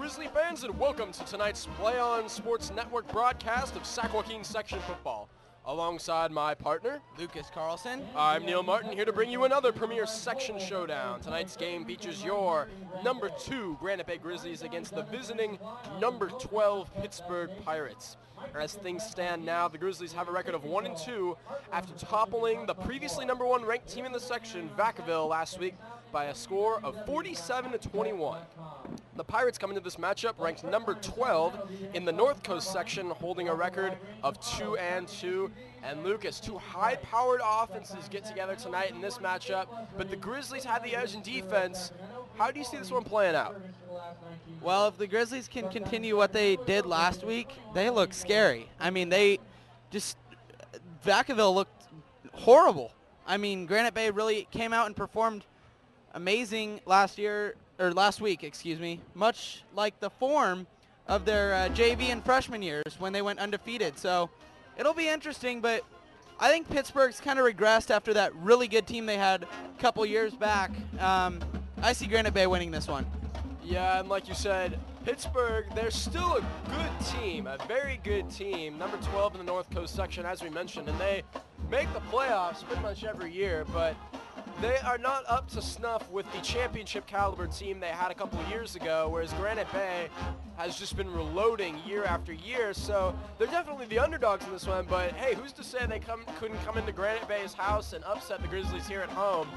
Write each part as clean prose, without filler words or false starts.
Grizzly fans, and welcome to tonight's Play On Sports Network broadcast of Sac Joaquin Section Football. Alongside my partner, Lucas Carlson. I'm Neil Martin, here to bring you another Premier Section Showdown. Tonight's game features your number 2 Granite Bay Grizzlies against the visiting number 12 Pittsburg Pirates. As things stand now, the Grizzlies have a record of 1-2 after toppling the previously number 1 ranked team in the section, Vacaville, last week by a score of 47-21. The Pirates come into this matchup ranked number 12 in the North Coast section, holding a record of 2-2. And Lucas, two high-powered offenses get together tonight in this matchup, but the Grizzlies had the edge in defense. How do you see this one playing out? Well, if the Grizzlies can continue what they did last week, they look scary. I mean, Vacaville looked horrible. I mean, Granite Bay really came out and performed amazing last week, much like the form of their JV and freshman years when they went undefeated. So it'll be interesting, but I think Pittsburgh's kind of regressed after that really good team they had a couple years back. I see Granite Bay winning this one. Yeah, and like you said, Pittsburgh, they're still a good team, a very good team, number 12 in the North Coast section, as we mentioned, and they make the playoffs pretty much every year, but they are not up to snuff with the championship caliber team they had a couple of years ago, whereas Granite Bay has just been reloading year after year. So they're definitely the underdogs in this one, but hey, who's to say they couldn't come into Granite Bay's house and upset the Grizzlies here at home?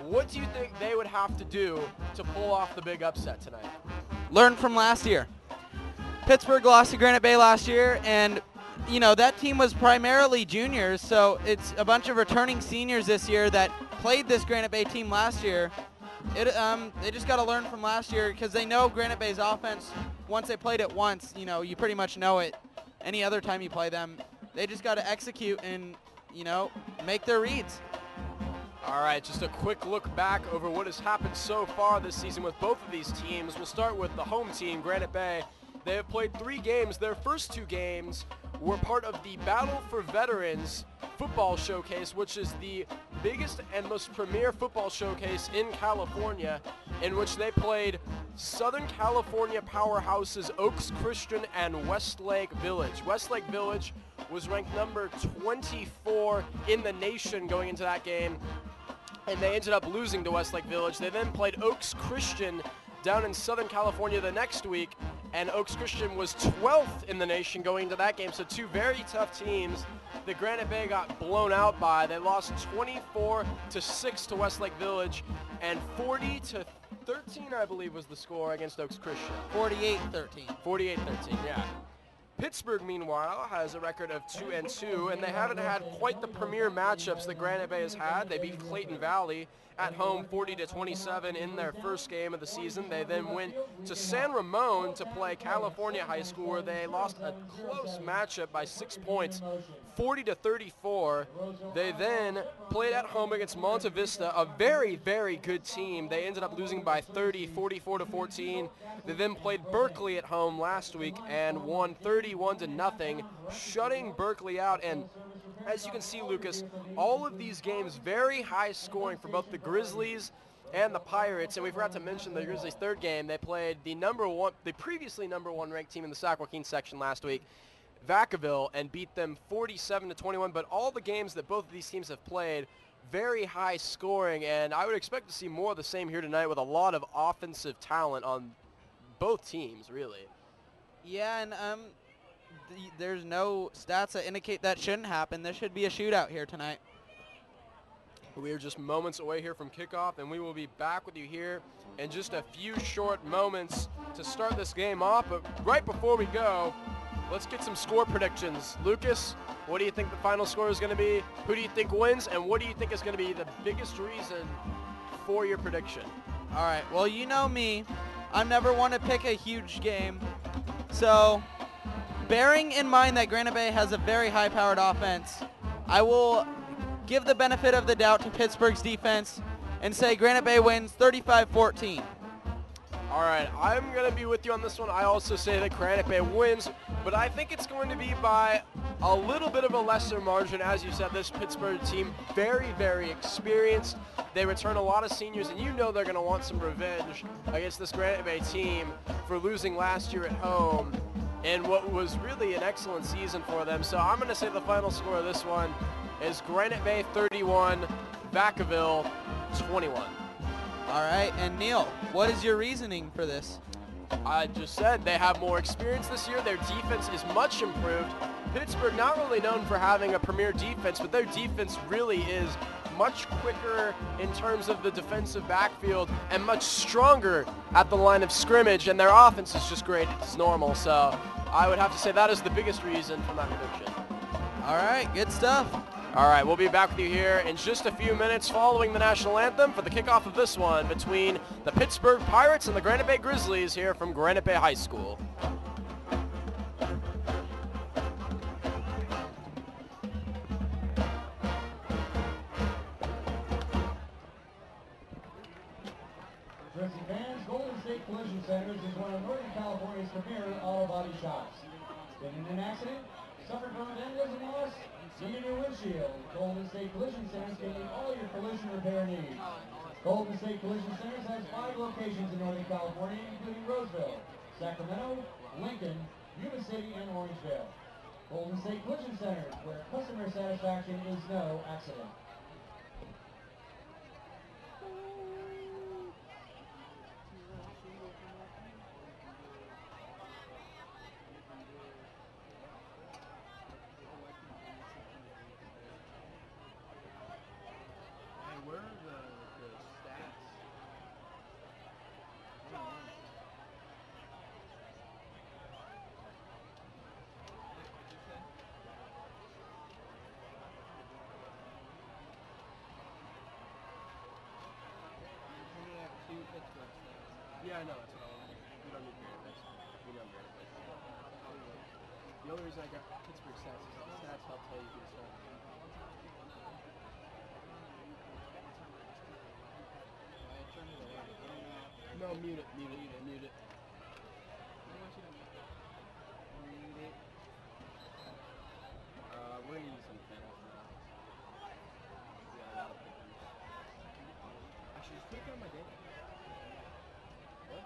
What do you think they would have to do to pull off the big upset tonight? Learn from last year. Pittsburgh lost to Granite Bay last year, and you know, that team was primarily juniors, so it's a bunch of returning seniors this year that played this Granite Bay team last year. They just got to learn from last year because they know Granite Bay's offense. Once they played it once, you know, you pretty much know it. Any other time you play them, they just got to execute and, you know, make their reads. All right, just a quick look back over what has happened so far this season with both of these teams. We'll start with the home team, Granite Bay. They have played 3 games. Their first 2 games were part of the Battle for Veterans football showcase, which is the biggest and most premier football showcase in California, in which they played Southern California powerhouses Oaks Christian and Westlake Village. Westlake Village was ranked number 24 in the nation going into that game, and they ended up losing to Westlake Village. They then played Oaks Christian down in Southern California the next week, and Oaks Christian was 12th in the nation going into that game. So 2 very tough teams that Granite Bay got blown out by. They lost 24-6 to Westlake Village, and 40-13, I believe, was the score against Oaks Christian. 48-13. 48-13, yeah. Pittsburgh, meanwhile, has a record of 2-2, and they haven't had quite the premier matchups that Granite Bay has had. They beat Clayton Valley at home 40-27 in their first game of the season. They then went to San Ramon to play California High School, where they lost a close matchup by 6 points, 40-34. They then played at home against Monte Vista, a very, very good team. They ended up losing by 30, 44-14. They then played Berkeley at home last week and won 31-0, shutting Berkeley out. And as you can see, Lucas, all of these games very high scoring for both the Grizzlies and the Pirates. And we forgot to mention the Grizzlies' third game. They played the previously number 1 ranked team in the Sac Joaquin section last week, Vacaville, and beat them 47-21. But all the games that both of these teams have played, very high scoring, and I would expect to see more of the same here tonight with a lot of offensive talent on both teams, really. Yeah, and there's no stats that indicate that shouldn't happen. There should be a shootout here tonight. We are just moments away here from kickoff, and we will be back with you here in just a few short moments to start this game off. But right before we go, let's get some score predictions. Lucas, what do you think the final score is going to be? Who do you think wins? And what do you think is going to be the biggest reason for your prediction? All right, well, you know me. I'm never one to pick a huge game. So, bearing in mind that Granite Bay has a very high-powered offense, I will give the benefit of the doubt to Pittsburgh's defense and say Granite Bay wins 35-14. All All right, I'm going to be with you on this one. I also say that Granite Bay wins, but I think it's going to be by a little bit of a lesser margin. As you said, this Pittsburgh team, very, very experienced. They return a lot of seniors, and you know they're going to want some revenge against this Granite Bay team for losing last year at home in what was really an excellent season for them. So I'm going to say the final score of this one is Granite Bay 31, Vacaville 21. All right, and Neil, what is your reasoning for this? I just said they have more experience this year. Their defense is much improved. Pittsburgh not really known for having a premier defense, but their defense really is much quicker in terms of the defensive backfield and much stronger at the line of scrimmage, and their offense is just great as normal. So I would have to say that is the biggest reason for that prediction. All right, good stuff. All right, we'll be back with you here in just a few minutes following the national anthem for the kickoff of this one between the Pittsburgh Pirates and the Granite Bay Grizzlies here from Granite Bay High School. Interesting fans, Golden State Collision Centers is one of Northern California's premier auto body shops. Been in an accident? Suffered from vandalism loss? Need a new windshield? Golden State Collision Centers can meet all your collision repair needs. Golden State Collision Centers has 5 locations in Northern California, including Roseville, Sacramento, Lincoln, Yuba City, and Orangevale. Golden State Collision Centers, where customer satisfaction is no accident. Yeah, I know. That's what I want. We don't need Granite Bay. We know Granite Bay. The only reason I got Pittsburgh stats is the stats help tell you who's starting. No, mute it, mute it, mute it. We're gonna use some panels now. We got a lot of pictures. Actually, just put it on my data. What?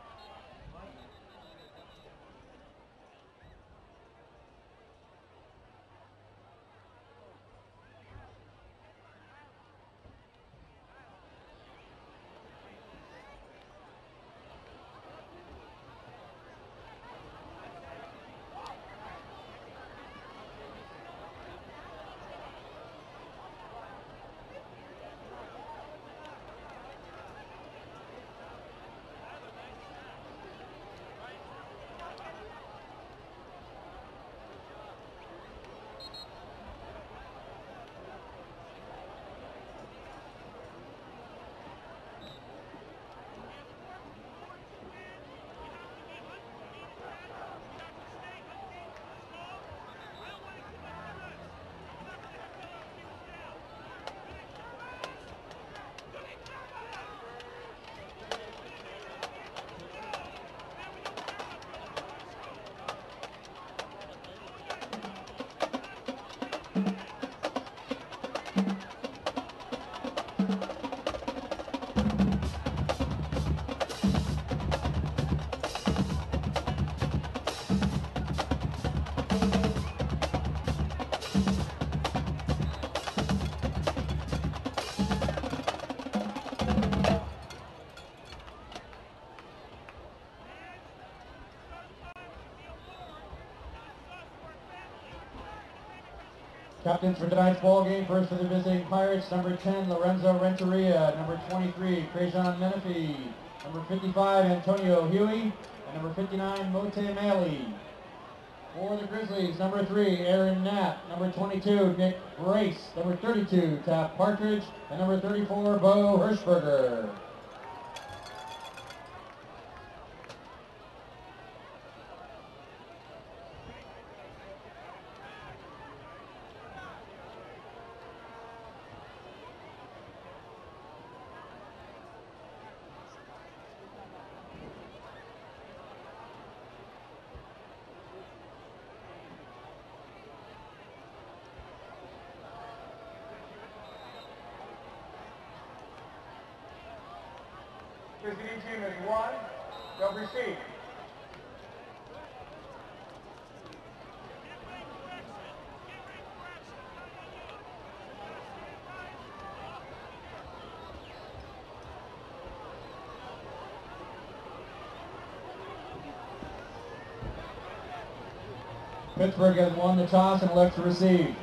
Captains for tonight's ball game. First for the visiting Pirates, number 10, Lorenzo Renteria. Number 23, Crejon Menifee. Number 55, Antonio Huey. And number 59, Mote Mali. For the Grizzlies, number 3, Aaron Knapp. Number 22, Nick Brace. Number 32, Taft Partridge. And number 34, Bo Hirschberger. Visiting team is 1. They'll proceed. Pittsburgh has won the toss and elects to receive.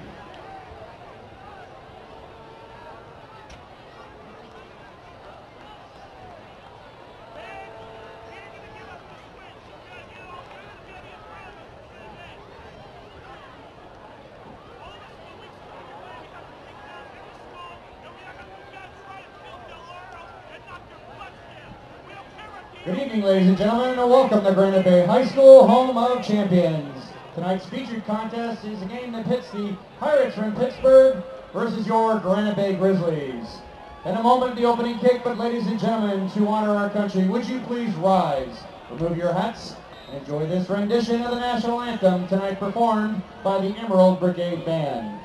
Good evening, ladies and gentlemen, and welcome to Granite Bay High School, home of champions. Tonight's featured contest is a game that pits the Pirates from Pittsburgh versus your Granite Bay Grizzlies. In a moment, the opening kick, but ladies and gentlemen, to honor our country, would you please rise, remove your hats, and enjoy this rendition of the national anthem tonight performed by the Emerald Brigade Band.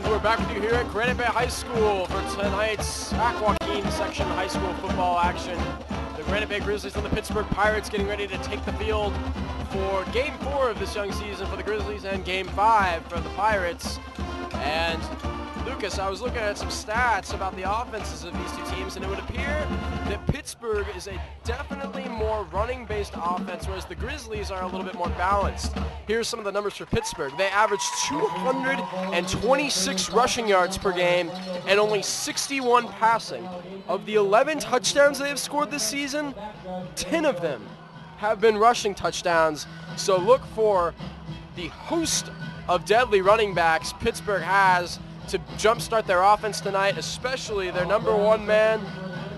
We're back with you here at Granite Bay High School for tonight's Joaquin section high school football action. The Granite Bay Grizzlies and the Pittsburgh Pirates getting ready to take the field for Game 4 of this young season for the Grizzlies and Game 5 for the Pirates. And Lucas, I was looking at some stats about the offenses of these two teams, and it would appear that Pittsburgh is a definitely more running-based offense, whereas the Grizzlies are a little bit more balanced. Here's some of the numbers for Pittsburgh. They averaged 226 rushing yards per game and only 61 passing. Of the 11 touchdowns they have scored this season, 10 of them have been rushing touchdowns. So look for the host of deadly running backs Pittsburgh has to jumpstart their offense tonight, especially their number one man,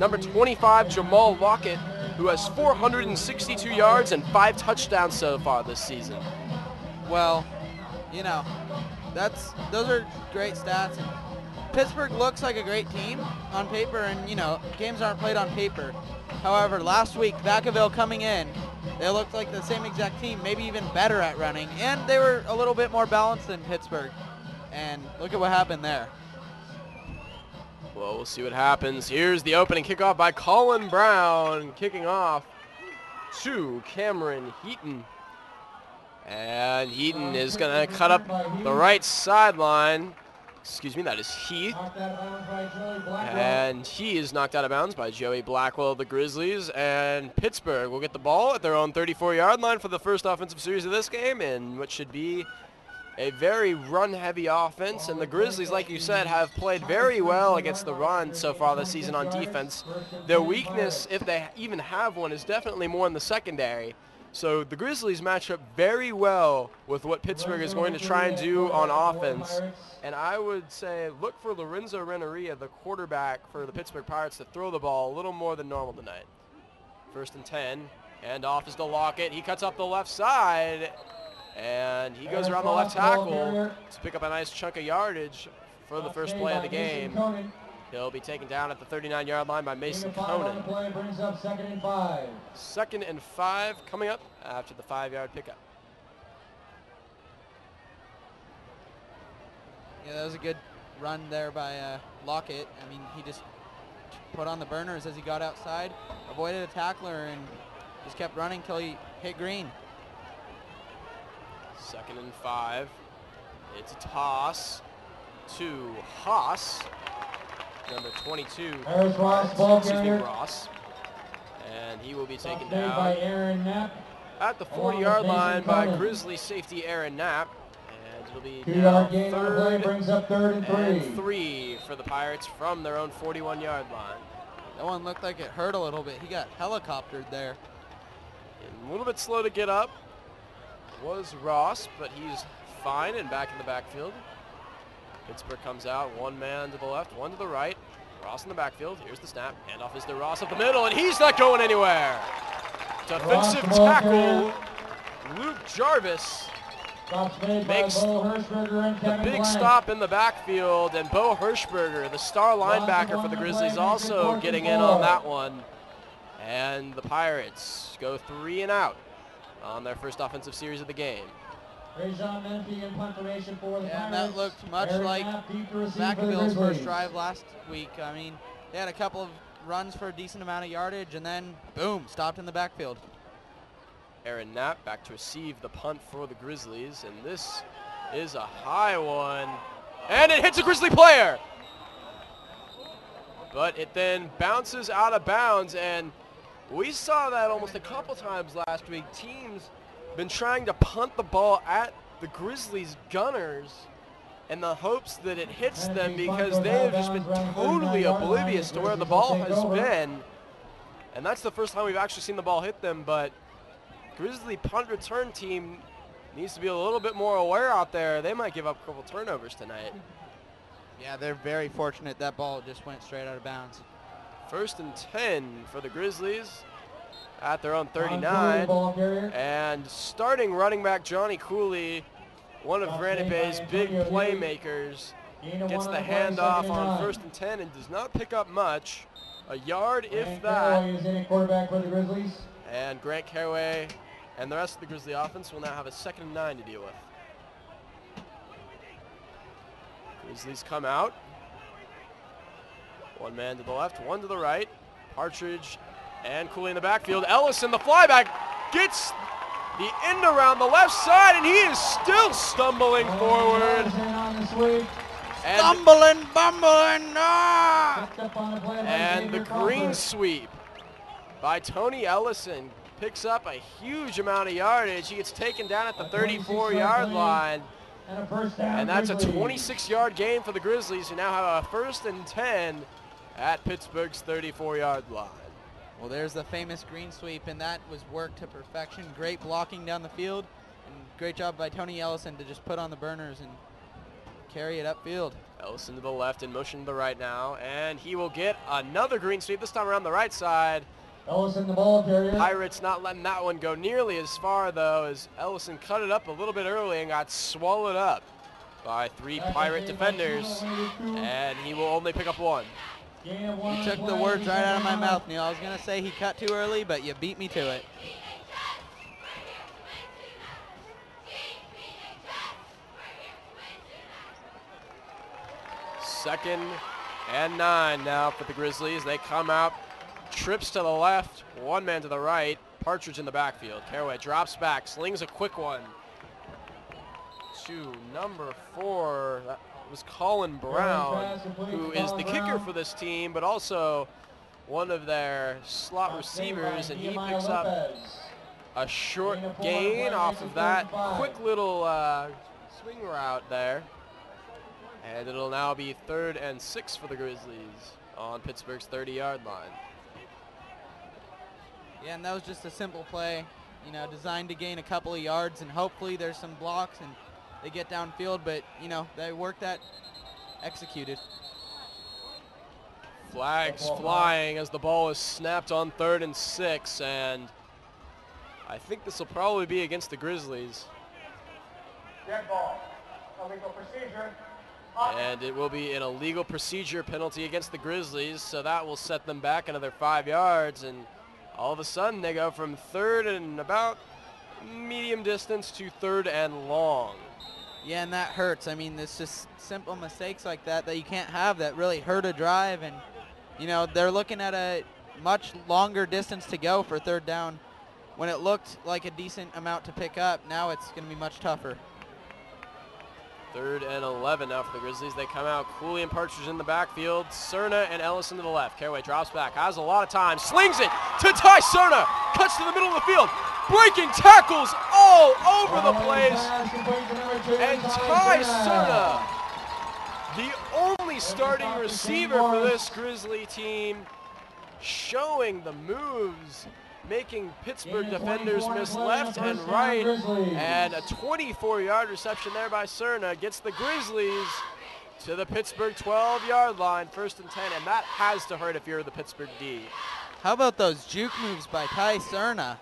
number 25, Jamal Lockett, who has 462 yards and 5 touchdowns so far this season. Well, you know, those are great stats. Pittsburgh looks like a great team on paper, and, you know, games aren't played on paper. However, last week, Vacaville coming in, they looked like the same exact team, maybe even better at running, and they were a little bit more balanced than Pittsburgh. And look at what happened there. Well, we'll see what happens. Here's the opening kickoff by Colin Brown, kicking off to Cameron Heaton. And Heaton is going to cut up the right sideline. Excuse me, that is Heath. And he is knocked out of bounds by Joey Blackwell of the Grizzlies. And Pittsburgh will get the ball at their own 34-yard line for the first offensive series of this game, in what should be a very run-heavy offense. And the Grizzlies, like you said, have played very well against the run so far this season on defense. Their weakness, if they even have one, is definitely more in the secondary. So the Grizzlies match up very well with what Pittsburgh is going to try and do on offense. And I would say look for Lorenzo Renneria, the quarterback for the Pittsburgh Pirates, to throw the ball a little more than normal tonight. 1st and 10. And off is to Lockett. He cuts up the left side. And he goes around the left tackle to pick up a nice chunk of yardage for the first play of the game. He'll be taken down at the 39-yard line by Mason Conan. Play brings up 2nd and 5. 2nd and 5 coming up after the 5-yard pickup. Yeah, that was a good run there by Lockett. I mean, he just put on the burners as he got outside, avoided a tackler, and just kept running till he hit green. 2nd and 5. It's a toss to Haas. Number 22, Ross. And he will be taken down by Aaron Knapp at the 40-yard line by Grizzly safety Aaron Knapp. And it'll be 2-yard gain on play brings up 3rd and 3 for the Pirates from their own 41-yard line. That one looked like it hurt a little bit. He got helicoptered there. And a little bit slow to get up was Ross, but he's fine and back in the backfield. Pittsburgh comes out, one man to the left, one to the right. Ross in the backfield. Here's the snap. Handoff is to Ross up the middle, and he's not going anywhere. Defensive tackle, Luke Jarvis makes the big stop in the backfield, and Bo Hirschberger, the star linebacker for the Grizzlies, also getting in on that one. And the Pirates go 3 and out on their first offensive series of the game. Yeah, and that looked much like Vacaville's first drive last week. I mean, they had a couple of runs for a decent amount of yardage, and then, boom, stopped in the backfield. Aaron Knapp back to receive the punt for the Grizzlies, and this is a high one. And it hits a Grizzly player! But it then bounces out of bounds, and we saw that almost a couple times last week. Teams been trying to punt the ball at the Grizzlies gunners in the hopes that it hits them, because they have just been totally oblivious to where the ball has been. And that's the first time we've actually seen the ball hit them, but Grizzly punt return team needs to be a little bit more aware out there. They might give up a couple turnovers tonight. Yeah, they're very fortunate that ball just went straight out of bounds. 1st and 10 for the Grizzlies at their own 39. And starting running back Johnny Cooley, one of Granite Bay's big playmakers, gets the handoff on 1st and 10 and does not pick up much. A yard, if that. And Grant Caraway and the rest of the Grizzly offense will now have a 2nd and 9 to deal with. Grizzlies come out. One man to the left, one to the right. Partridge and Cooley in the backfield. Ellison, the flyback, gets the end around the left side, and he is still stumbling forward. Stumbling, bumbling, ah! And the green sweep by Tony Ellison picks up a huge amount of yardage. He gets taken down at the 34-yard line. And that's a 26-yard gain for the Grizzlies, who now have a 1st and 10 at Pittsburgh's 34-yard line. Well, there's the famous green sweep, and that was worked to perfection. Great blocking down the field, and great job by Tony Ellison to just put on the burners and carry it upfield. Ellison to the left and motion to the right now, and he will get another green sweep, this time around the right side. Ellison, the ball carrier. Pirates not letting that one go nearly as far, though, as Ellison cut it up a little bit early and got swallowed up by 3 Pirate defenders, and he will only pick up 1. You took the words right out of my mouth, Neil. I was going to say he cut too early, but you beat me to it. Second and 9 now for the Grizzlies. They come out, trips to the left, one man to the right. Partridge in the backfield. Caraway drops back, slings a quick one to number 4. That was Colin Brown, who is the kicker for this team, but also one of their slot receivers, and he picks up a short gain off of that quick little swing route there. And it'll now be 3rd and 6 for the Grizzlies on Pittsburgh's 30-yard line. Yeah, and that was just a simple play. you know, designed to gain a couple of yards, and hopefully there's some blocks and they get downfield, but, you know, they work that executed. Flags flying as the ball is snapped on 3rd and 6, and I think this will probably be against the Grizzlies. Dead ball. Illegal procedure. And it will be an illegal procedure penalty against the Grizzlies, so that will set them back another 5 yards, and all of a sudden they go from 3rd and about medium distance to 3rd and long. Yeah, and that hurts. I mean, it's just simple mistakes like that you can't have that really hurt a drive, and, you know, they're looking at a much longer distance to go for 3rd down. When it looked like a decent amount to pick up, now it's going to be much tougher. 3rd and 11 now for the Grizzlies. They come out, Cooley and Partridge in the backfield. Cerna and Ellison to the left. Caraway drops back, has a lot of time, slings it to Ty Cerna. Cuts to the middle of the field. Breaking tackles all over the place. And Ty Cerna, the only starting receiver for this Grizzly team, showing the moves, making Pittsburgh defenders miss left and right, and a 24-yard reception there by Cerna gets the Grizzlies to the Pittsburgh 12-yard line, 1st and 10, and that has to hurt if you're the Pittsburgh D. How about those juke moves by Ty Cerna?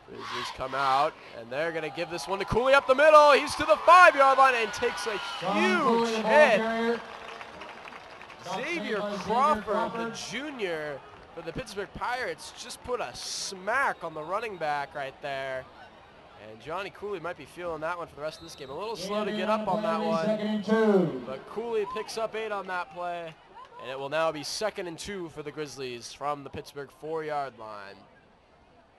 Grizzlies come out, and they're going to give this one to Cooley up the middle. He's to the 5-yard line and takes a huge hit. Xavier Crawford, the junior, for the Pittsburgh Pirates, just put a smack on the running back right there. And Johnny Cooley might be feeling that one for the rest of this game. A little slow to get up on that one. But Cooley picks up 8 on that play. And it will now be 2nd and 2 for the Grizzlies from the Pittsburgh 4-yard line.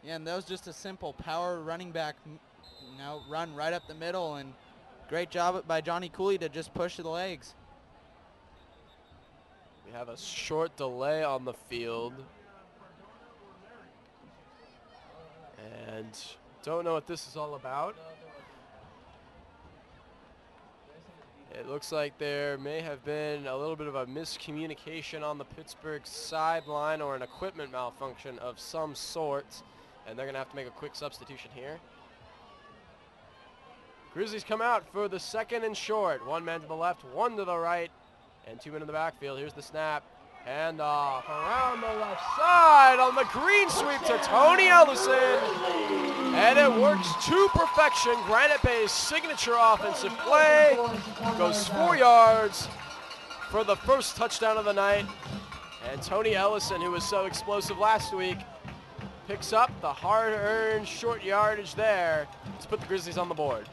Yeah, and that was just a simple power running back, you know, run right up the middle. And great job by Johnny Cooley to just push the legs. We have a short delay on the field. And don't know what this is all about. It looks like there may have been a little bit of a miscommunication on the Pittsburgh sideline or an equipment malfunction of some sort. And they're going to have to make a quick substitution here. Grizzlies come out for the 2nd and short. 1 man to the left, 1 to the right. And 2 men in the backfield. Here's the snap. Hand off around the left side on the green sweep to Tony Ellison. And it works to perfection. Granite Bay's signature offensive play goes 4 yards for the first touchdown of the night. And Tony Ellison, who was so explosive last week, picks up the hard-earned short yardage there to put the Grizzlies on the board.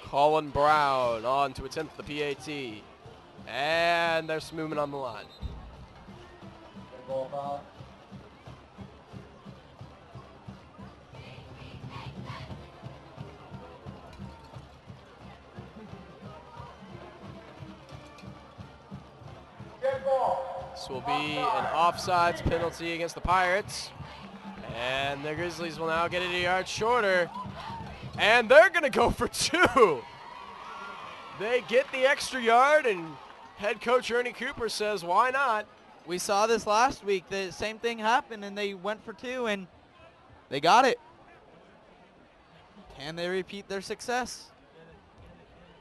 Colin Brown on to attempt the PAT. And there's some movement on the line. This will be an offsides penalty against the Pirates. And the Grizzlies will now get it a yard shorter. And they're going to go for 2. They get the extra yard, and head coach Ernie Cooper says, why not? We saw this last week. The same thing happened, and they went for 2, and they got it. Can they repeat their success?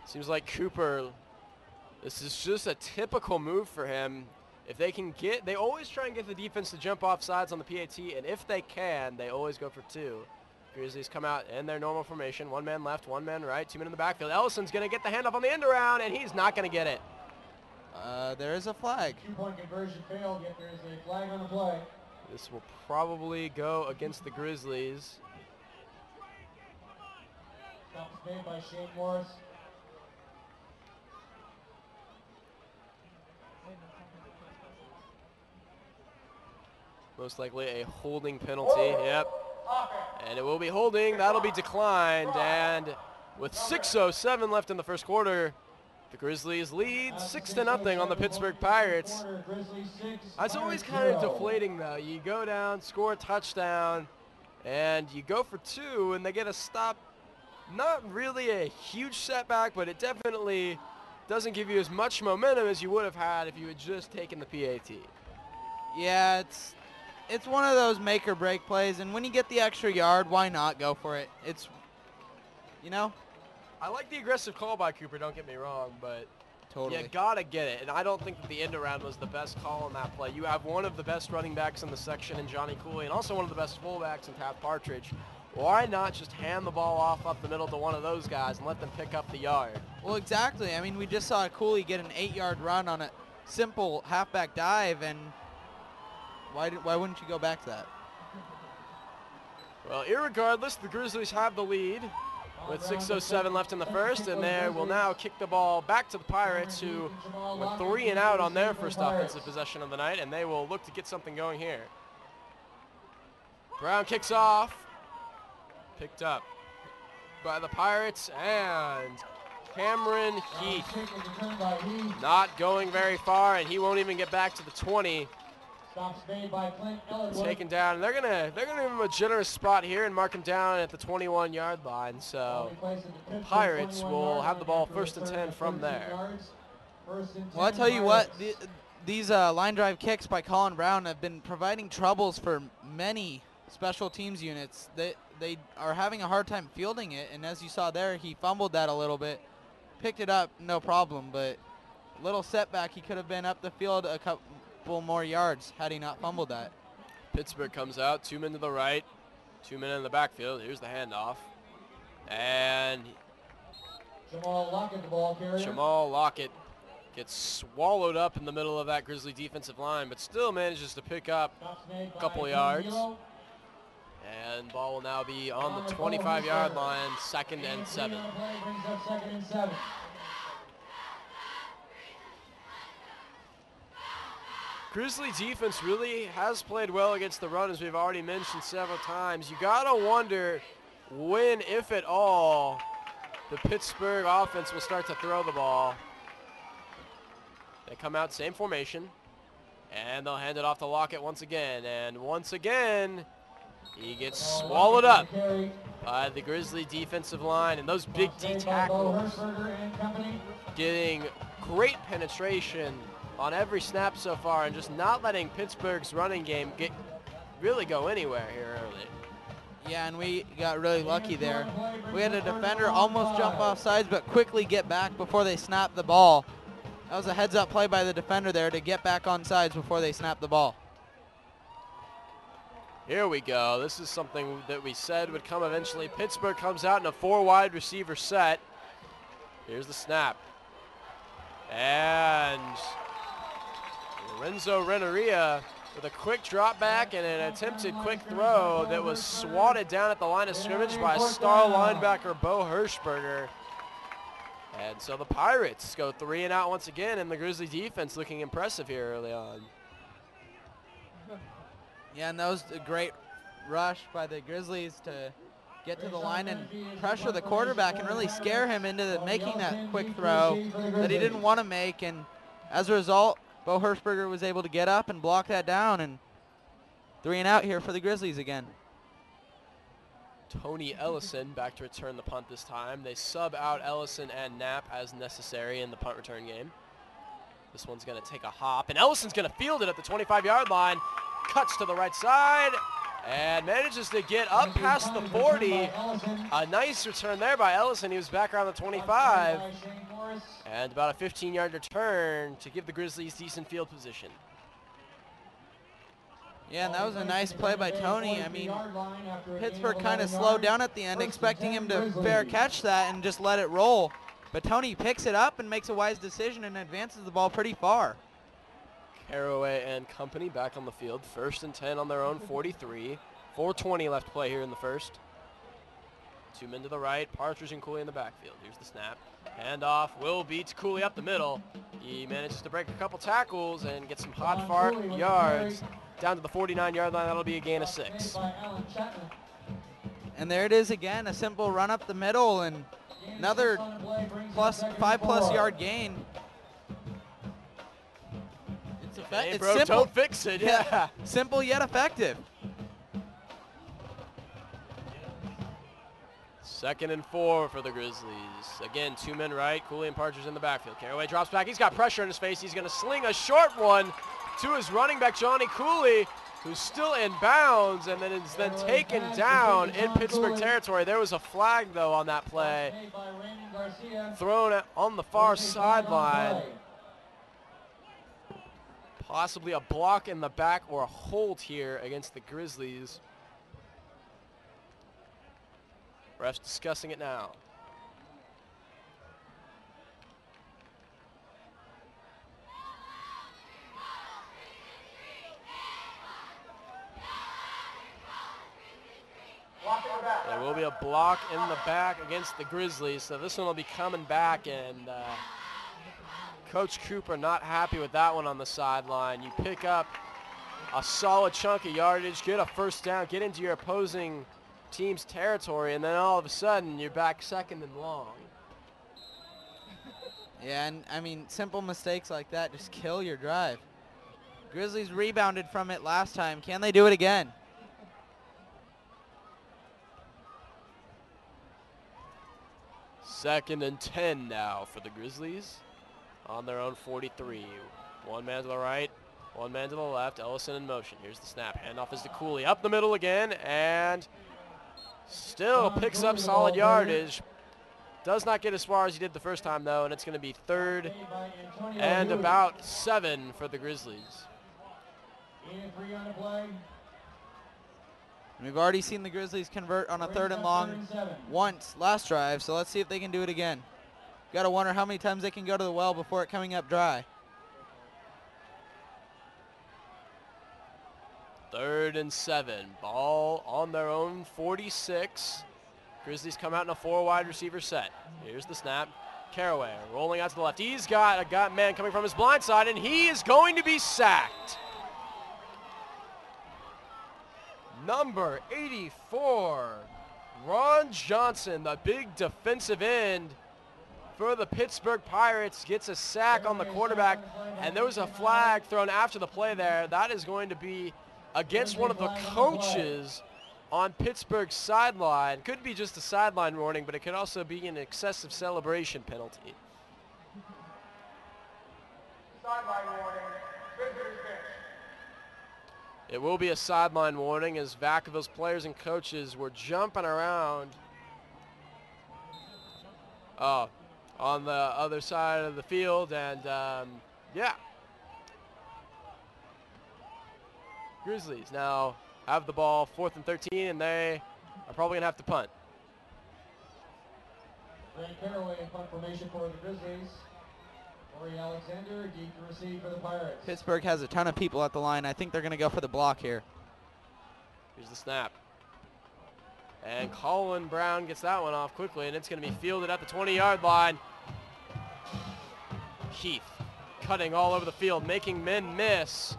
Seems like Cooper, this is just a typical move for him. If they can get, they always try and get the defense to jump off sides on the PAT, and if they can, they always go for 2. Grizzlies come out in their normal formation. 1 man left, 1 man right, 2 men in the backfield. Ellison's going to get the handoff on the end around, and he's not going to get it. There is a flag. 2-point conversion failed, yet there is a flag on the play. This will probably go against the Grizzlies. Stop is made by Shane Morris. Most likely a holding penalty. Yep. And it will be holding. That'll be declined. And with 6:07 left in the first quarter, The Grizzlies lead 6-0 on the Pittsburgh Pirates. That's always kind of deflating, though. You go down, score a touchdown, and you go for 2, and they get a stop. Not really a huge setback, but it definitely doesn't give you as much momentum as you would have had if you had just taken the PAT. Yeah, it's one of those make or break plays, and when you get the extra yard, why not go for it? It's, you know. I like the aggressive call by Cooper, don't get me wrong, but Totally. you gotta get it. And I don't think that the end around was the best call on that play. You have one of the best running backs in the section in Johnny Cooley, and also one of the best fullbacks in Taft Partridge. Why not just hand the ball off up the middle to one of those guys and let them pick up the yard? Well, exactly. I mean, we just saw Cooley get an 8-yard run on a simple halfback dive, and why wouldn't you go back to that? Well, irregardless, the Grizzlies have the lead with 6:07 left in the first, and they will now kick the ball back to the Pirates, who were 3 and out on their first offensive possession of the night, and they will look to get something going here. Brown kicks off, picked up by the Pirates, and Cameron Heath not going very far, and he won't even get back to the 20. Taken down. They're gonna give him a generous spot here and mark him down at the 21-yard line. So Pirates will have the ball 1st and 10 from there. Well, I tell you what, these line drive kicks by Colin Brown have been providing troubles for many special teams units. They are having a hard time fielding it, and as you saw there, he fumbled that a little bit, picked it up, no problem, but little setback. He could have been up the field a couple more yards had he not fumbled that. Pittsburgh comes out, 2 men to the right, 2 men in the backfield. Here's the handoff. And Jamal Lockett gets swallowed up in the middle of that Grizzly defensive line, but still manages to pick up a couple yards. And ball will now be on the 25-yard line, 2nd and 7. Grizzly defense really has played well against the run, as we've already mentioned several times. You gotta wonder when, if at all, the Pittsburgh offense will start to throw the ball. They come out same formation, and they'll hand it off to Lockett once again. And once again, he gets swallowed up by the Grizzly defensive line, and those big D tackles getting great penetration on every snap so far, and just not letting Pittsburgh's running game really go anywhere here early. Yeah, and we got really lucky there. We had a defender almost jump off sides, but quickly get back before they snapped the ball. That was a heads-up play by the defender there to get back on sides before they snapped the ball. Here we go. This is something that we said would come eventually. Pittsburgh comes out in a 4-wide receiver set. Here's the snap. And Lorenzo Renneria with a quick drop back and an attempted quick throw that was swatted down at the line of scrimmage by star linebacker Bo Hirschberger. And so the Pirates go 3 and out once again, and the Grizzly defense looking impressive here early on. Yeah, and that was a great rush by the Grizzlies to get to the line and pressure the quarterback and really scare him into making that quick throw that he didn't want to make. And as a result, Bo Hirschberger was able to get up and block that down, and 3 and out here for the Grizzlies again. Tony Ellison back to return the punt this time. They sub out Ellison and Knapp as necessary in the punt return game. This one's going to take a hop, and Ellison's going to field it at the 25-yard line. Cuts to the right side and manages to get up past the 40. A nice return there by Ellison. He was back around the 25. And about a 15-yard return to give the Grizzlies decent field position. Yeah, and that was a nice play by Tony. I mean, Pittsburgh kind of slowed down at the end, expecting him to fair catch that and just let it roll. But Tony picks it up and makes a wise decision and advances the ball pretty far. Caraway and company back on the field. 1st and 10 on their own 43. 4:20 left to play here in the first. 2 men to the right. Partridge and Cooley in the backfield. Here's the snap. Handoff. Will beats Cooley up the middle. He manages to break a couple tackles and get some hot fart yards down to the 49-yard line. That'll be a gain of 6. And there it is again, a simple run up the middle, and Another five-plus yard gain. It's bro, simple. don't fix it. Yeah. Simple yet effective. 2nd and 4 for the Grizzlies. Again, 2 men right. Cooley and Partridge in the backfield. Caraway drops back. He's got pressure in his face. He's going to sling a short one to his running back, Johnny Cooley, who's still in bounds, and then is then taken down in Pittsburgh territory. There was a flag, though, on that play. Thrown on the far sideline. Possibly a block in the back or a hold here against the Grizzlies. Refs discussing it now. There will be a block in the back against the Grizzlies, so this one will be coming back, and Coach Cooper not happy with that one on the sideline. You pick up a solid chunk of yardage, get a first down, get into your opposing team's territory, and then all of a sudden you're back 2nd and long. Yeah, and I mean, simple mistakes like that just kill your drive. Grizzlies rebounded from it last time. Can they do it again? Second and 10 now for the Grizzlies on their own 43. One man to the right, one man to the left. Ellison in motion. Here's the snap. Handoff is to Cooley. Up the middle again, and still picks up solid yardage. Does not get as far as he did the first time, though, and it's going to be 3rd and about 7 for the Grizzlies. We've already seen the Grizzlies convert on a 3rd and long once last drive, so let's see if they can do it again. Got to wonder how many times they can go to the well before it coming up dry. 3rd and 7. Ball on their own 46. Grizzlies come out in a 4 wide receiver set. Here's the snap. Caraway rolling out to the left. He's got a man coming from his blind side, and he is going to be sacked. Number 84, Ron Johnson, the big defensive end for the Pittsburgh Pirates, gets a sack on the quarterback, and there was a flag thrown after the play there. That is going to be against one of the coaches on Pittsburgh's sideline. Could be just a sideline warning, but it could also be an excessive celebration penalty. Sideline warning. It will be a sideline warning as Vacaville's players and coaches were jumping around on the other side of the field, and yeah. Grizzlies now have the ball, 4th and 13, and they are probably going to have to punt. Grant Caraway in punt formation for the Grizzlies. Corey Alexander, deep to receive for the Pirates. Pittsburgh has a ton of people at the line. I think they're going to go for the block here. Here's the snap. And Colin Brown gets that one off quickly, and it's going to be fielded at the 20-yard line. Heath cutting all over the field, making men miss.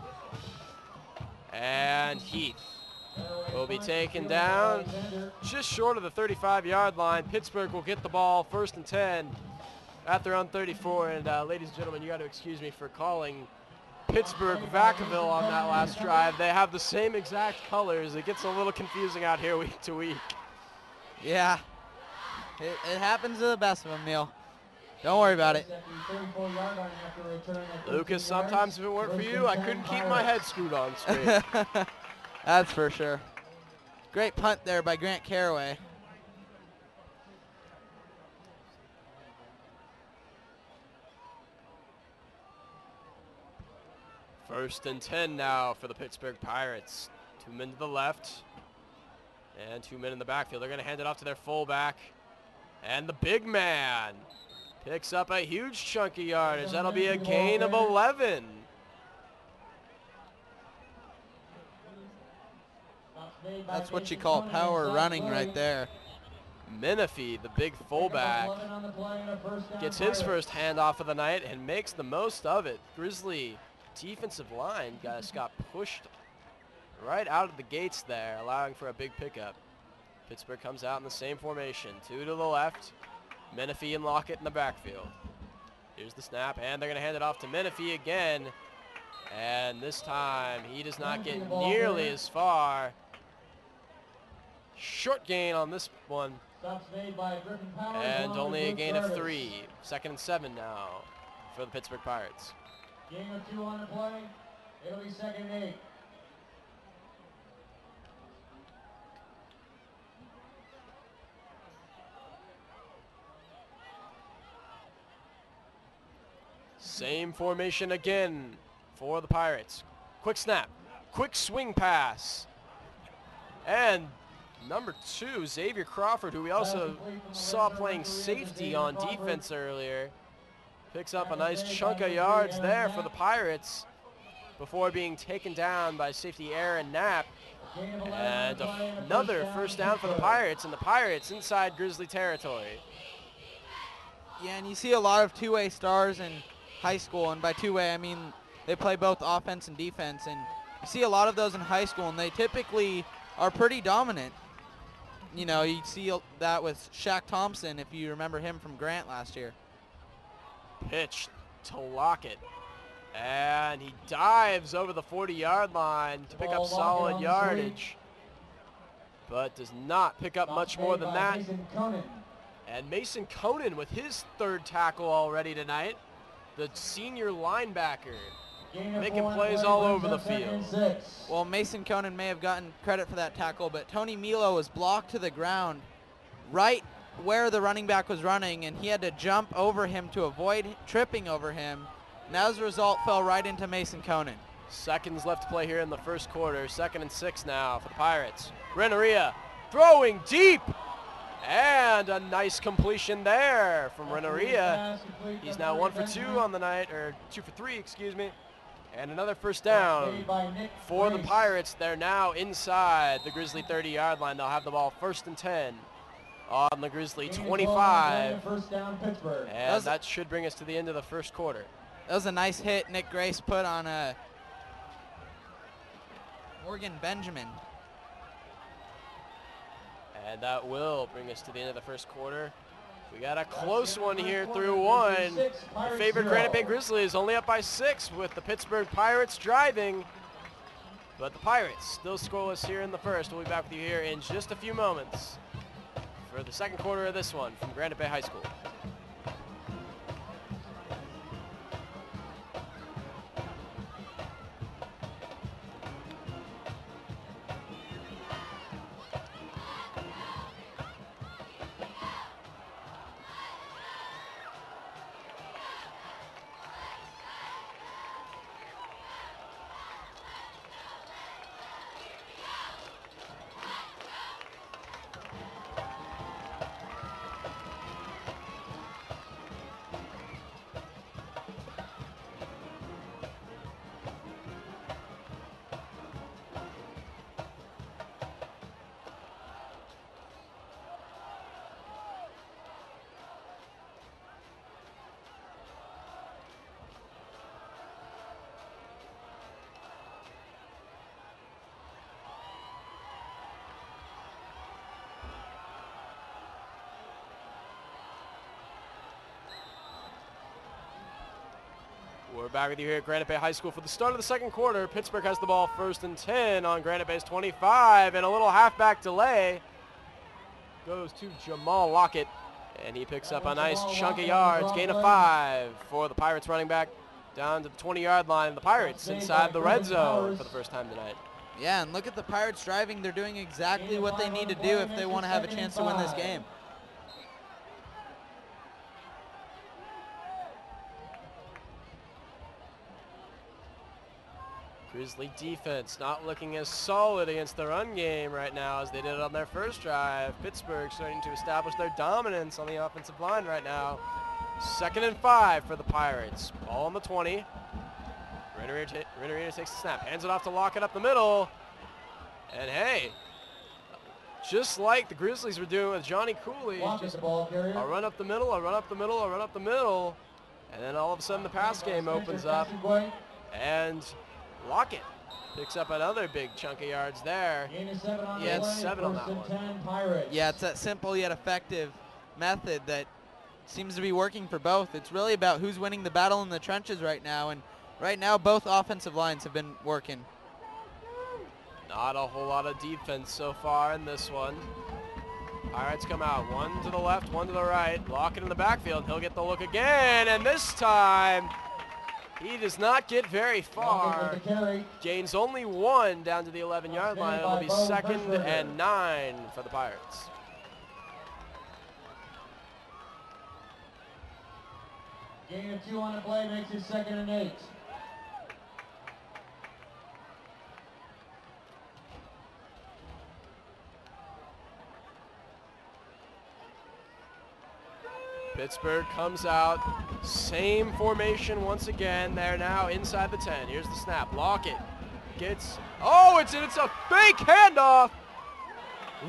And Heath will be taken down just short of the 35-yard line. Pittsburgh will get the ball 1st and 10 at their own 34. And ladies and gentlemen, you got to excuse me for calling Pittsburgh Vacaville on that last drive. They have the same exact colors. It gets a little confusing out here week to week. Yeah, it happens to the best of them, Neil. Don't worry about it. Lucas, sometimes if it weren't for you, I couldn't keep my head screwed on straight. That's for sure. Great punt there by Grant Caraway. First and 10 now for the Pittsburgh Pirates. 2 men to the left and 2 men in the backfield. They're going to hand it off to their fullback. And the big man picks up a huge chunk of yardage. That'll be a gain of 11. That's what you call power running right there. Menifee, the big fullback, gets his first handoff of the night and makes the most of it. Grizzly defensive line guys got pushed right out of the gates there, allowing for a big pickup. Pittsburgh comes out in the same formation. 2 to the left. Menifee and Lockett in the backfield. Here's the snap, and they're going to hand it off to Menifee again. And this time, he does not get nearly as far. Short gain on this one. And only a gain of 3. 2nd and 7 now for the Pittsburgh Pirates. Gain of 2 on the play. It'll be 2nd and 8. Same formation again for the Pirates. Quick snap, quick swing pass. And number 2, Xavier Crawford, who we also saw playing safety on defense earlier, picks up a nice chunk of yards there for the Pirates before being taken down by safety Aaron Knapp. And another first down for the Pirates, and the Pirates inside Grizzly territory. Yeah, and you see a lot of two-way stars in high school, and by two-way I mean they play both offense and defense, and you see a lot of those in high school, and they typically are pretty dominant. You know, you see that with Shaq Thompson, if you remember him from Grant last year. Pitch to Lockett, and he dives over the 40-yard line to pick up solid yardage, but does not pick up much more than that. And Mason Conan with his 3rd tackle already tonight, the senior linebacker, making plays all over the field. Well, Mason Conan may have gotten credit for that tackle, but Tony Milo was blocked to the ground right where the running back was running, and he had to jump over him to avoid tripping over him, and as a result fell right into Mason Conan. Seconds left to play here in the first quarter. 2nd and 6 now for the Pirates. Renneria throwing deep, and a nice completion there from Renneria. He's now 1 for 2 on the night, or 2 for 3, excuse me. And another first down for the Pirates. They're now inside the Grizzly 30-yard line. They'll have the ball 1st and 10 on the Grizzly 25. And that should bring us to the end of the first quarter. That was a nice hit Nick Grace put on Morgan Benjamin. And that will bring us to the end of the first quarter. We got a close one here through 1. The favorite Granite Bay Grizzlies only up by 6 with the Pittsburgh Pirates driving. But the Pirates still scoreless here in the first. We'll be back with you here in just a few moments for the second quarter of this one from Granite Bay High School. We're back with you here at Granite Bay High School for the start of the second quarter. Pittsburgh has the ball 1st and 10 on Granite Bay's 25, and a little halfback delay goes to Jamal Lockett, and he picks up a nice chunk of yards, gain of 5 for the Pirates running back down to the 20-yard line. The Pirates inside the red zone for the first time tonight. Yeah, and look at the Pirates driving. They're doing exactly what they need to do if they want to have a chance to win this game. Grizzly defense not looking as solid against the run game right now as they did on their first drive. Pittsburgh starting to establish their dominance on the offensive line right now. 2nd and 5 for the Pirates. Ball on the 20. Renneria takes the snap, hands it off to Lockett up the middle. And hey, just like the Grizzlies were doing with Johnny Cooley, just a run up the middle, a run up the middle, a run up the middle. And then all of a sudden the pass game opens up. And Lockett picks up another big chunk of yards there. Yeah, it's 7 on that one. Yeah, it's that simple yet effective method that seems to be working for both. It's really about who's winning the battle in the trenches right now, and right now both offensive lines have been working. Not a whole lot of defense so far in this one. Pirates come out, one to the left, one to the right. Lock it in the backfield. He'll get the look again, and this time he does not get very far. Gains only 1 down to the 11-yard line. It'll be 2nd and 9 for the Pirates. Gain of 2 on the play makes it 2nd and 8. Pittsburgh comes out, same formation once again. They're now inside the 10. Here's the snap. Lockett gets, oh, it's a fake handoff.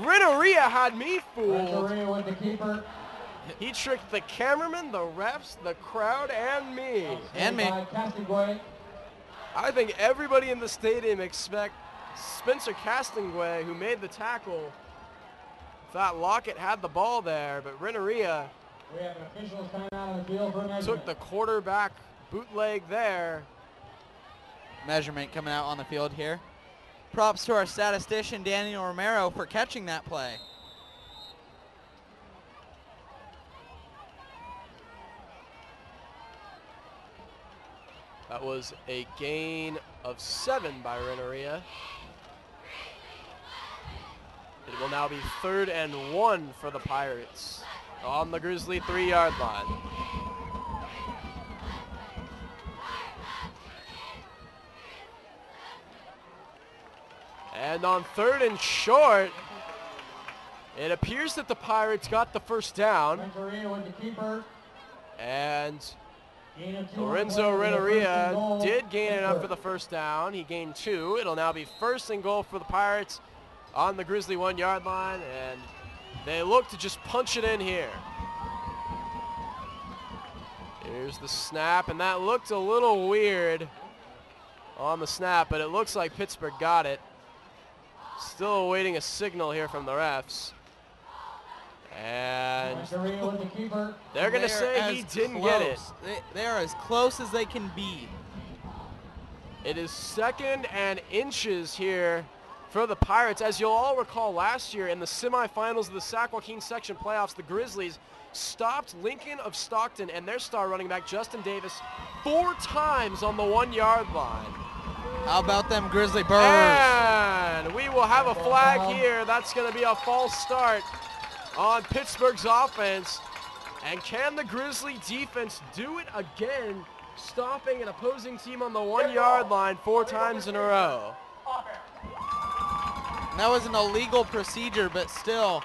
Renneria had me fooled. Renneria with the keeper. He tricked the cameraman, the refs, the crowd, and me. And me. I think everybody in the stadium expect Spencer Castonguay, who made the tackle, thought Lockett had the ball there, but Renneria we have an official coming out on the field for a measurement. Took the quarterback bootleg there. Measurement coming out on the field here. Props to our statistician, Daniel Romero, for catching that play. That was a gain of 7 by Renneria. It will now be 3rd and 1 for the Pirates on the Grizzly 3-yard line. And on 3rd and short, it appears that the Pirates got the first down. And Lorenzo Renneria did gain enough for the first down. He gained 2. It'll now be 1st and goal for the Pirates on the Grizzly 1-yard line, and they look to just punch it in here. Here's the snap, and that looked a little weird on the snap, but it looks like Pittsburgh got it. Still awaiting a signal here from the refs. And they're going to say he didn't get it. They are as close as they can be. It is 2nd and inches here for the Pirates. As you'll all recall, last year in the semifinals of the Sac Joaquin section playoffs, the Grizzlies stopped Lincoln of Stockton and their star running back Justin Davis 4 times on the 1-yard line. How about them Grizzly Birds? And we will have a flag here. That's going to be a false start on Pittsburgh's offense. And can the Grizzly defense do it again, stopping an opposing team on the 1-yard line 4 times in a row? That was an illegal procedure, but still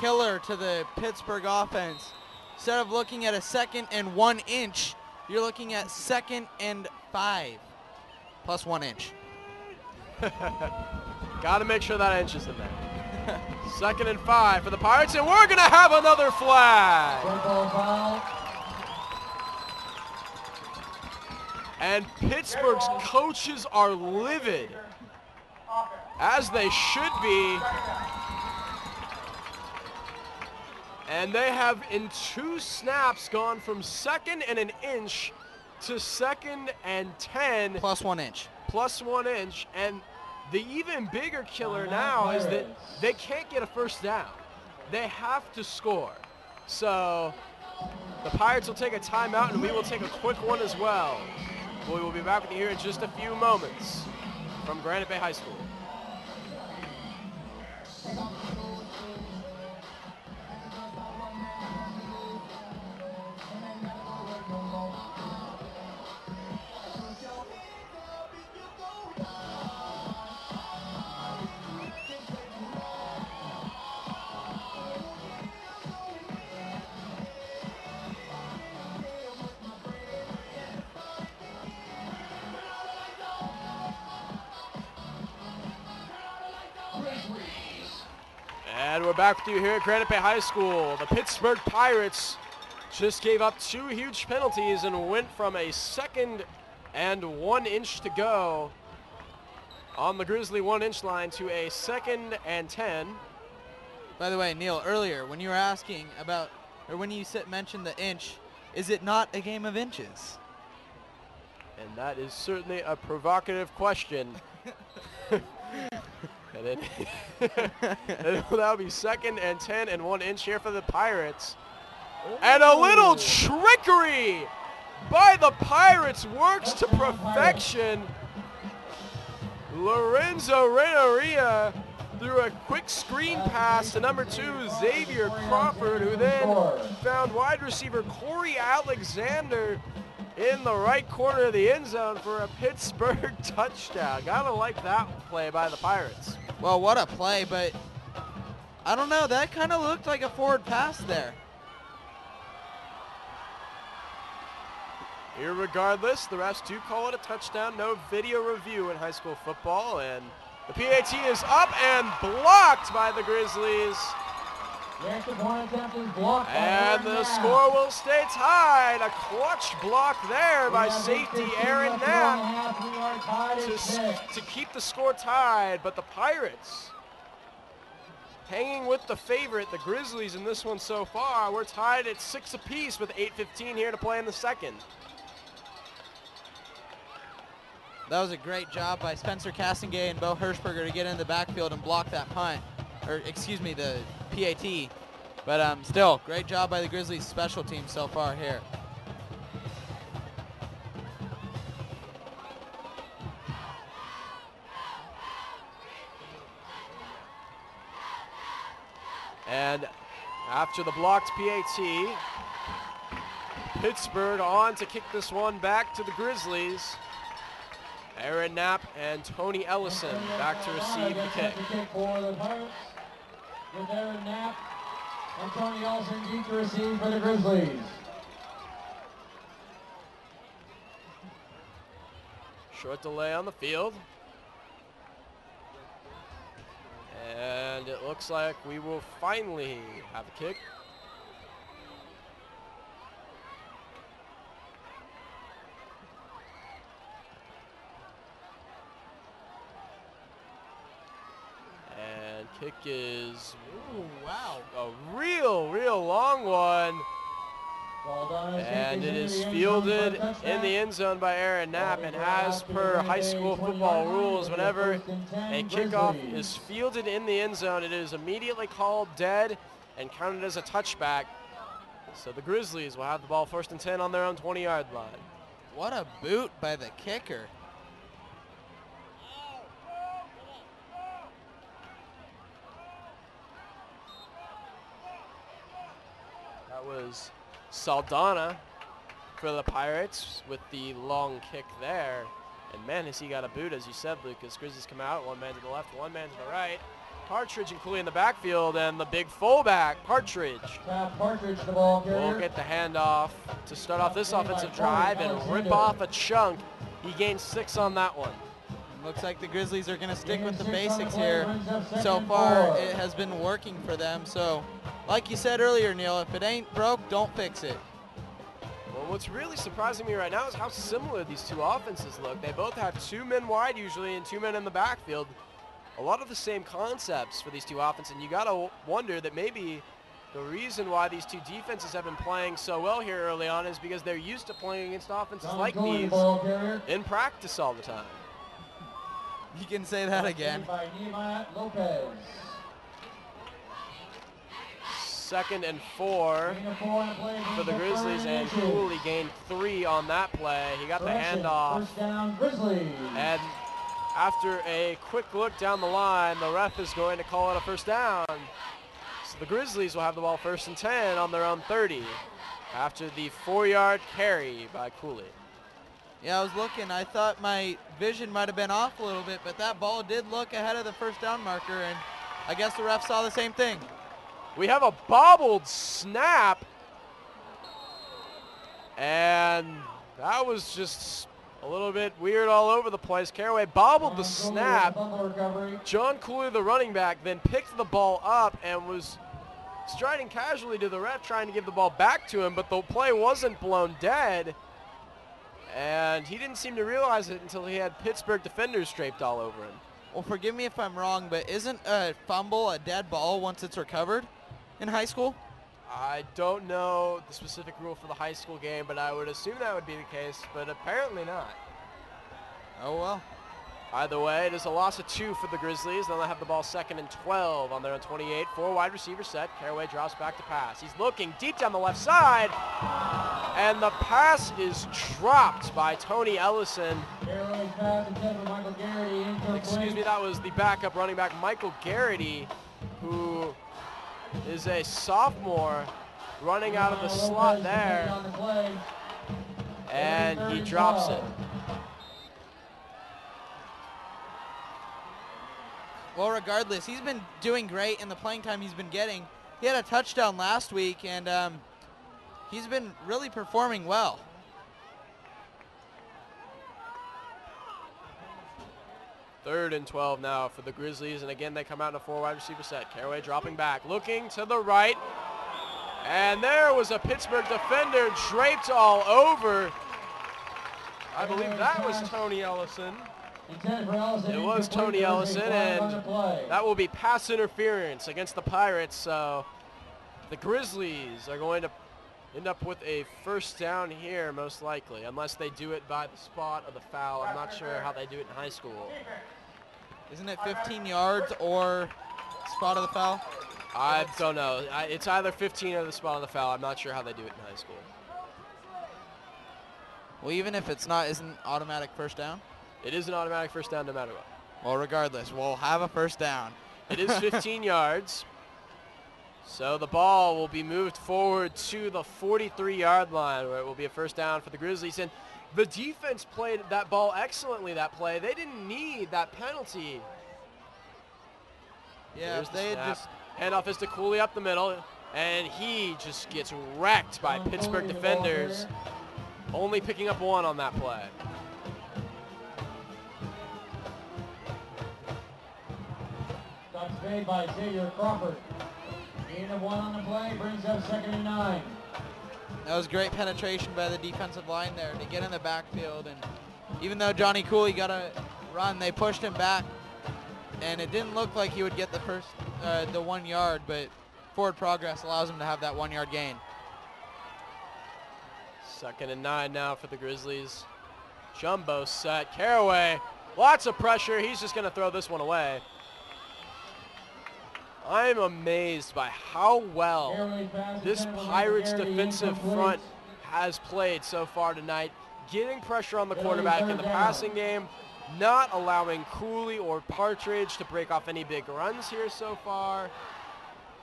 killer to the Pittsburgh offense. Instead of looking at a 2nd and 1 inch, you're looking at 2nd and 5 plus 1 inch. Got to make sure that inch is in there. 2nd and 5 for the Pirates, and we're going to have another flag. And Pittsburgh's coaches are livid, as they should be. And they have, in 2 snaps, gone from 2nd and an inch to 2nd and 10. Plus 1 inch. Plus 1 inch. And the even bigger killer now is that they can't get a first down. They have to score. So the Pirates will take a timeout, and we will take a quick one as well. We will be back with you here in just a few moments from Granite Bay High School. And we're back with you here at Granite Bay High School. The Pittsburgh Pirates just gave up 2 huge penalties and went from a 2nd and 1 inch to go on the Grizzly 1 inch line to a 2nd and 10. By the way, Neil, earlier when you were asking about or when you mention the inch, is it not a game of inches? And that is certainly a provocative question. And then that'll be 2nd and 10 and 1 inch here for the Pirates. And a little trickery by the Pirates works to perfection. Lorenzo Renneria threw a quick screen pass to number 2, Xavier Crawford, who then found wide receiver Corey Alexander in the right corner of the end zone for a Pittsburgh touchdown. Gotta like that play by the Pirates. Well, what a play, but I don't know, that kind of looked like a forward pass there. Irregardless, the refs do call it a touchdown. No video review in high school football, and the PAT is up and blocked by the Grizzlies. And the score will stay tied. A clutch block there by safety Aaron Knapp to keep the score tied. But the Pirates hanging with the favorite, the Grizzlies, in this one so far. We're tied at 6 apiece with 8:15 here to play in the second. That was a great job by Spencer Cassingay and Bo Hirschberger to get in the backfield and block that punt, or excuse me, the PAT. But still, great job by the Grizzlies special team so far here. And after the blocked PAT, Pittsburgh on to kick this one back to the Grizzlies. Aaron Knapp and Tony Ellison back to receive the kick. With Aaron Knapp and Tony Ellison deep to receive for the Grizzlies. Short delay on the field. And it looks like we will finally have a kick. And kick is, ooh, wow, a real long one. And it is fielded in the end zone by Aaron Knapp. And as per high school football rules, whenever a kickoff is fielded in the end zone, it is immediately called dead and counted as a touchback. So the Grizzlies will have the ball 1st and 10 on their own 20-yard line. What a boot by the kicker. That was Saldana for the Pirates with the long kick there. And man, has he got a boot, as you said, Lucas. Grizzlies come out, one man to the left, one man to the right. Partridge and Cooley in the backfield, and the big fullback, Partridge. The ball carrier. Will get the handoff to start off this offensive drive and rip off a chunk. He gained 6 on that one. Looks like the Grizzlies are going to stick with the basics here. So far, it has been working for them. So, like you said earlier, Neil, if it ain't broke, don't fix it. Well, what's really surprising me right now is how similar these two offenses look. They both have 2 men wide usually and 2 men in the backfield. A lot of the same concepts for these two offenses, and you got to wonder that maybe the reason why these two defenses have been playing so well here early on is because they're used to playing against offenses like these in practice all the time. You can say that again. 2nd and 4 for the Grizzlies, and Cooley gained 3 on that play. He got the handoff. And after a quick look down the line, the ref is going to call it a 1st down. So the Grizzlies will have the ball 1st and 10 on their own 30 after the 4-yard carry by Cooley. Yeah, I was looking. I thought my vision might have been off a little bit, but that ball did look ahead of the 1st down marker, and I guess the ref saw the same thing. We have a bobbled snap, and that was just a little bit weird all over the place. Caraway bobbled the snap. John Cooley, the running back, then picked the ball up and was striding casually to the ref, trying to give the ball back to him, but the play wasn't blown dead. And he didn't seem to realize it until he had Pittsburgh defenders draped all over him. Well, forgive me if I'm wrong, but isn't a fumble a dead ball once it's recovered in high school? I don't know the specific rule for the high school game, but I would assume that would be the case, but apparently not. Oh, well. Either way, it is a loss of 2 for the Grizzlies. Then they'll have the ball 2nd and 12 on their own 28. 4 wide receiver set. Caraway drops back to pass. He's looking deep down the left side. And the pass is dropped by Tony Ellison. Caraway's pass intended for Michael Garrity. Excuse me, that was the backup running back, Michael Garrity, who is a sophomore running out of the slot there. And he drops it. Well, regardless, he's been doing great in the playing time he's been getting. He had a touchdown last week, and he's been really performing well. Third and 12 now for the Grizzlies, and again they come out in a 4 wide receiver set. Caraway dropping back, looking to the right, and there was a Pittsburgh defender draped all over. I believe that was Tony Ellison. It was Tony Ellison, and that will be pass interference against the Pirates. So the Grizzlies are going to end up with a first down here, most likely, unless they do it by the spot of the foul. I'm not sure how they do it in high school. Isn't it 15 yards or spot of the foul? I don't know. It's either 15 or the spot of the foul. I'm not sure how they do it in high school. Well, even if it's not, isn't automatic first down? It is an automatic first down no matter what. Well, regardless, we'll have a first down. It is 15 yards. So the ball will be moved forward to the 43-yard line, where it will be a first down for the Grizzlies. And the defense played that ball excellently that play. They didn't need that penalty. Yeah, they just... Handoff is to Cooley up the middle, and he just gets wrecked by Pittsburgh defenders, only picking up 1 on that play. Stops made by Xavier Crawford. Gain of 1 on the play, brings up 2nd and 9. That was great penetration by the defensive line there to get in the backfield. And even though Johnny Cooley got a run, they pushed him back. And it didn't look like he would get the 1 yard, but forward progress allows him to have that 1 yard gain. 2nd and 9 now for the Grizzlies. Jumbo set. Caraway, lots of pressure. He's just going to throw this one away. I'm amazed by how well this Pirates defensive front has played so far tonight, getting pressure on the quarterback in the passing game, not allowing Cooley or Partridge to break off any big runs here so far.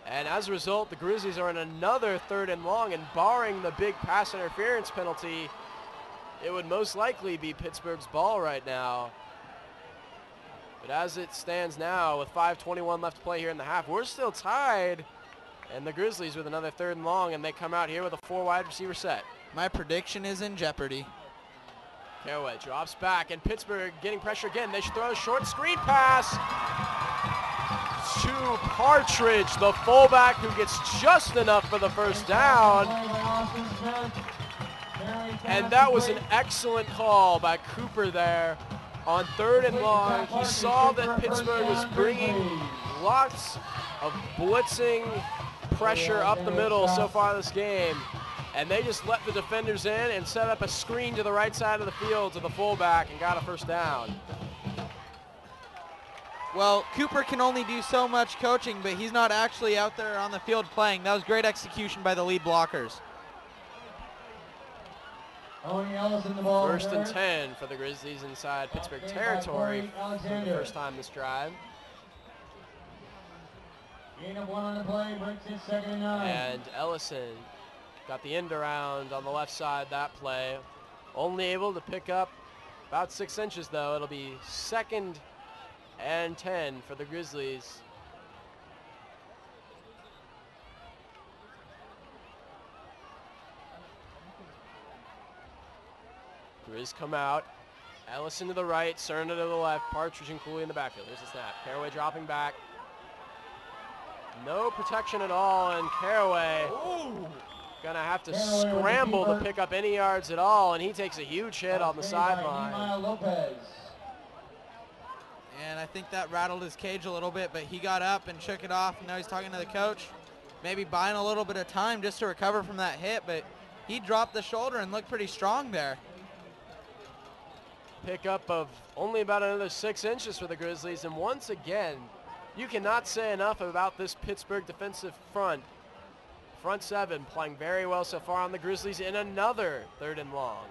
And as a result, the Grizzlies are in another 3rd and long, and barring the big pass interference penalty, it would most likely be Pittsburgh's ball right now. But as it stands now, with 5:21 left to play here in the half, we're still tied. And the Grizzlies with another 3rd and long, and they come out here with a 4 wide receiver set. My prediction is in jeopardy. Caraway drops back, and Pittsburgh getting pressure again. They should throw a short screen pass to Partridge, the fullback, who gets just enough for the first down. And that was an excellent call by Cooper there. On 3rd and long, he saw that Pittsburgh was bringing lots of blitzing pressure up the middle so far this game, and they just let the defenders in and set up a screen to the right side of the field to the fullback and got a first down. Well, Cooper can only do so much coaching, but he's not actually out there on the field playing. That was great execution by the lead blockers. First and 10 for the Grizzlies inside Pittsburgh territory for the first time this drive. Gain of 1 on the play, brings it 2nd and 9. And Ellison got the end around on the left side that play. Only able to pick up about 6 inches though. It'll be 2nd and 10 for the Grizzlies. Grizz come out. Ellison to the right, Cerna to the left, Partridge and Cooley in the backfield. Here's the snap. Caraway dropping back. No protection at all, and Caraway gonna have to scramble to pick up any yards at all, and he takes a huge hit on the sideline. And I think that rattled his cage a little bit, but he got up and shook it off, and now he's talking to the coach, maybe buying a little bit of time just to recover from that hit, but he dropped the shoulder and looked pretty strong there. Pickup of only about another 6 inches for the Grizzlies, and once again, you cannot say enough about this Pittsburgh defensive front. Front seven playing very well so far on the Grizzlies in another 3rd and long.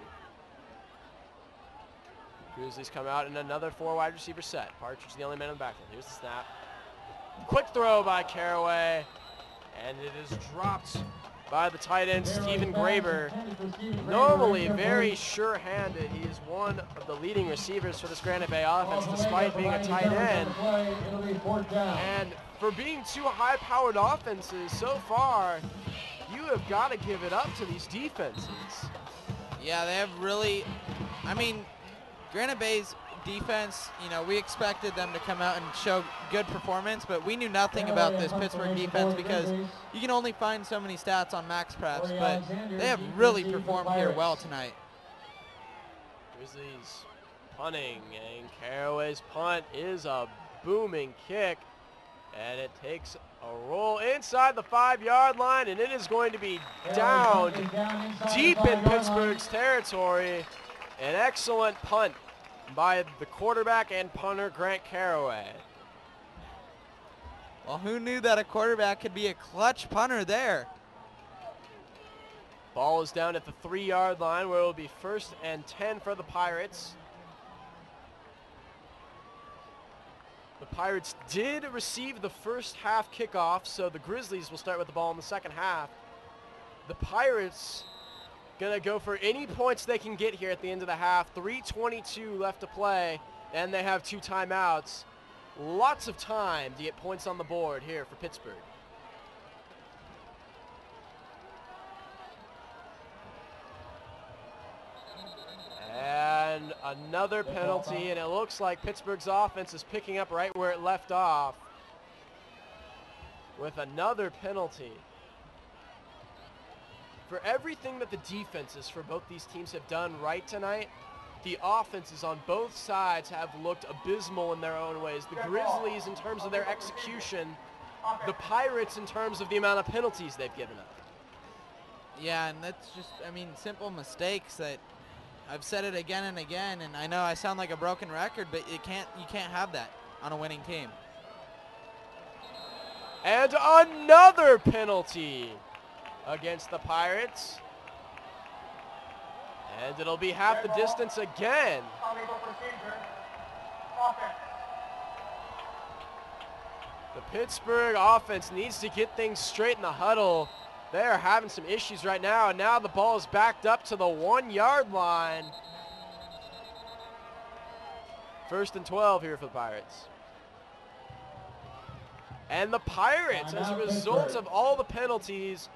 Grizzlies come out in another 4 wide receiver set. Partridge the only man in the backfield. Here's the snap. Quick throw by Caraway, and it is dropped by the tight end, Stephen Graber. Normally very sure-handed. He is one of the leading receivers for this Granite Bay offense, despite being a tight end. And for being 2 high-powered offenses so far, you have got to give it up to these defenses. Yeah, they have really, I mean, Granite Bay's defense, you know, we expected them to come out and show good performance, but we knew nothing about this Pittsburgh defense because you can only find so many stats on Max Preps, but they have really performed here well tonight. Grizzlies punting, and Caraway's punt is a booming kick, and it takes a roll inside the 5-yard line, and it is going to be down deep in Pittsburgh's territory. An excellent punt by the quarterback and punter, Grant Caraway. Well, who knew that a quarterback could be a clutch punter there? Ball is down at the 3-yard line, where it will be 1st and 10 for the Pirates. The Pirates did receive the first half kickoff, so the Grizzlies will start with the ball in the second half. The Pirates gonna go for any points they can get here at the end of the half. 3:22 left to play, and they have 2 timeouts. Lots of time to get points on the board here for Pittsburgh. And another penalty, and it looks like Pittsburgh's offense is picking up right where it left off with another penalty. For everything that the defenses for both these teams have done right tonight, the offenses on both sides have looked abysmal in their own ways. The Grizzlies in terms of their execution, the Pirates in terms of the amount of penalties they've given up. Yeah, and that's just, I mean, simple mistakes that I've said it again and again, and I know I sound like a broken record, but you can't have that on a winning team. And another penalty against the Pirates. And it'll be half the distance again. The Pittsburgh offense needs to get things straight in the huddle. They are having some issues right now, and now the ball is backed up to the 1-yard line. 1st and 12 here for the Pirates. And the Pirates, as a result of all the penalties,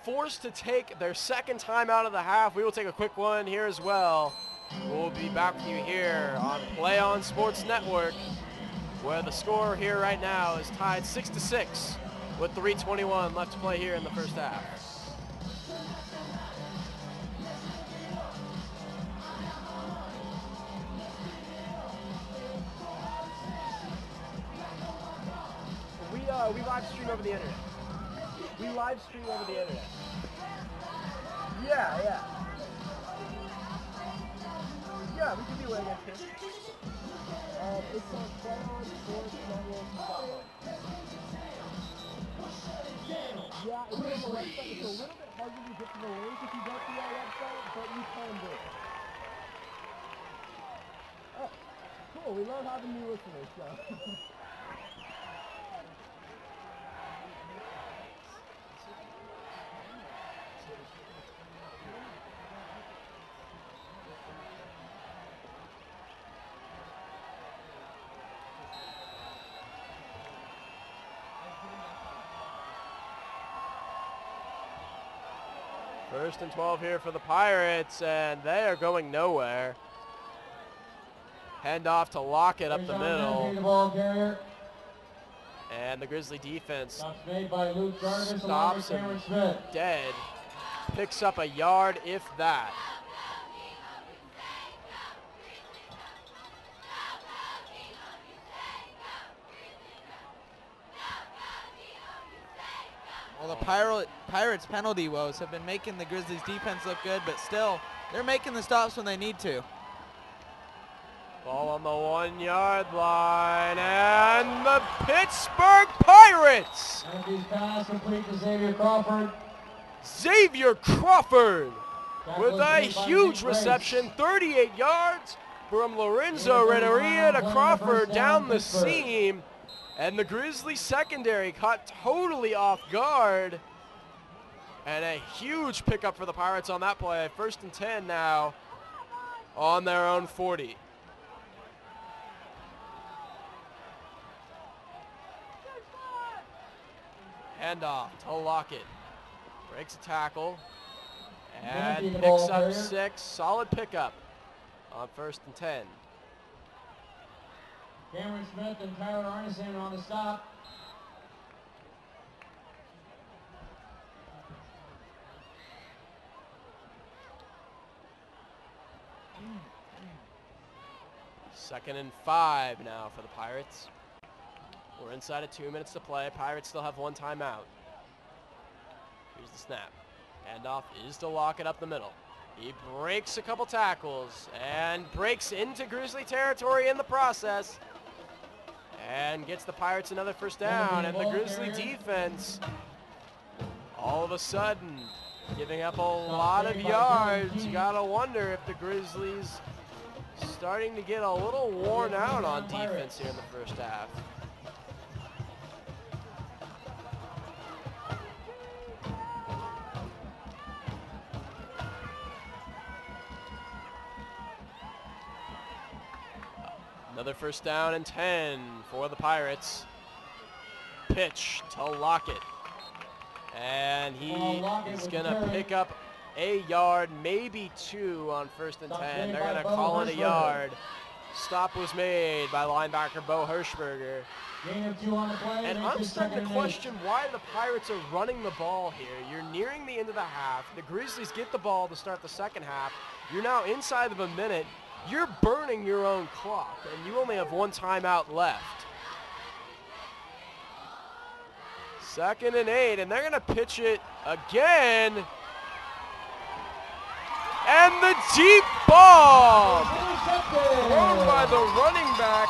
forced to take their 2nd time out of the half. We will take a quick one here as well. We'll be back with you here on Play On Sports Network, where the score here right now is tied 6-6 with 3:21 left to play here in the first half. We live stream over the internet. We live stream over the internet. Yeah. Yeah, we can be way against this. It's on PlayOnSportsNetwork.com. Yeah, it's on the website. It's a little bit harder to get to the link if you go to our website, but you can do it. Oh, cool. We love having new listeners, so. First and 12 here for the Pirates, and they are going nowhere. Hand off to Lockett up the middle. And the Grizzly defense stops him dead. Picks up a yard, if that. Well, the Pirates penalty woes have been making the Grizzlies defense look good, but still, they're making the stops when they need to. Ball on the 1 yard line, and the Pittsburgh Pirates. Matthews pass complete to Xavier Crawford. Xavier Crawford with a Tackle is made by huge Nick reception, Grace. 38 yards from Lorenzo Renneria to Crawford down the seam. And the Grizzlies secondary caught totally off guard. And a huge pickup for the Pirates on that play. 1st and 10 now on their own 40. Handoff to Lockett. Breaks a tackle and picks up 6. Solid pickup on 1st and 10. Cameron Smith and Tyler Arneson on the stop. Second and 5 now for the Pirates. We're inside of 2 minutes to play. Pirates still have 1 timeout. Here's the snap. Handoff is to Lockett up the middle. He breaks a couple tackles and breaks into Grizzly territory in the process. And gets the Pirates another 1st down. And the Grizzly defense, all of a sudden, giving up a lot of yards. You gotta wonder if the Grizzlies starting to get a little worn out on defense here in the 1st half. Another 1st down and 10 for the Pirates. Pitch to Lockett. And he is going to pick up a yard, maybe 2 on 1st and 10. They're going to call it a yard. Stop was made by linebacker Bo Hirschberger. And I'm starting to question why the Pirates are running the ball here. You're nearing the end of the half. The Grizzlies get the ball to start the 2nd half. You're now inside of a minute. You're burning your own clock, and you only have 1 timeout left. 2nd and 8, and they're going to pitch it again. And the deep ball thrown by the running back.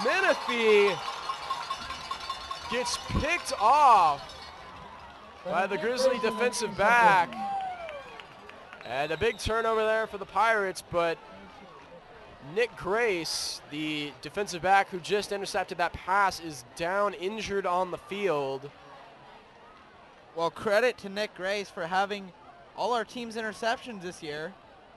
Menifee gets picked off by the Grizzly defensive back. And a big turnover there for the Pirates, but Nick Grace, the defensive back who just intercepted that pass, is down injured on the field. Well, credit to Nick Grace for having all our team's interceptions this year.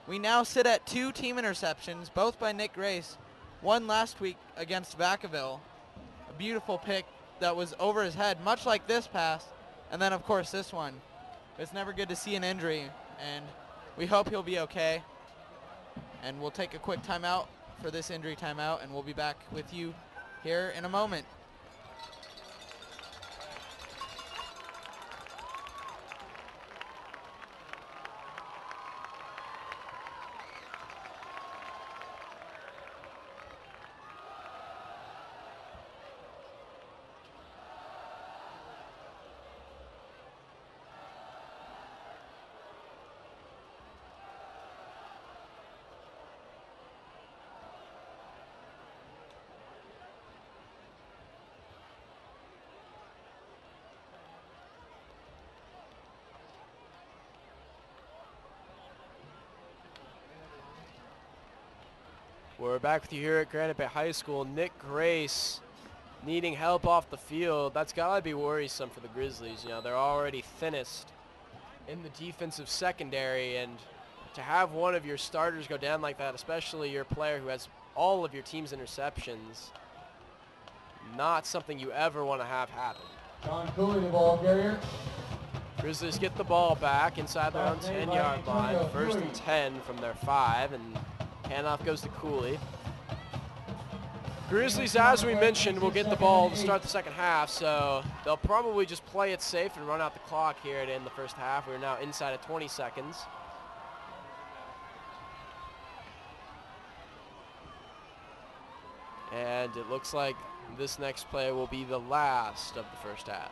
We now sit at 2 team interceptions, both by Nick Grace. 1 last week against Vacaville. A beautiful pick that was over his head, much like this pass. And then, of course, this one. It's never good to see an injury, and we hope he'll be okay. And we'll take a quick timeout for this injury timeout, and we'll be back with you here in a moment. We're back with you here at Granite Bay High School. Nick Grace needing help off the field. That's got to be worrisome for the Grizzlies. You know, they're already thinnest in the defensive secondary, and to have one of your starters go down like that, especially your player who has all of your team's interceptions, not something you ever want to have happen. John Cooley, the ball carrier. Grizzlies get the ball back inside their own 10-yard line. 1st and 10 from their 5, and handoff goes to Cooley. Grizzlies, as we mentioned, will get the ball to start the 2nd half, so they'll probably just play it safe and run out the clock here to end the 1st half. We're now inside of 20 seconds. And it looks like this next play will be the last of the 1st half.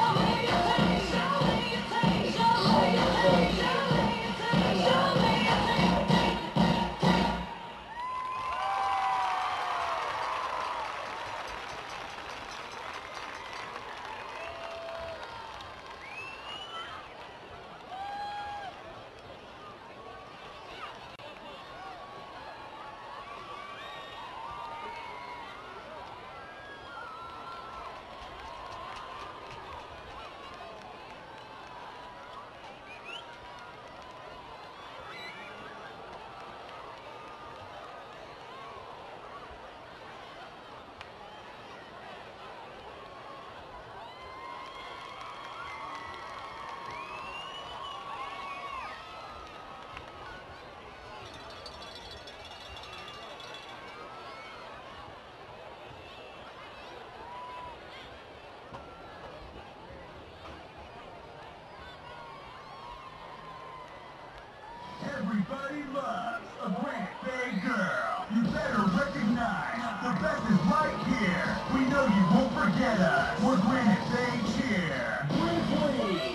Everybody loves a Granite Bay girl. You better recognize the best is right here. We know you won't forget. together for Granite Bay Cheer. Referee.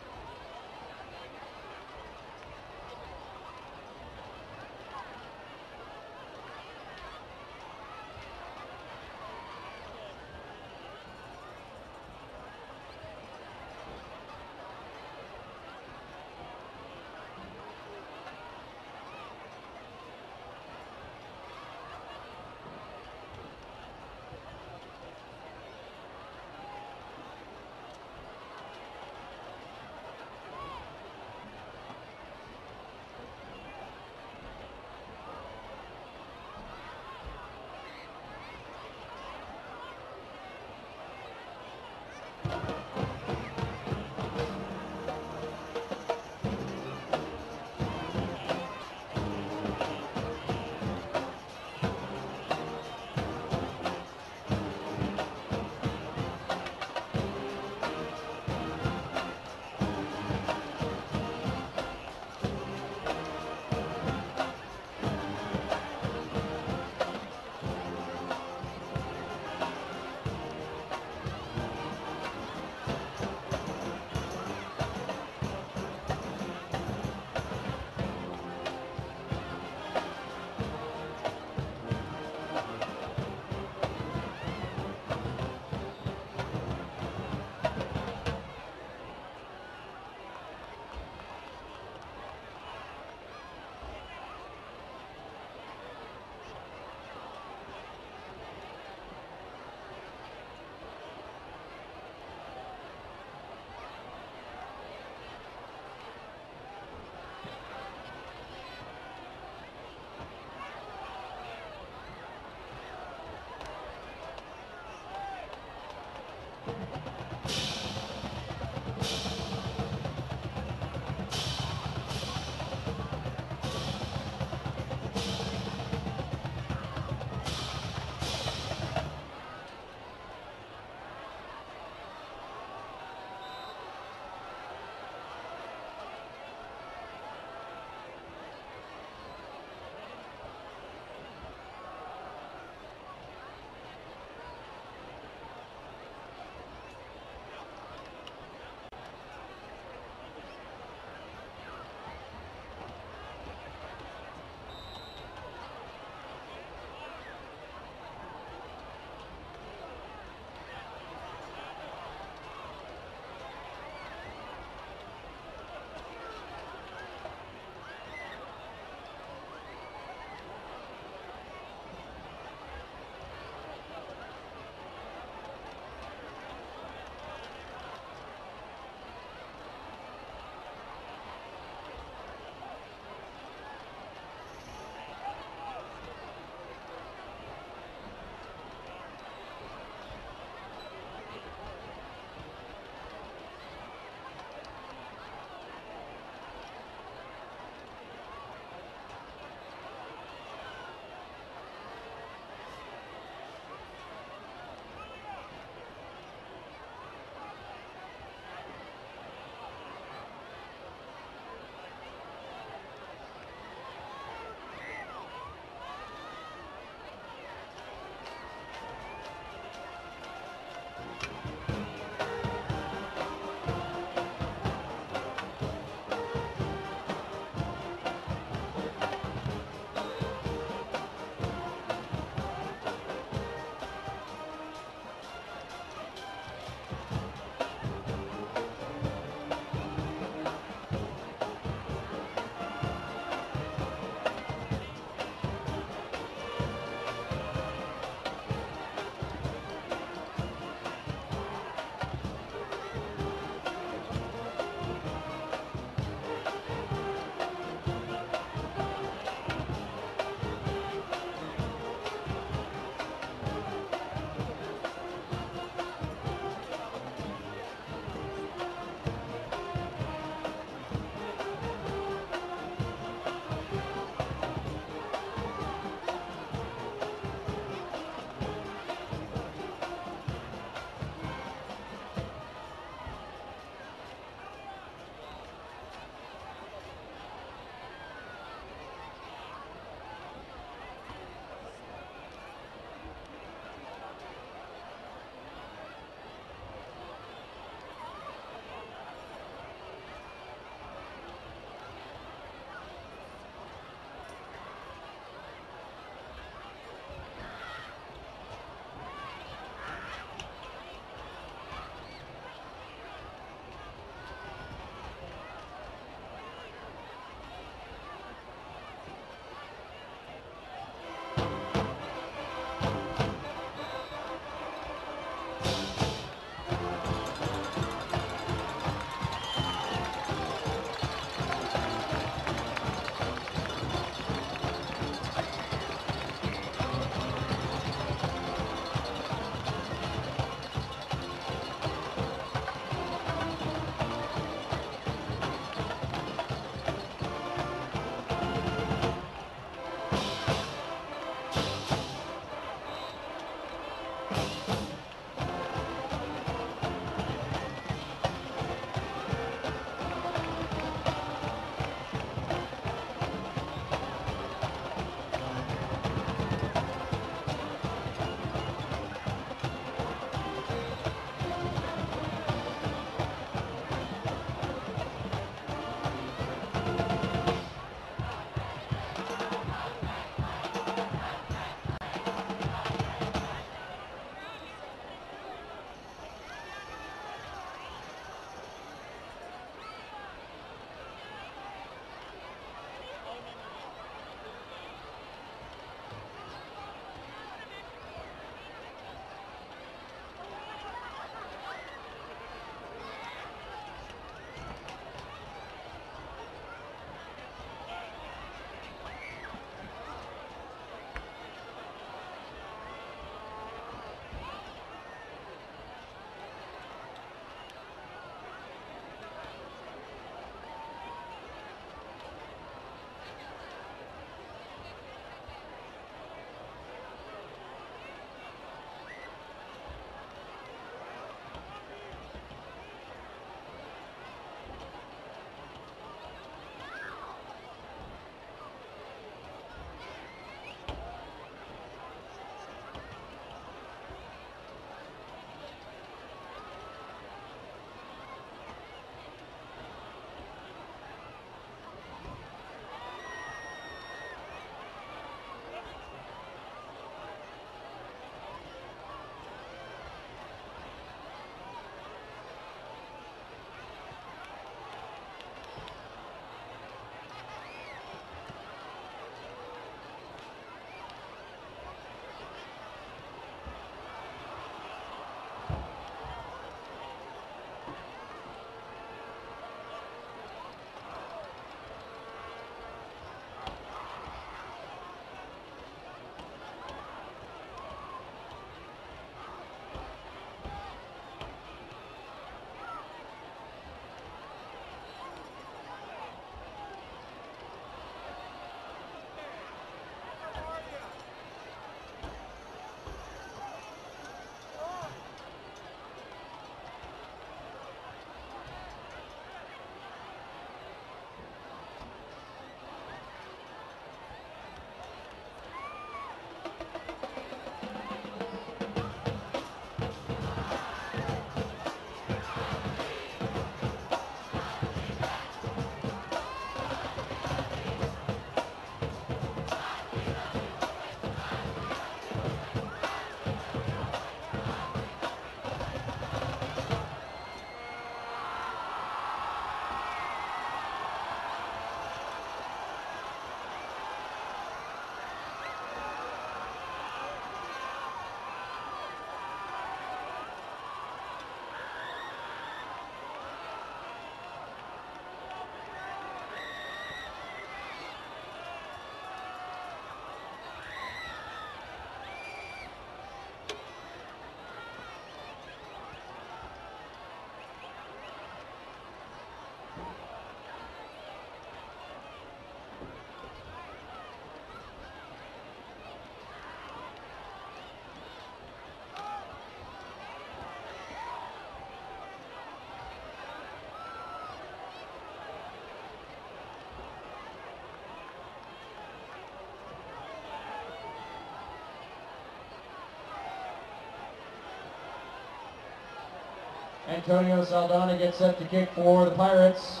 Antonio Saldana gets set to kick for the Pirates.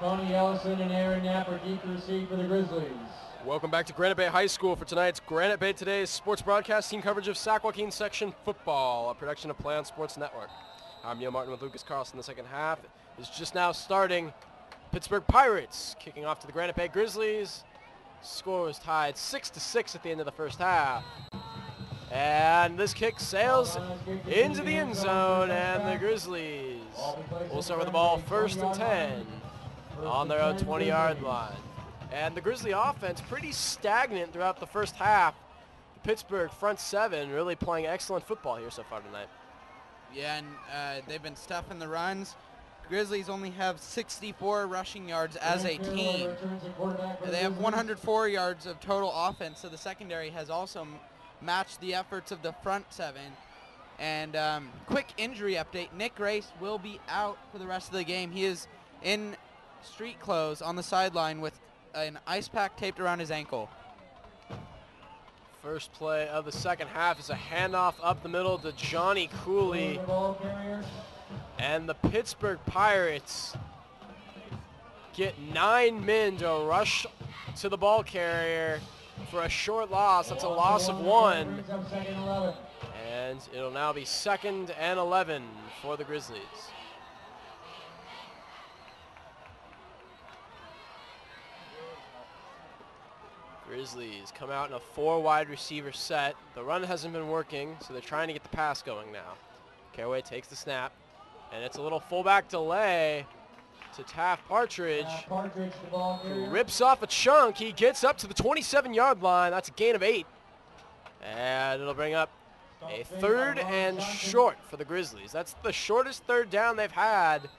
Tony Ellison and Aaron Knapp are deep to receive for the Grizzlies. Welcome back to Granite Bay High School for tonight's Granite Bay Today's sports broadcast team coverage of Sac Joaquin Section Football, a production of Play On Sports Network. I'm Neil Martin with Lucas Carlson. The second half is just now starting. Pittsburg Pirates kicking off to the Granite Bay Grizzlies. Score was tied 6-6 at the end of the first half. And this kick sails into the end zone, and the Grizzlies will start with the ball 1st and 10 on their own 20-yard line. And the Grizzly offense pretty stagnant throughout the first half. The Pittsburgh front seven really playing excellent football here so far tonight. Yeah, and they've been stuffing the runs. Grizzlies only have 64 rushing yards as a team. They have 104 yards of total offense, so the secondary has also matched the efforts of the front seven. And quick injury update, Nick Grace will be out for the rest of the game. He is in street clothes on the sideline with an ice pack taped around his ankle. First play of the second half is a handoff up the middle to Johnny Cooley. And the Pittsburgh Pirates get 9 men to rush to the ball carrier for a short loss. That's a loss of 1. And it'll now be 2nd and 11 for the Grizzlies. Grizzlies come out in a 4 wide receiver set. The run hasn't been working, so they're trying to get the pass going now. Caraway takes the snap, and it's a little fullback delay to Taft Partridge, who rips off a chunk. He gets up to the 27-yard line. That's a gain of 8. And it'll bring up a 3rd and short for the Grizzlies. That's the shortest 3rd down they've had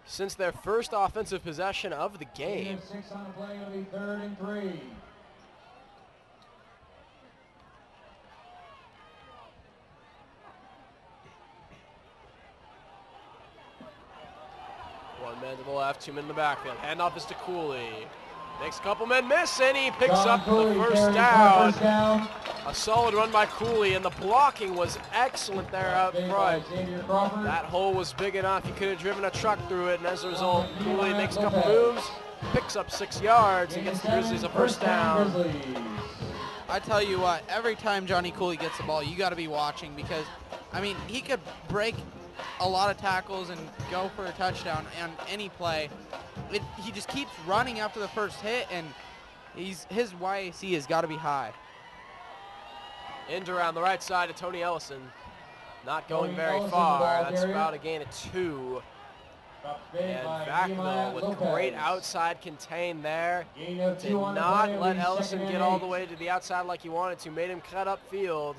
since their first offensive possession of the game. 6 on the play, it'll be 3rd and 3. One man to the left, 2 men in the backfield. Handoff is to Cooley. Makes a couple men miss, and he picks up the first down. A solid run by Cooley, and the blocking was excellent there out front. That hole was big enough. You could have driven a truck through it, and as a result, Cooley makes a couple moves, picks up 6 yards, and gets the Grizzlies a first down. I tell you what, every time Johnny Cooley gets the ball, you got to be watching because, I mean, he could break a lot of tackles and go for a touchdown on any play. He just keeps running after the first hit, and his YAC has got to be high. End around the right side of Tony Ellison. Not going very far. That's about a gain of 2. And Vacaville with great outside contain there. Did not let Ellison get all the way to the outside like he wanted to. Made him cut up field.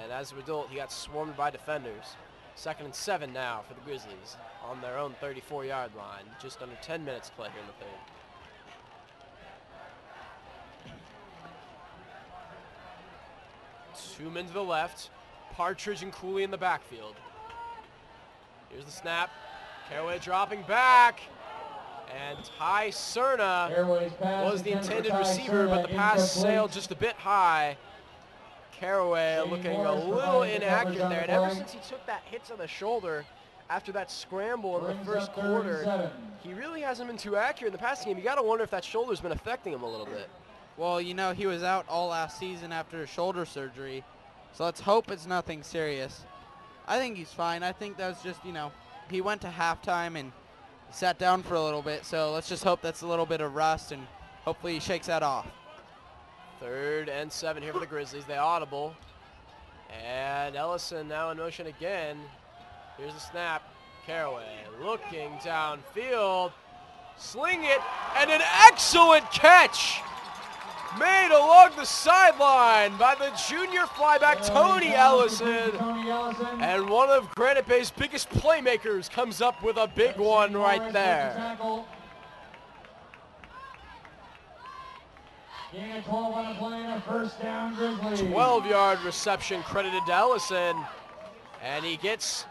And as a result, he got swarmed by defenders. 2nd and 7 now for the Grizzlies on their own 34-yard line. Just under 10 minutes to play here in the 3rd. 2 men to the left. Partridge and Cooley in the backfield. Here's the snap. Caraway dropping back. And Ty Cerna was the intended receiver, but the pass sailed just a bit high. Caraway looking a little inaccurate there, and ever since he took that hit to the shoulder after that scramble in the first quarter, he really hasn't been too accurate in the passing game. You got to wonder if that shoulder's been affecting him a little bit. Well, you know, he was out all last season after shoulder surgery, so let's hope it's nothing serious. I think he's fine. I think that was just, you know, he went to halftime and sat down for a little bit, so let's just hope that's a little bit of rust, and hopefully he shakes that off. 3rd and 7 here for the Grizzlies. They audible. And Ellison now in motion again. Here's the snap. Caraway looking downfield. Sling it, and an excellent catch made along the sideline by the junior flyback Tony Ellison. And one of Granite Bay's biggest playmakers comes up with a big one right there. 12-yard reception credited to Ellison. And he gets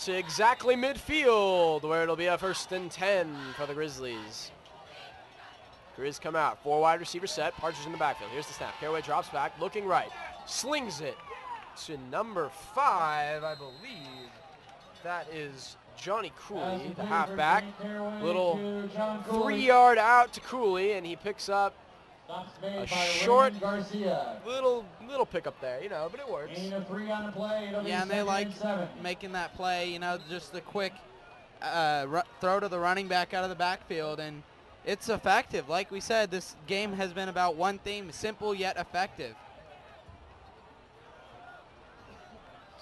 to exactly midfield, where it'll be a 1st and 10 for the Grizzlies. Grizz come out, 4 wide receiver set, Partridge in the backfield. Here's the snap. Caraway drops back, looking right, slings it, to number 5, I believe. That is Johnny Cooley, the halfback. Little 3-yard out to Cooley, and he picks up a short little pickup there, but it works. Yeah, and they like making that play, just the quick throw to the running back out of the backfield, and it's effective. Like we said, this game has been about one theme, simple yet effective.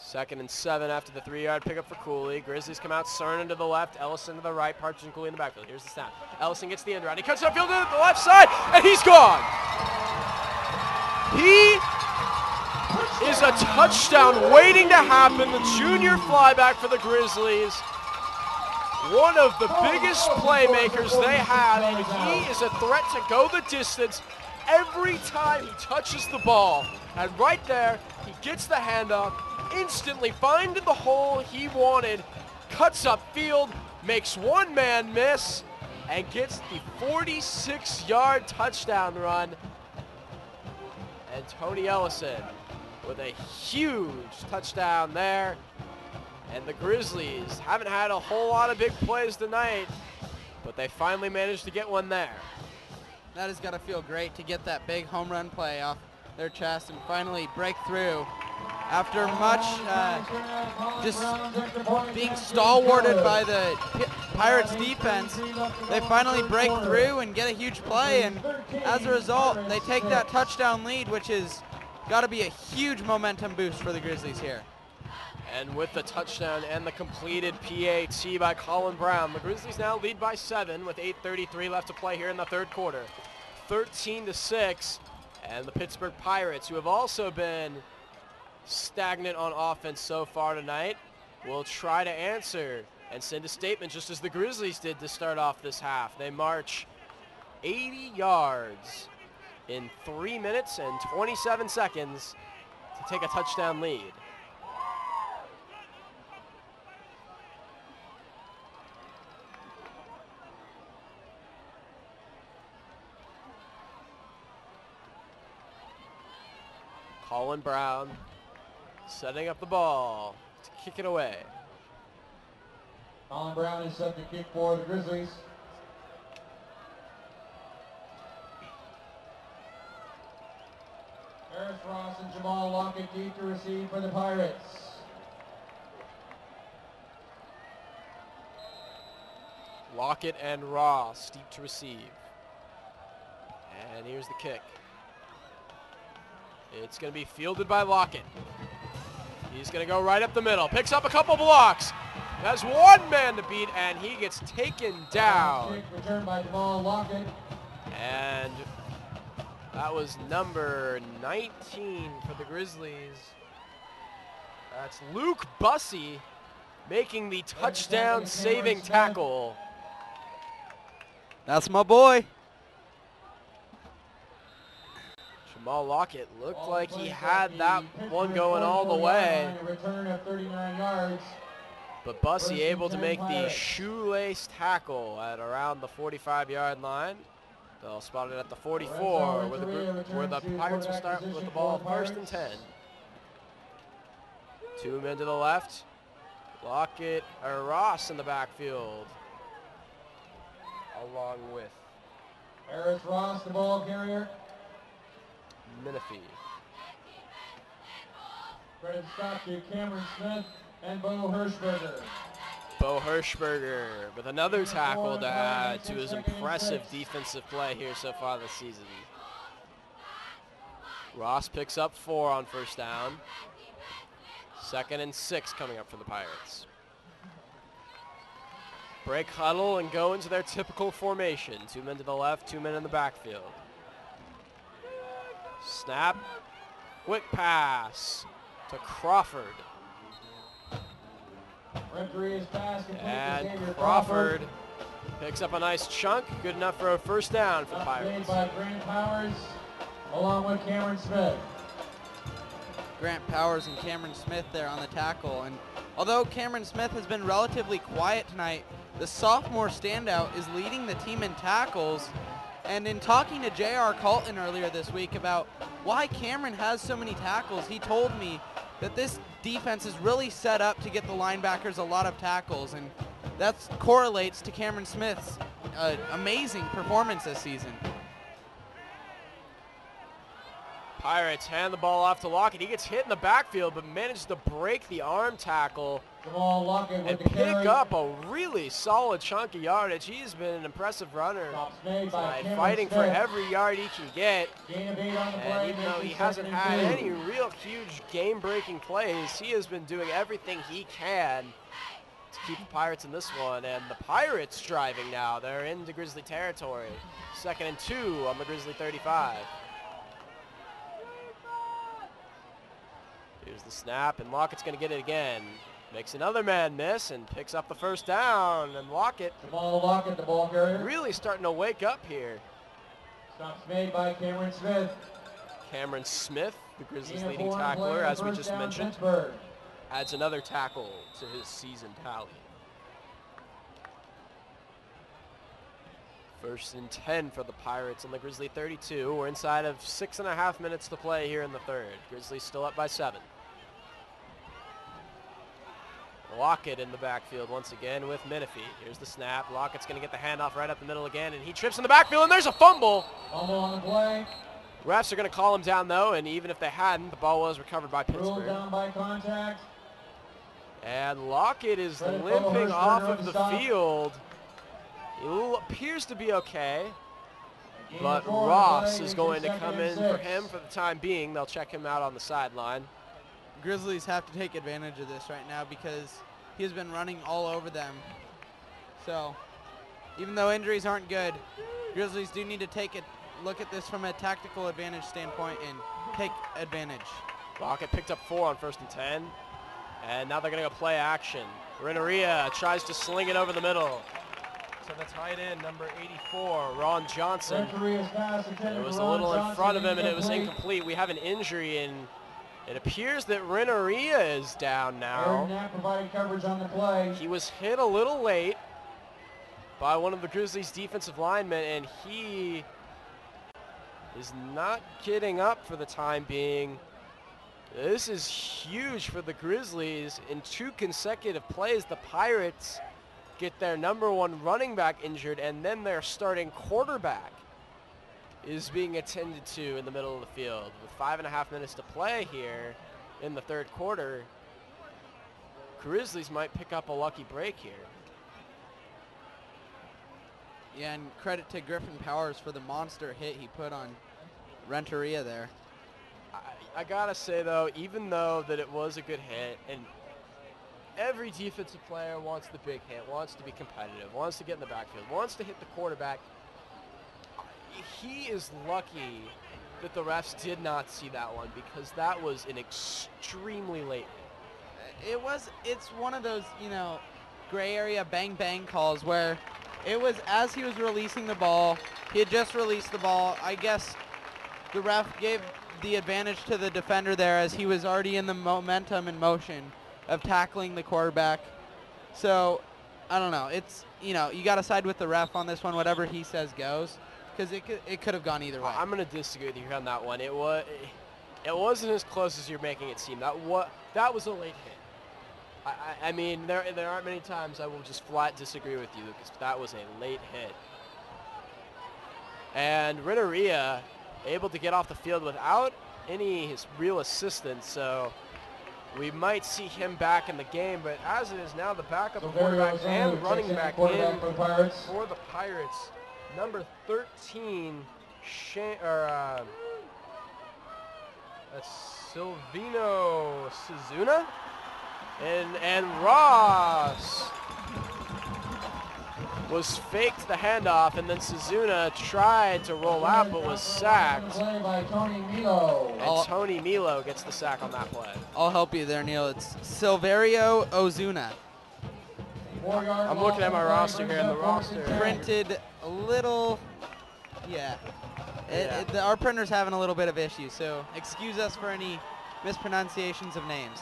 2nd and 7 after the 3-yard pickup for Cooley. Grizzlies come out, Cernan to the left, Ellison to the right, Partridge and Cooley in the backfield. Here's the snap. Ellison gets the end around. He cuts upfield to the left side, and he's gone. He is a touchdown waiting to happen. The junior flyback for the Grizzlies. One of the biggest playmakers they have, and he is a threat to go the distance every time he touches the ball. And right there, he gets the handoff, instantly finding the hole he wanted, cuts upfield, makes one man miss, and gets the 46-yard touchdown run. And Tony Ellison with a huge touchdown there. And the Grizzlies haven't had a whole lot of big plays tonight, but they finally managed to get one there. That has got to feel great to get that big home run play off their chest and finally break through. After much just being stalwarted by the Pirates defense, they finally break through and get a huge play, and as a result, they take that touchdown lead, which has got to be a huge momentum boost for the Grizzlies here. And with the touchdown and the completed PAT by Colin Brown, the Grizzlies now lead by 7 with 8:33 left to play here in the third quarter. 13-6, and the Pittsburgh Pirates, who have also been stagnant on offense so far tonight, will try to answer and send a statement just as the Grizzlies did to start off this half. They march 80 yards in 3 minutes and 27 seconds to take a touchdown lead. Colin Brown setting up the ball to kick it away. Colin Brown is set to kick for the Grizzlies. Harris Ross and Jamal Lockett deep to receive for the Pirates. Lockett and Ross deep to receive. And here's the kick. It's going to be fielded by Lockett. He's going to go right up the middle. Picks up a couple blocks. Has one man to beat, and he gets taken down. Kick returned by Jamal Lockett. And that was number 19 for the Grizzlies. That's Luke Bussey making the touchdown saving tackle. That's my boy. Jamal Lockett looked like he had that one going all the way. Return of 39 yards. But Bussey able to make the shoelace tackle at around the 45-yard line. They'll spot it at the 44, where the Pirates will start with the ball 1st and 10. 2 men to the left. Lockett or Ross in the backfield, along with Harris Ross, the ball carrier. Menifee. Credit stop to Cameron Smith and Bo Hirschberger. Bo Hirschberger with another tackle to add to his impressive defensive play here so far this season. Ross picks up 4 on 1st down. 2nd and 6 coming up for the Pirates. Break huddle and go into their typical formation. 2 men to the left, 2 men in the backfield. Snap, quick pass to Crawford. And Crawford picks up a nice chunk, good enough for a 1st down for the Pirates. By Grant Powers, along with Cameron Smith. Grant Powers and Cameron Smith there on the tackle. And although Cameron Smith has been relatively quiet tonight, the sophomore standout is leading the team in tackles. And in talking to J.R. Colton earlier this week about why Cameron has so many tackles, he told me that this defense is really set up to get the linebackers a lot of tackles, and that correlates to Cameron Smith's amazing performance this season. Pirates hand the ball off to Lockett. He gets hit in the backfield, but manages to break the arm tackle Jamal Lockett with and the pick carry. up a really solid chunk of yardage. He's been an impressive runner Stops made by tonight, Cameron fighting for Smith. every yard he can get. Gain of 8 on the And play, even though he making hasn't 2nd had and 2. any real huge game-breaking plays, he has been doing everything he can to keep the Pirates in this one. And the Pirates driving now. They're into Grizzly territory. 2nd and 2 on the Grizzly 35. Here's the snap, and Lockett's going to get it again. Makes another man miss and picks up the first down. And Lockett Jamal Lockett, the ball carrier. really starting to wake up here. Stops made by Cameron Smith. Cameron Smith, the Grizzlies' Gain of leading 4 on the play, tackler, as we first just down, mentioned, Pittsburg. adds another tackle to his season tally. 1st and 10 for the Pirates on the Grizzly 32. We're inside of 6.5 minutes to play here in the third. Grizzlies still up by 7. Lockett in the backfield once again with Menifee. Here's the snap. Lockett's going to get the handoff right up the middle again, and he trips in the backfield, and there's a fumble. Fumble on the play. Refs are going to call him down, though, and even if they hadn't, the ball was recovered by Ruled Pittsburgh. down by contact. And Lockett is Credit limping Hershberger off on of the stop. field. He appears to be okay, Gain but of 4 on the Ross play, is making going to 2nd come and in for 6. him for the time being. They'll check him out on the sideline. Grizzlies have to take advantage of this right now because he has been running all over them. So even though injuries aren't good, Grizzlies do need to take a look at this from a tactical advantage standpoint and take advantage. Lockett picked up 4 on 1st and 10. And now they're going to go play action. Renneria tries to sling it over the middle to the tight end, number 84, Ron Johnson. Renfrey's pass intended It was for a Ron little in Johnson, front of him, and it was incomplete. incomplete. We have an injury, and it appears that Renneria is down Aaron now. Knapp provided coverage on the play. He was hit a little late by one of the Grizzlies' defensive linemen, and he is not getting up for the time being. This is huge for the Grizzlies. In 2 consecutive plays, the Pirates get their number 1 running back injured, and then their starting quarterback is being attended to in the middle of the field. With 5.5 minutes to play here in the third quarter, Grizzlies might pick up a lucky break here. Yeah, and credit to Griffin Powers for the monster hit he put on Renteria there. I gotta say though, even though that it was a good hit, and every defensive player wants the big hit, wants to be competitive, wants to get in the backfield, wants to hit the quarterback, he is lucky that the refs did not see that one, because that was an extremely late hit. It's one of those, gray area bang bang calls where it was as he was releasing the ball, he had just released the ball. I guess the ref gave the advantage to the defender there as he was already in the momentum and motion of tackling the quarterback. So, I don't know. It's, you got to side with the ref on this one. Whatever he says goes, because it could have gone either way. I'm going to disagree with you on that one. It wasn't as close as you're making it seem. That was a late hit. I mean, there aren't many times I will just flat disagree with you, because that was a late hit. And Renneria able to get off the field without any real assistance, so we might see him back in the game. But as it is now, the backup quarterback and running back in for the Pirates, number 13, that's Silvino Suzuna, and Ross was faked the handoff, and then Suzuna tried to roll out but was sacked. By Tony Milo. And Tony Milo gets the sack on that play. I'll help you there, Neil. It's Silverio Ozuna. I'm looking at my roster here, and the roster Printed a little, our printer's having a little bit of issues, so excuse us for any mispronunciations of names.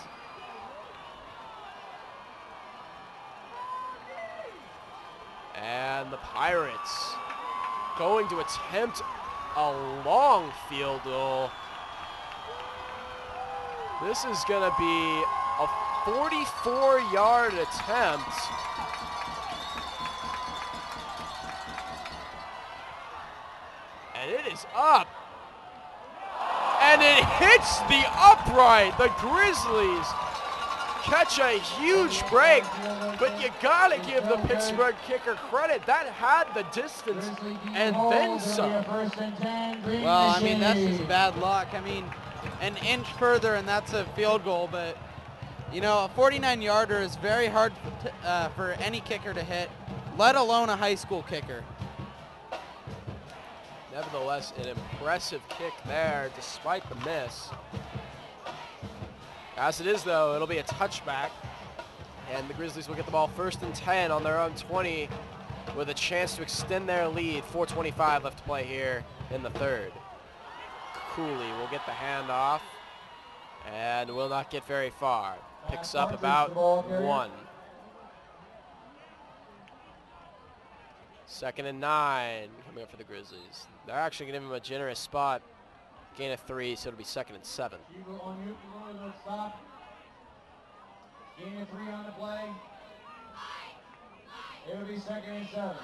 And the Pirates going to attempt a long field goal. This is going to be a 44-yard attempt. And it is up. And it hits the upright. The Grizzlies catch a huge break, but you gotta give the Pittsburgh kicker credit. That had the distance and then some. Well, I mean, that's just bad luck. I mean, an inch further and that's a field goal, but you know, a 49-yarder is very hard for any kicker to hit, let alone a high school kicker. Nevertheless, an impressive kick there despite the miss. As it is, though, it'll be a touchback, and the Grizzlies will get the ball 1st and 10 on their own 20 with a chance to extend their lead. 4:25 left to play here in the third. Cooley will get the handoff and will not get very far. Picks up about 1. 2nd and 9 coming up for the Grizzlies. They're actually going to give him a generous spot. Gain of 3, so it'll be 2nd and 7. Gain of 3 on the play. It'll be 2nd and 7.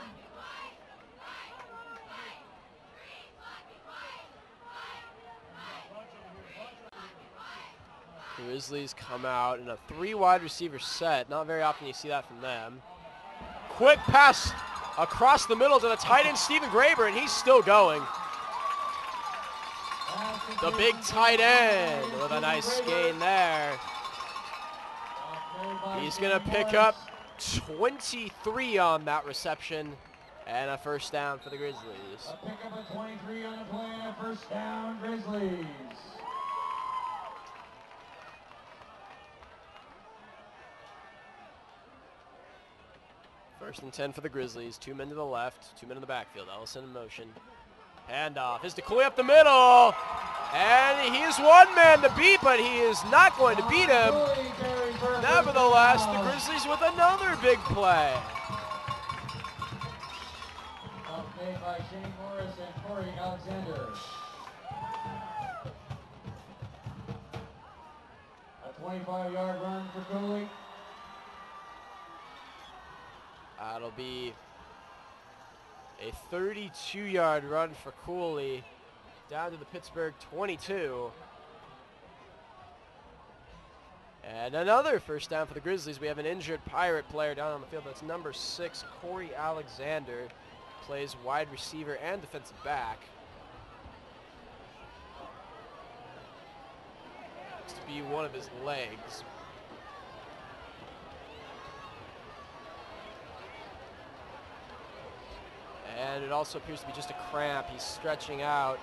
Grizzlies come out in a 3 wide receiver set. Not very often you see that from them. Quick pass across the middle to the tight end, Stephen Graber, and he's still going. The big tight end with a nice gain there. He's going to pick up 23 on that reception and a 1st down for the Grizzlies. A pickup of 23 on the play and a 1st down, Grizzlies. First and 10 for the Grizzlies. 2 men to the left, 2 men in the backfield. Ellison in motion. Handoff is DeCoy up the middle. And he is 1 man to beat, but he is not going to beat him. Nevertheless, the Grizzlies with another big play. Made by Shane Morris and Corey Alexander. A 25-yard run for Cooley. That'll be a 32-yard run for Cooley down to the Pittsburgh 22. And another 1st down for the Grizzlies. We have an injured Pirate player down on the field. That's number 6, Corey Alexander. Plays wide receiver and defensive back. Looks to be one of his legs. And it also appears to be just a cramp. He's stretching out.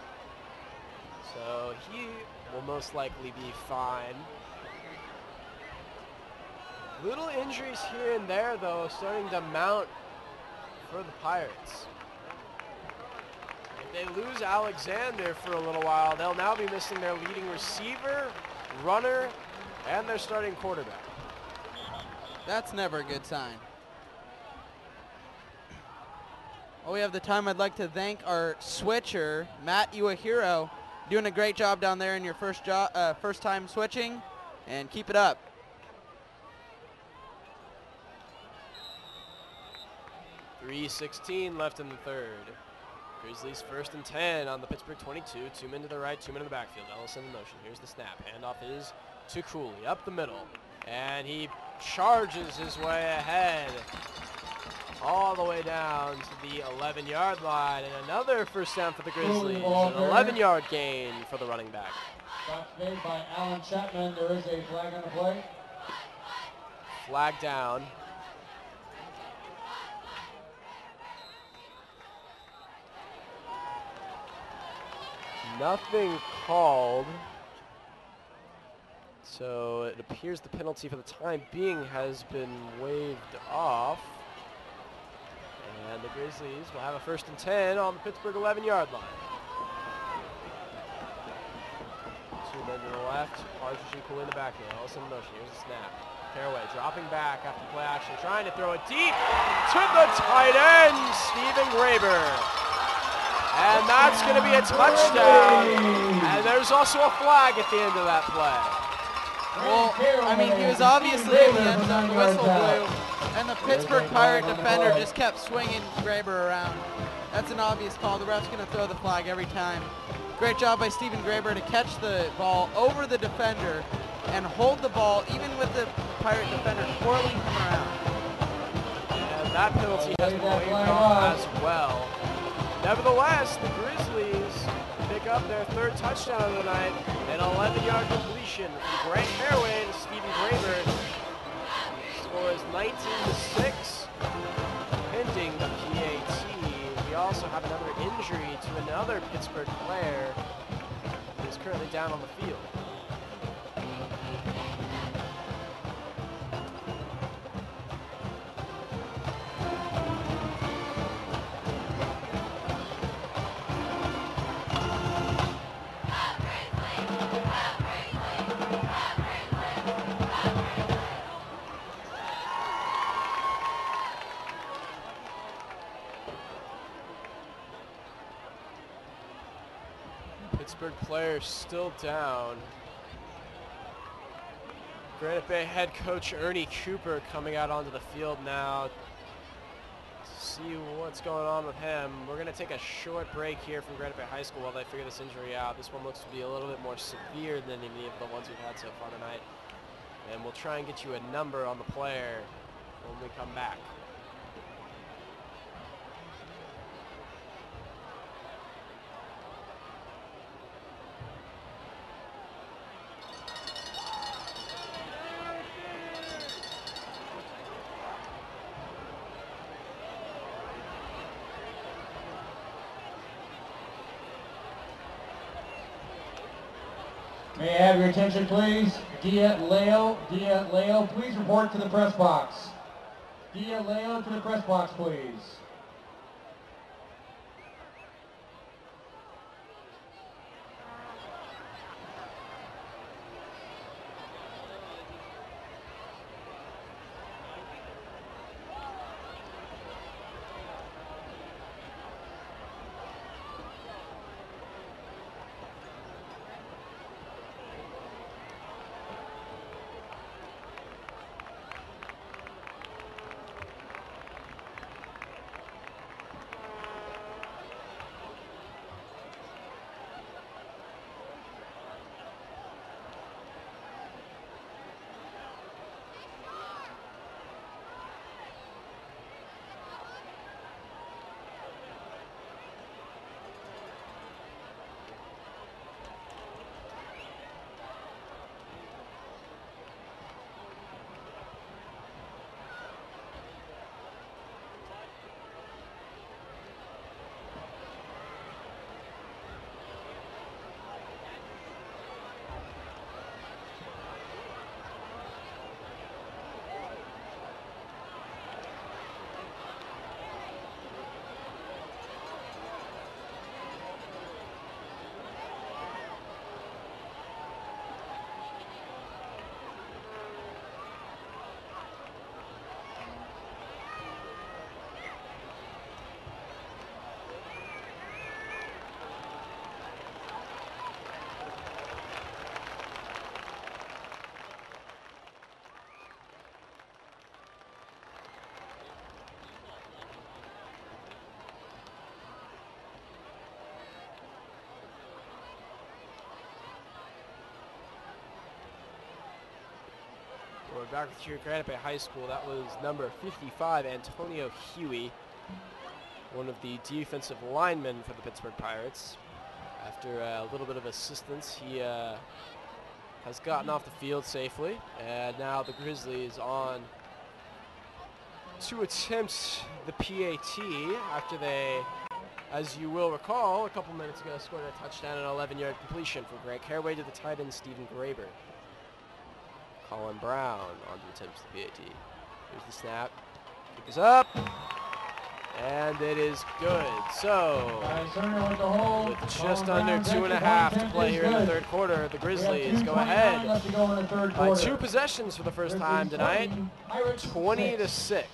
So he will most likely be fine. Little injuries here and there, though, starting to mount for the Pirates. If they lose Alexander for a little while, they'll now be missing their leading receiver, runner, and their starting quarterback. That's never a good sign. While we have the time, I'd like to thank our switcher, Matt Uehiro, doing a great job down there in your first time switching, and keep it up. .3:16 left in the third. Grizzlies 1st and 10 on the Pittsburgh 22. 2 men to the right, 2 men in the backfield. Ellison in motion. Here's the snap. Handoff is to Cooley up the middle. And he charges his way ahead all the way down to the 11-yard line. And another 1st down for the Grizzlies. An 11-yard gain for the running back. Shots made by Alan Chapman. There is a flag on the play. Flag down. Nothing called. So it appears the penalty for the time being has been waived off. And the Grizzlies will have a 1st and 10 on the Pittsburgh 11-yard line. 2 men to the left. Partridge Cooley in the backfield. Ellison in motion. Here's the snap. Caraway dropping back after play action. Trying to throw it deep to the tight end, Stephen Graber. And that's going to be a touchdown. And there's also a flag at the end of that play. Well, I mean, he was obviously in the end zone, the whistle blew, and the Pittsburgh Pirate defender just kept swinging Graber around. That's an obvious call. The ref's going to throw the flag every time. Great job by Stephen Graber to catch the ball over the defender and hold the ball even with the Pirate defender twirling him around. And that penalty has been waived off as well. Nevertheless, the Grizzlies pick up their third touchdown of the night, an 11-yard completion from Grant Caraway to Stephen Graber. Scores 19-6, pending the PAT. We also have another injury to another Pittsburgh player who is currently down on the field. Pittsburgh players still down. Granite Bay head coach Ernie Cooper coming out onto the field now to see what's going on with him. We're going to take a short break here from Granite Bay High School while they figure this injury out. This one looks to be a little bit more severe than any of the ones we've had so far tonight. And we'll try and get you a number on the player when we come back. May I have your attention, please? Dia Leo, please report to the press box. Dia Leo to the press box, please. We're back with you at Granite Bay High School. That was number 55, Antonio Huey, one of the defensive linemen for the Pittsburgh Pirates. After a little bit of assistance, he has gotten off the field safely, and now the Grizzlies on to attempt the PAT after they, as you will recall, a couple minutes ago scored a touchdown and an 11-yard completion from Grant Caraway to the tight end Stephen Graber. Colin Brown on to attempts the PAT. Here's the snap. Kick is up. And it is good. So, with just under 2.5 to play here in the third quarter, the Grizzlies go ahead by 2 possessions for the first time tonight, 20-6.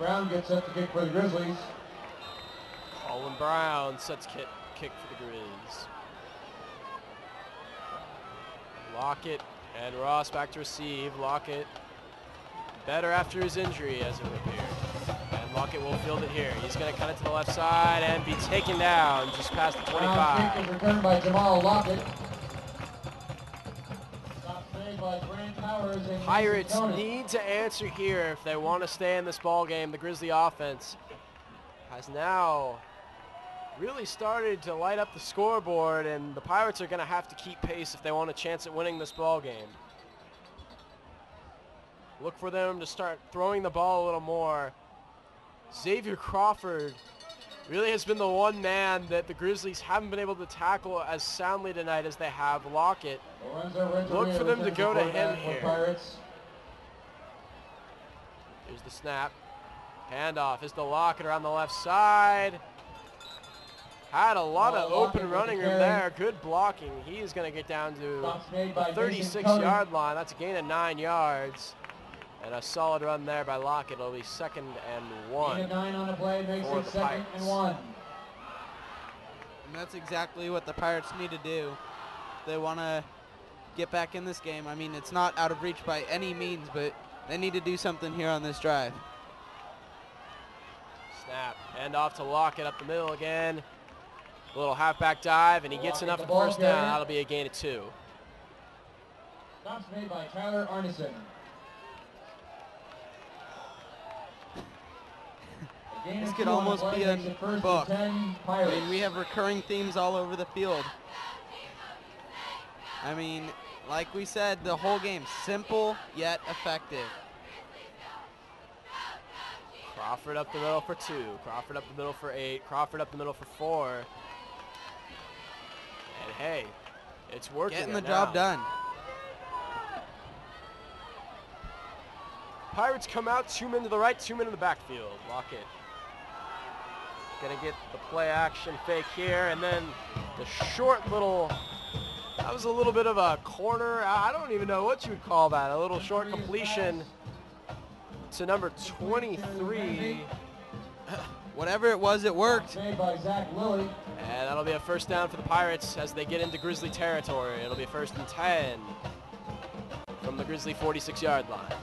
Brown gets up to kick for the Grizzlies. Colin Brown sets kick for the Grizz. Lockett and Ross back to receive. Lockett better after his injury, as it would appear. And Lockett will field it here. He's going to cut it to the left side and be taken down just past the 25. Brown kick is returned by Jamal Lockett. Stop made by Grant Powers and Pirates Mason Conant. need to answer here if they want to stay in this ball game. The Grizzly offense has now really started to light up the scoreboard, and the Pirates are going to have to keep pace if they want a chance at winning this ball game. Look for them to start throwing the ball a little more. Xavier Crawford really has been the one man that the Grizzlies haven't been able to tackle as soundly tonight as they have Lockett. Look for them to go to him here. Here's the snap. Handoff is to Lockett around the left side. Had a lot of open running room there. Good blocking. He is going to get down to the 36-yard line. That's a gain of 9 yards. And a solid run there by Lockett. It'll be 2nd and 1. Gain of 9 on the play makes for it the 2nd Pirates. and 1. And that's exactly what the Pirates need to do. They want to get back in this game. I mean, it's not out of reach by any means, but they need to do something here on this drive. Snap. Hand off to Lockett up the middle again. A little halfback dive, and he gets enough for the first down. That'll be a gain of 2. Stops made by Tyler Arneson. This could almost be a book. I mean, we have recurring themes all over the field. I mean, like we said, the whole game, simple yet effective. Crawford up the middle for 2. Crawford up the middle for 8. Crawford up the middle for 4. And hey, it's working. Getting the now. job done. Pirates come out, 2 men to the right, 2 men in the backfield. Lockett gonna get the play action fake here, and then the short little, that was a little bit of a corner. I don't even know what you would call that. A little short completion to number 23. Whatever it was, it worked. Made by Zach Lilly. And that'll be a first down for the Pirates as they get into Grizzly territory. It'll be 1st and 10 from the Grizzly 46-yard line.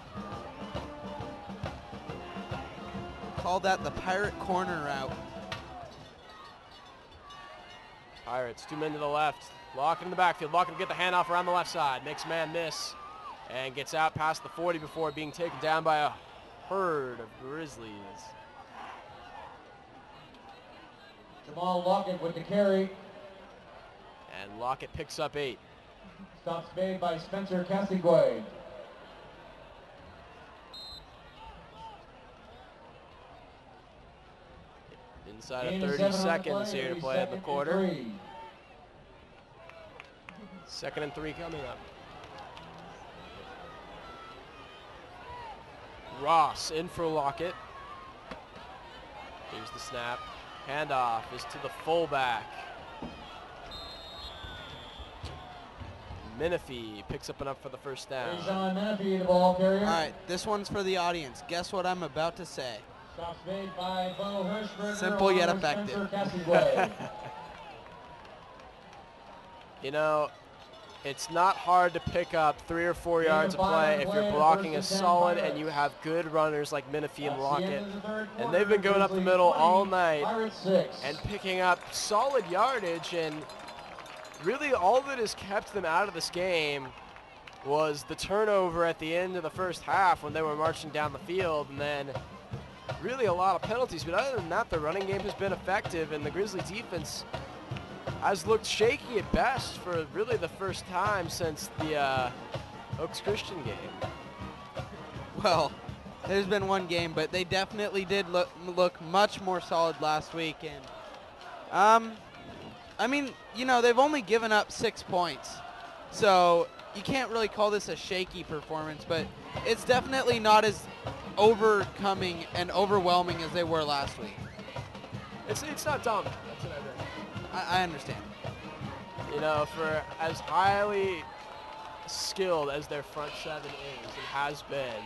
Called that the Pirate corner route. Pirates, 2 men to the left. Lockett in the backfield. Lockett will get the handoff around the left side. Makes man miss and gets out past the 40 before being taken down by a herd of Grizzlies. Jamal Lockett with the carry. And Lockett picks up 8. Stops made by Spencer Castigway. Inside of 30 seconds here to play in the quarter. 2nd and 3 coming up. Ross in for Lockett. Here's the snap. Handoff is to the fullback. Menifee picks up enough for the first down. John Menifee, the ball carrier. All right, this one's for the audience. Guess what I'm about to say. Stops made by Bo Hirschberger. Simple yet over effective. Spencer Castigway. You know, it's not hard to pick up 3 or 4 yards of play if you're blocking is solid and you have good runners like Menifee and Lockett. And they've been going up the middle all night and picking up solid yardage, and really all that has kept them out of this game was the turnover at the end of the first half when they were marching down the field, and then really a lot of penalties. But other than that, the running game has been effective, and the Grizzly defense has looked shaky at best for really the first time since the Oaks Christian game. Well, there's been one game, but they definitely did look much more solid last week. And I mean, you know, they've only given up 6 points, so you can't really call this a shaky performance, but it's definitely not as overcoming and overwhelming as they were last week. It's not dominant. That's what I meant. I understand. You know, for as highly skilled as their front 7 is and has been,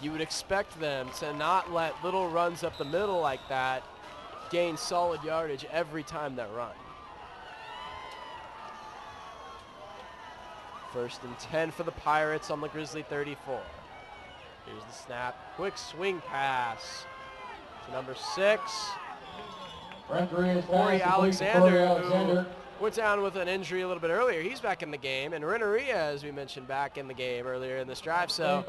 You would expect them to not let little runs up the middle like that gain solid yardage every time they run. 1st and 10 for the Pirates on the Grizzly 34. Here's the snap. Quick swing pass to number 6. Corey Alexander, who went down with an injury a little bit earlier. He's back in the game. And Renneria, as we mentioned, back in the game earlier in this drive. So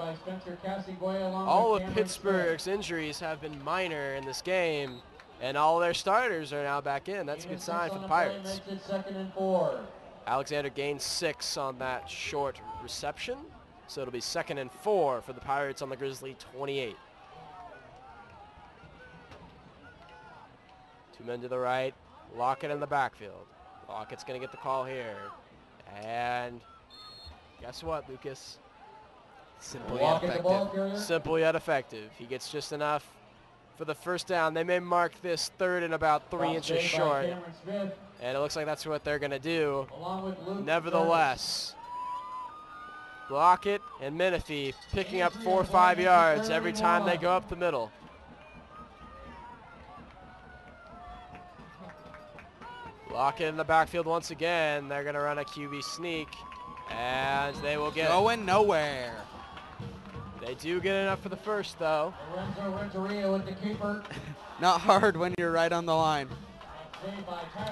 all of Pittsburgh's injuries have been minor in this game. And all their starters are now back in. That's a good sign for the Pirates. Alexander gained 6 on that short reception. So it'll be 2nd and 4 for the Pirates on the Grizzly 28. 2 men to the right. Lockett in the backfield. Lockett's going to get the call here. And guess what, Lucas? Simple yet effective. Simple yet effective. He gets just enough for the 1st down. They may mark this 3rd and about 3 inches short. And it looks like that's what they're going to do. Nevertheless, Lockett and Menifee picking up 4 or 5 yards every time they go up the middle. Lockett in the backfield once again. They're going to run a QB sneak, and they will get going nowhere. They do get enough for the 1st, though. Not hard when you're right on the line.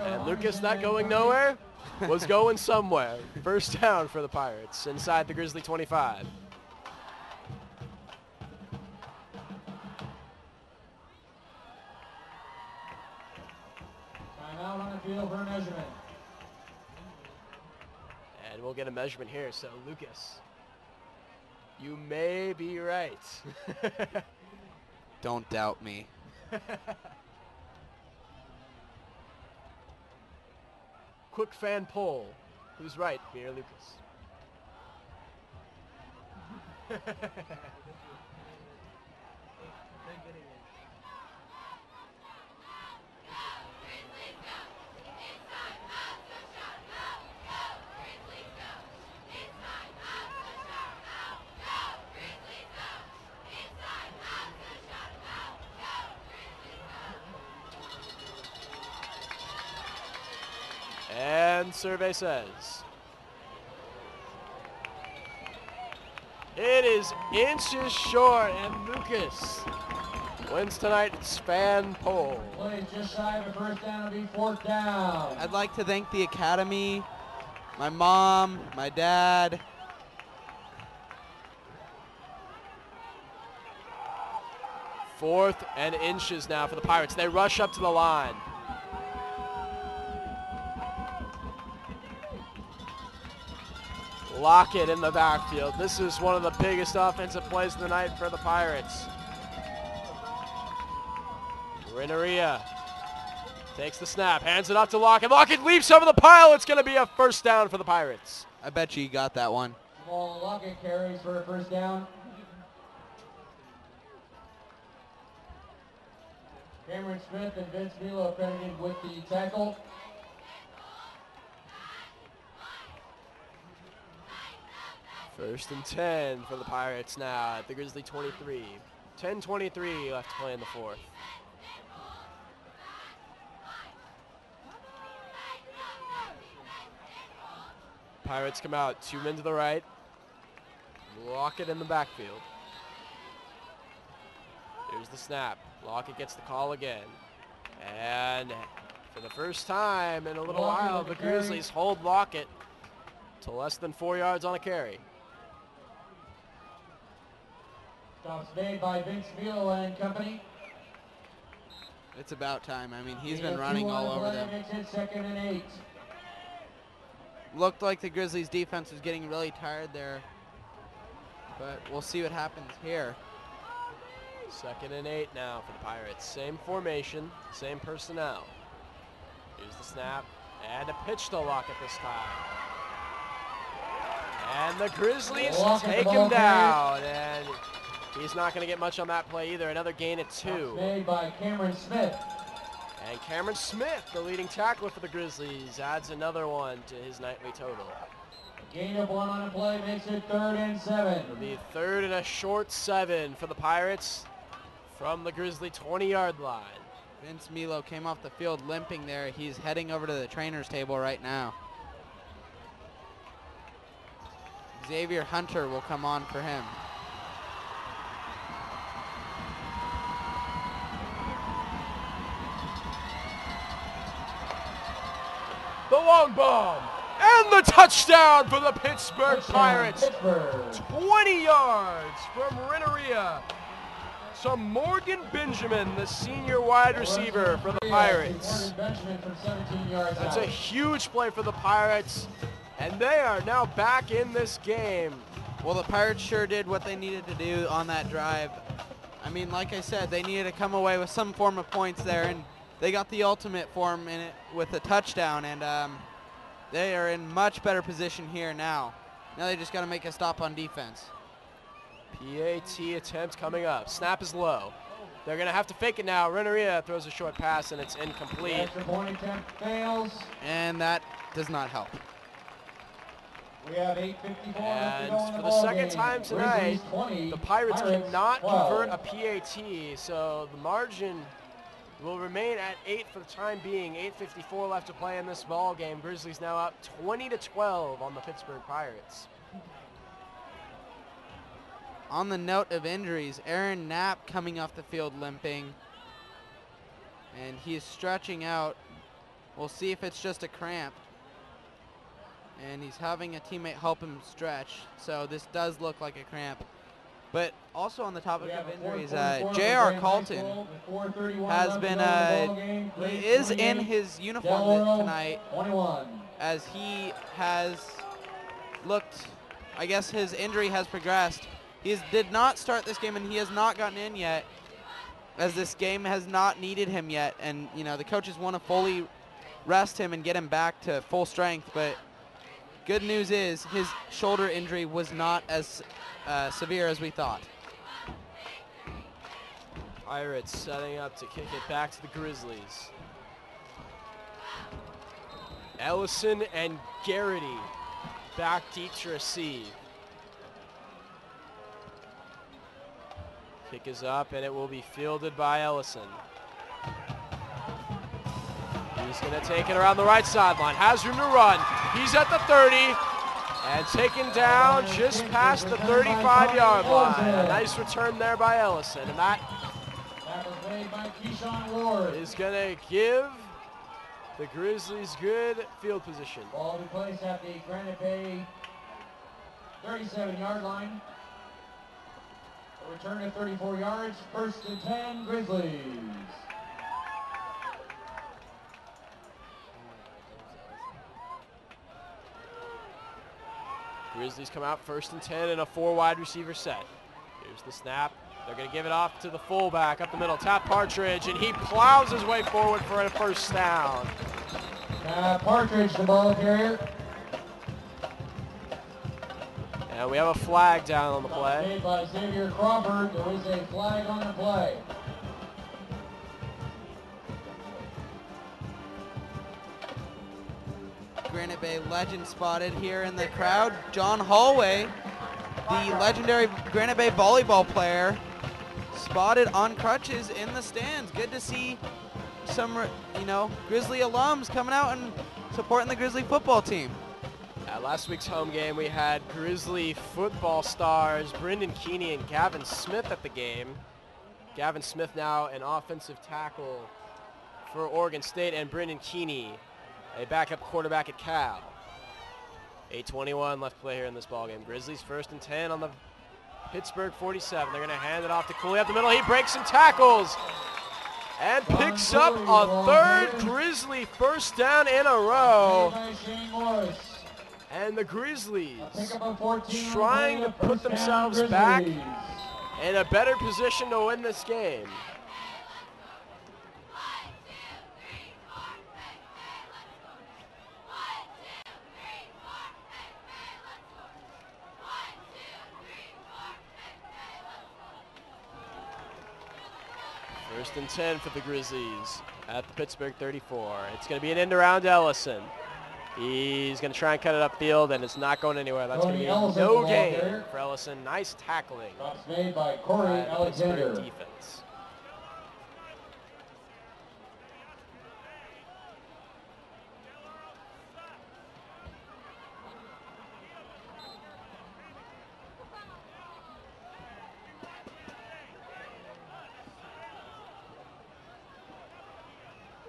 And Lucas, that going nowhere was going somewhere. 1st down for the Pirates inside the Grizzly 25. Timeout on the field for a measurement. And we'll get a measurement here. So, Lucas, you may be right. Don't doubt me. Quick fan poll. Who's right, me or Lucas? And survey says it is inches short, and Lucas wins tonight's fan poll. Plays just shy of a 1st down, it'll be 4th down. I'd like to thank the Academy, my mom, my dad. Fourth and inches now for the Pirates. They rush up to the line. Lockett in the backfield. This is one of the biggest offensive plays of the night for the Pirates. Renneria takes the snap, hands it off to Lockett. Lockett leaps over the pile. It's going to be a 1st down for the Pirates. I bet you got that one. Small Lockett carries for a 1st down. Cameron Smith and Vince Milo credited with the tackle. First and 10 for the Pirates now at the Grizzly 23. 10:23 left to play in the 4th. Pirates come out, 2 men to the right. Lockett in the backfield. Here's the snap. Lockett gets the call again. And for the 1st time in a little while, the Grizzlies hold Lockett to less than 4 yards on a carry. Stops made by Vince Milo and company. It's about time. I mean, he's been running all over them. It's 2nd and 8. Looked like the Grizzlies defense was getting really tired there. But we'll see what happens here. 2nd and 8 now for the Pirates. Same formation, same personnel. Here's the snap and a pitch to Lockett this time. And the Grizzlies take him down. And he's not going to get much on that play either. Another gain at 2. Made by Cameron Smith. And Cameron Smith, the leading tackler for the Grizzlies, adds another one to his nightly total. Gain of 1 on the play makes it 3rd and 7. It'll be 3rd and a short 7 for the Pirates from the Grizzly 20-yard line. Vince Milo came off the field limping there. He's heading over to the trainer's table right now. Xavier Hunter will come on for him. The long bomb and the touchdown for the Pittsburgh Pirates. Pittsburgh. 20 yards from Renneria. So Morgan Benjamin, the senior wide receiver for the Pirates. Morgan Benjamin from 17 yards That's out. a huge play for the Pirates, and they are now back in this game. Well, the Pirates sure did what they needed to do on that drive. I mean, like I said, they needed to come away with some form of points there, and they got the ultimate form in it with a touchdown, and they are in much better position here now. Now they just got to make a stop on defense. PAT attempt coming up. Snap is low. They're going to have to fake it now. Renneria throws a short pass, and it's The incomplete. extra point attempt fails. And that does not help. We have 8:54 left to And go in for the the ball second game. time tonight, Grizzlies 20, the Pirates cannot 12. convert a PAT, so the margin will remain at 8 for the time being. 8:54 left to play in this ball game. Grizzlies now up 20-12 on the Pittsburgh Pirates. On the note of injuries, Aaron Knapp coming off the field limping, and he is stretching out. We'll see if it's just a cramp. And he's having a teammate help him stretch, so this does look like a cramp. But also on the topic We of have a injuries, 4:44 J.R. High Colton School, with 4:31 has left to been, go in the ball game. he Grade is in 28, his uniform Delaware, tonight, 21. as he has looked, I guess his injury has progressed. He did not start this game, and he has not gotten in yet, as this game has not needed him yet. And, you know, the coaches want to fully rest him and get him back to full strength. But good news is his shoulder injury was not as severe as we thought. Pirates setting up to kick it back to the Grizzlies. Ellison and Garrity back deep to receive. Kick is up, and it will be fielded by Ellison. He's going to take it around the right sideline. Has room to run. He's at the 30 and taken down just past the 35-yard line. A nice return there by Ellison, and that That was made by Keyshawn Ward. is going to give the Grizzlies good field position. Ball to be placed at the Granite Bay 37-yard line. A return at 34 yards. 1st and 10, Grizzlies. Grizzlies come out 1st and 10 in a 4-wide receiver set. Here's the snap. They're going to give it off to the fullback up the middle. Tap Partridge, and he plows his way forward for a first down. Partridge, the ball carrier. And we have a flag down on the play. Made by Xavier Crawford. There is a flag on the play. Granite Bay legend spotted here in the crowd. John Hallway, the legendary Granite Bay volleyball player, spotted on crutches in the stands. Good to see some, you know, Grizzly alums coming out and supporting the Grizzly football team. At last week's home game, we had Grizzly football stars Brendan Keeney and Gavin Smith at the game. Gavin Smith now an offensive tackle for Oregon State, and Brendan Keeney a backup quarterback at Cal. 8:21 left to play here in this ballgame. Grizzlies 1st and 10 on the Pittsburgh 47. They're going to hand it off to Cooley up the middle. He breaks some tackles and picks up a 3rd Grizzly first down in a row. Made by Shane Morris. And the Grizzlies A pickup of 14 trying to on the play, put first down, themselves back Grizzlies. in a better position to win this game. First and 10 for the Grizzlies at the Pittsburgh 34. It's going to be an end around Ellison. He's going to try and cut it upfield, and it's not going anywhere. That's going to be Ellison, no the ball gain carrier. for Ellison. Nice tackling Drops made by Corey by the Alexander. Pittsburgh defense.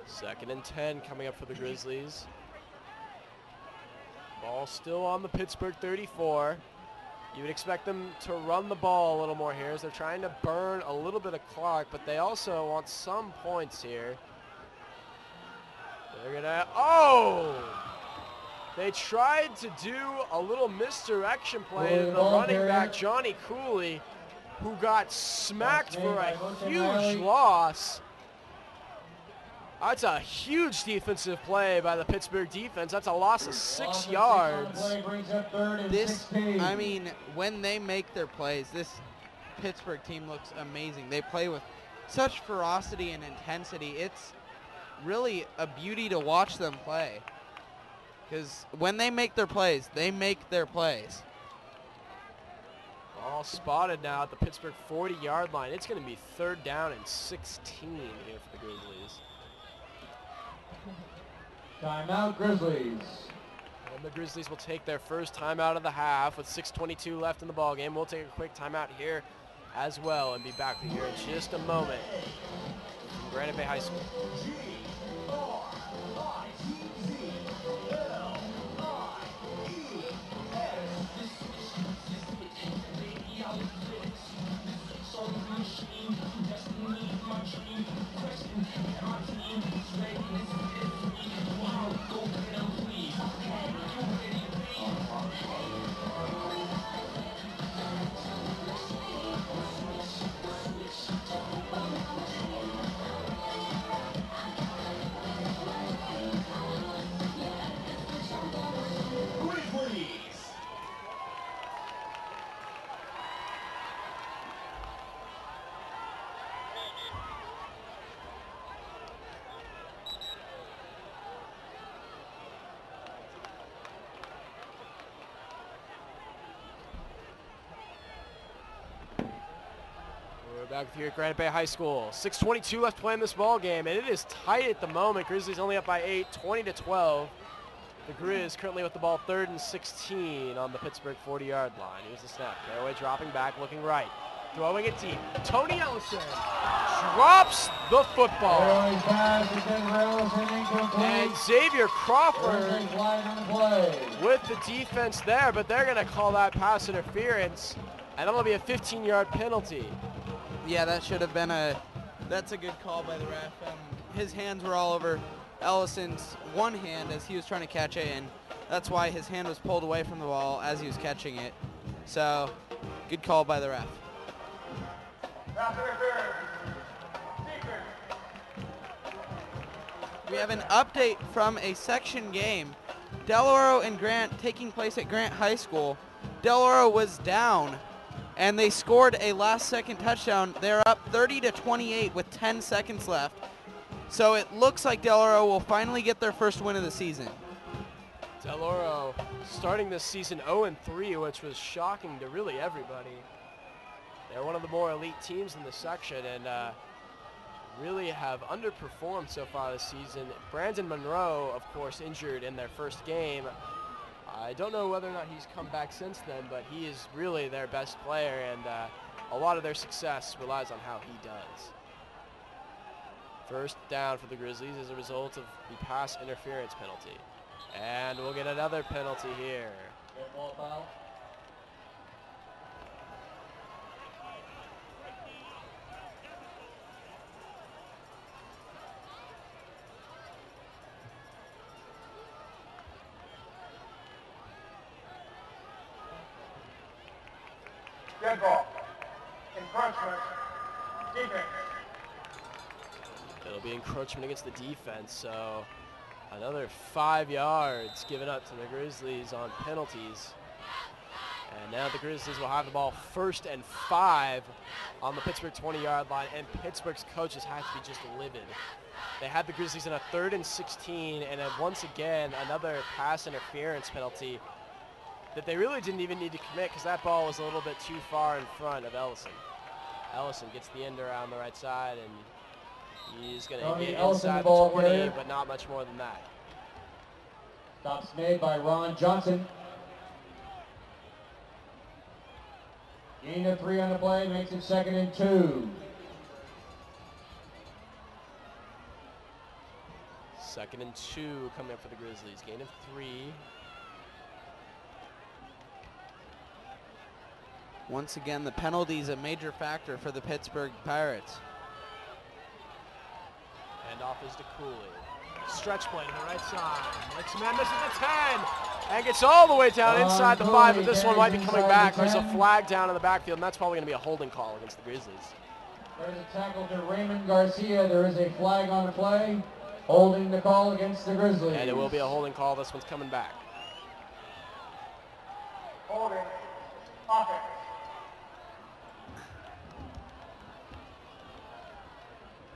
Second and 10 coming up for the Grizzlies. Ball still on the Pittsburgh 34. You would expect them to run the ball a little more here as they're trying to burn a little bit of clock, but they also want some points here. They're gonna, they tried to do a little misdirection play to the running back, Johnny Cooley, who got smacked for a huge loss. That's a huge defensive play by the Pittsburgh defense. That's a loss of 6 yards. I mean, when they make their plays, this Pittsburgh team looks amazing. They play with such ferocity and intensity. It's really a beauty to watch them play. Because when they make their plays, they make their plays. All spotted now at the Pittsburgh 40-yard line. It's going to be 3rd down and 16 here for the Grizzlies. Timeout, Grizzlies. And the Grizzlies will take their first timeout of the half with 6:22 left in the ball game. We'll take a quick timeout here as well and be back here in just a moment from Granite Bay High School. Back here at Granite Bay High School. 6:22 left playing this ball game, and it is tight at the moment. Grizzlies only up by 8, 20-12. The Grizz currently with the ball 3rd and 16 on the Pittsburgh 40-yard line. Here's the snap. Caraway dropping back, looking right. Throwing it deep. Tony Ellison drops the football. And Xavier Crawford with the defense there, but they're going to call that pass interference, and that'll be a 15-yard penalty. Yeah, that should have been that's a good call by the ref. His hands were all over Ellison's one hand as he was trying to catch it, and that's why his hand was pulled away from the ball as he was catching it. So, good call by the ref. We have an update from a section game. Del Oro and Grant taking place at Grant High School. Del Oro was down, and they scored a last-second touchdown. They're up 30-28 with 10 seconds left. So it looks like Del Oro will finally get their first win of the season. Del Oro starting this season 0-3, which was shocking to really everybody. They're one of the more elite teams in the section and really have underperformed so far this season. Brandon Monroe, of course, injured in their first game. I don't know whether or not he's come back since then, but he is really their best player, and a lot of their success relies on how he does. First down for the Grizzlies as a result of the pass interference penalty. And we'll get another penalty here. Good ball. Encroachment. Defense. It'll be encroachment against the defense, so another 5 yards given up to the Grizzlies on penalties. And now the Grizzlies will have the ball 1st and 5 on the Pittsburgh 20-yard line, and Pittsburgh's coaches have to be just livid. They had the Grizzlies in a 3rd and 16, and once again, another pass interference penalty that they really didn't even need to commit because that ball was a little bit too far in front of Ellison. Ellison gets the end around the right side, and he's going to get inside the 20, but not much more than that. Stops made by Ron Johnson. Gain of 3 on the play, makes it 2nd and 2. 2nd and 2 coming up for the Grizzlies. Gain of 3. Once again, the penalty is a major factor for the Pittsburgh Pirates. Handoff is to Cooley. Stretch play to the right side. Makes a man, misses the 10. And gets all the way down inside the 5, but this one might be coming back. There's a flag down in the backfield, and that's probably going to be a holding call against the Grizzlies. There's a tackle to Raymond Garcia. There is a flag on the play. Holding the call against the Grizzlies. And it will be a holding call. This one's coming back. Holding. Offense.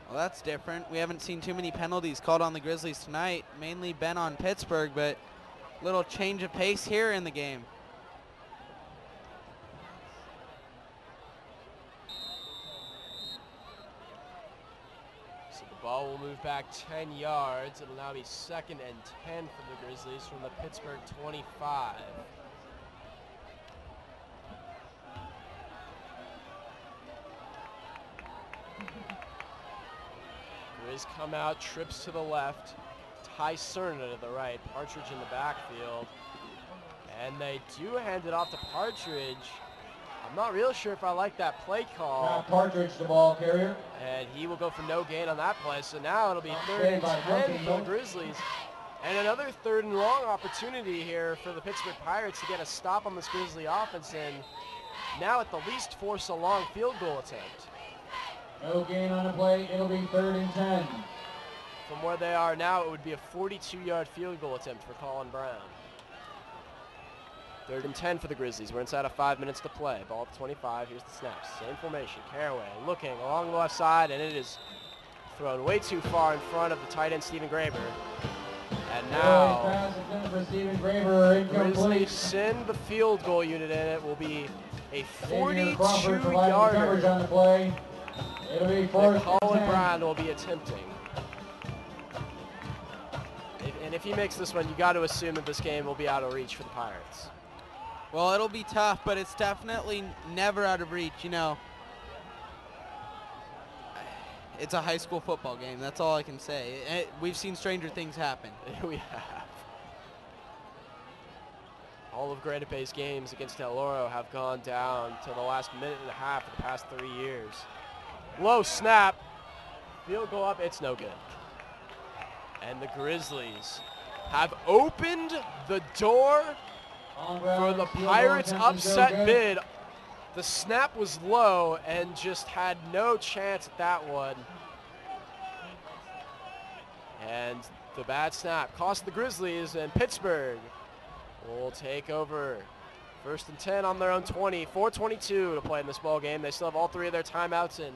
Well, that's different. We haven't seen too many penalties called on the Grizzlies tonight, mainly been on Pittsburgh, but little change of pace here in the game. So the ball will move back 10 yards. It'll now be 2nd and 10 for the Grizzlies from the Pittsburgh 25. Grizz come out, trips to the left, Ty Cerna to the right, Partridge in the backfield, and they do hand it off to Partridge. I'm not real sure if I like that play call. Now Partridge, the ball carrier. And he will go for no gain on that play, so now it'll be 3rd and 10 for the Grizzlies. And another 3rd and long opportunity here for the Pittsburgh Pirates to get a stop on this Grizzly offense and now at the least force a long field goal attempt. No gain on the play, it'll be 3rd and 10. From where they are now, it would be a 42-yard field goal attempt for Colin Brown. 3rd and 10 for the Grizzlies. We're inside of 5 minutes to play. Ball at 25. Here's the snap. Same formation. Caraway looking along the left side, and it is thrown way too far in front of the tight end, Stephen Graber. And now, Grizzlies send the field goal unit in. It will be a 42-yarder. It'll be that Colin Brown will be attempting. And if he makes this one, you got to assume that this game will be out of reach for the Pirates. Well, it'll be tough, but it's definitely never out of reach, you know. It's a high school football game. That's all I can say. We've seen stranger things happen. We have. All of Granite Bay's games against Del Oro have gone down to the last minute and a half of the past 3 years. Low snap. Field goal up. It's no good. And the Grizzlies have opened the door for the Pirates' upset bid. The snap was low and just had no chance at that one. And the bad snap cost the Grizzlies, and Pittsburgh will take over. 1st and 10 on their own 20. 4:22 to play in this ball game. They still have all 3 of their timeouts and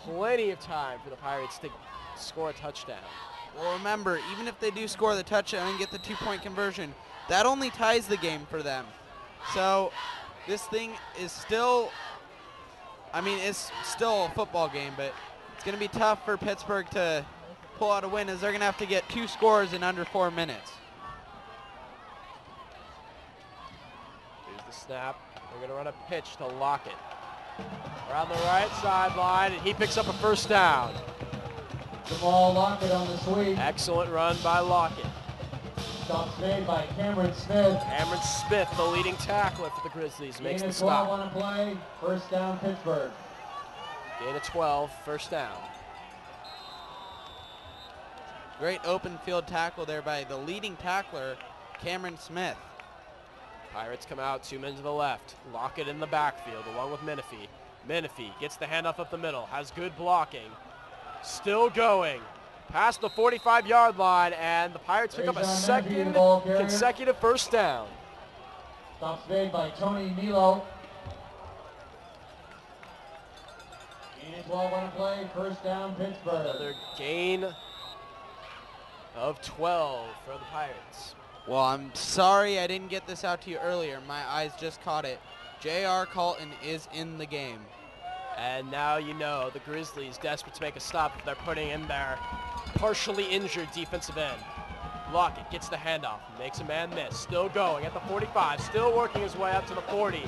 plenty of time for the Pirates to score a touchdown. Well, remember, even if they do score the touchdown and get the 2-point conversion, that only ties the game for them. So this thing is still, it's still a football game, but it's going to be tough for Pittsburgh to pull out a win as they're going to have to get 2 scores in under 4 minutes. Here's the snap. They're going to run a pitch to Lockett. Around the right sideline, and he picks up a 1st down. Jamal Lockett on the sweep. Excellent run by Lockett. Stops made by Cameron Smith. Cameron Smith, the leading tackler for the Grizzlies, makes the 12 stop. on a play. 1st down, Pittsburgh. Gain of 12, 1st down. Great open field tackle there by the leading tackler, Cameron Smith. Pirates come out, 2 men to the left. Lockett in the backfield along with Menifee. Menifee gets the handoff up the middle, has good blocking. Still going. Past the 45-yard line, and the Pirates pick up a 2nd consecutive 1st down. Stops made by Tony Milo. Gain of 12 on a play, first down Pittsburgh. Another gain of 12 for the Pirates. Well, I'm sorry I didn't get this out to you earlier. My eyes just caught it. J.R. Colton is in the game. And now you know the Grizzlies desperate to make a stop. They're putting in their partially injured defensive end. Lockett gets the handoff, makes a man miss, still going at the 45, still working his way up to the 40,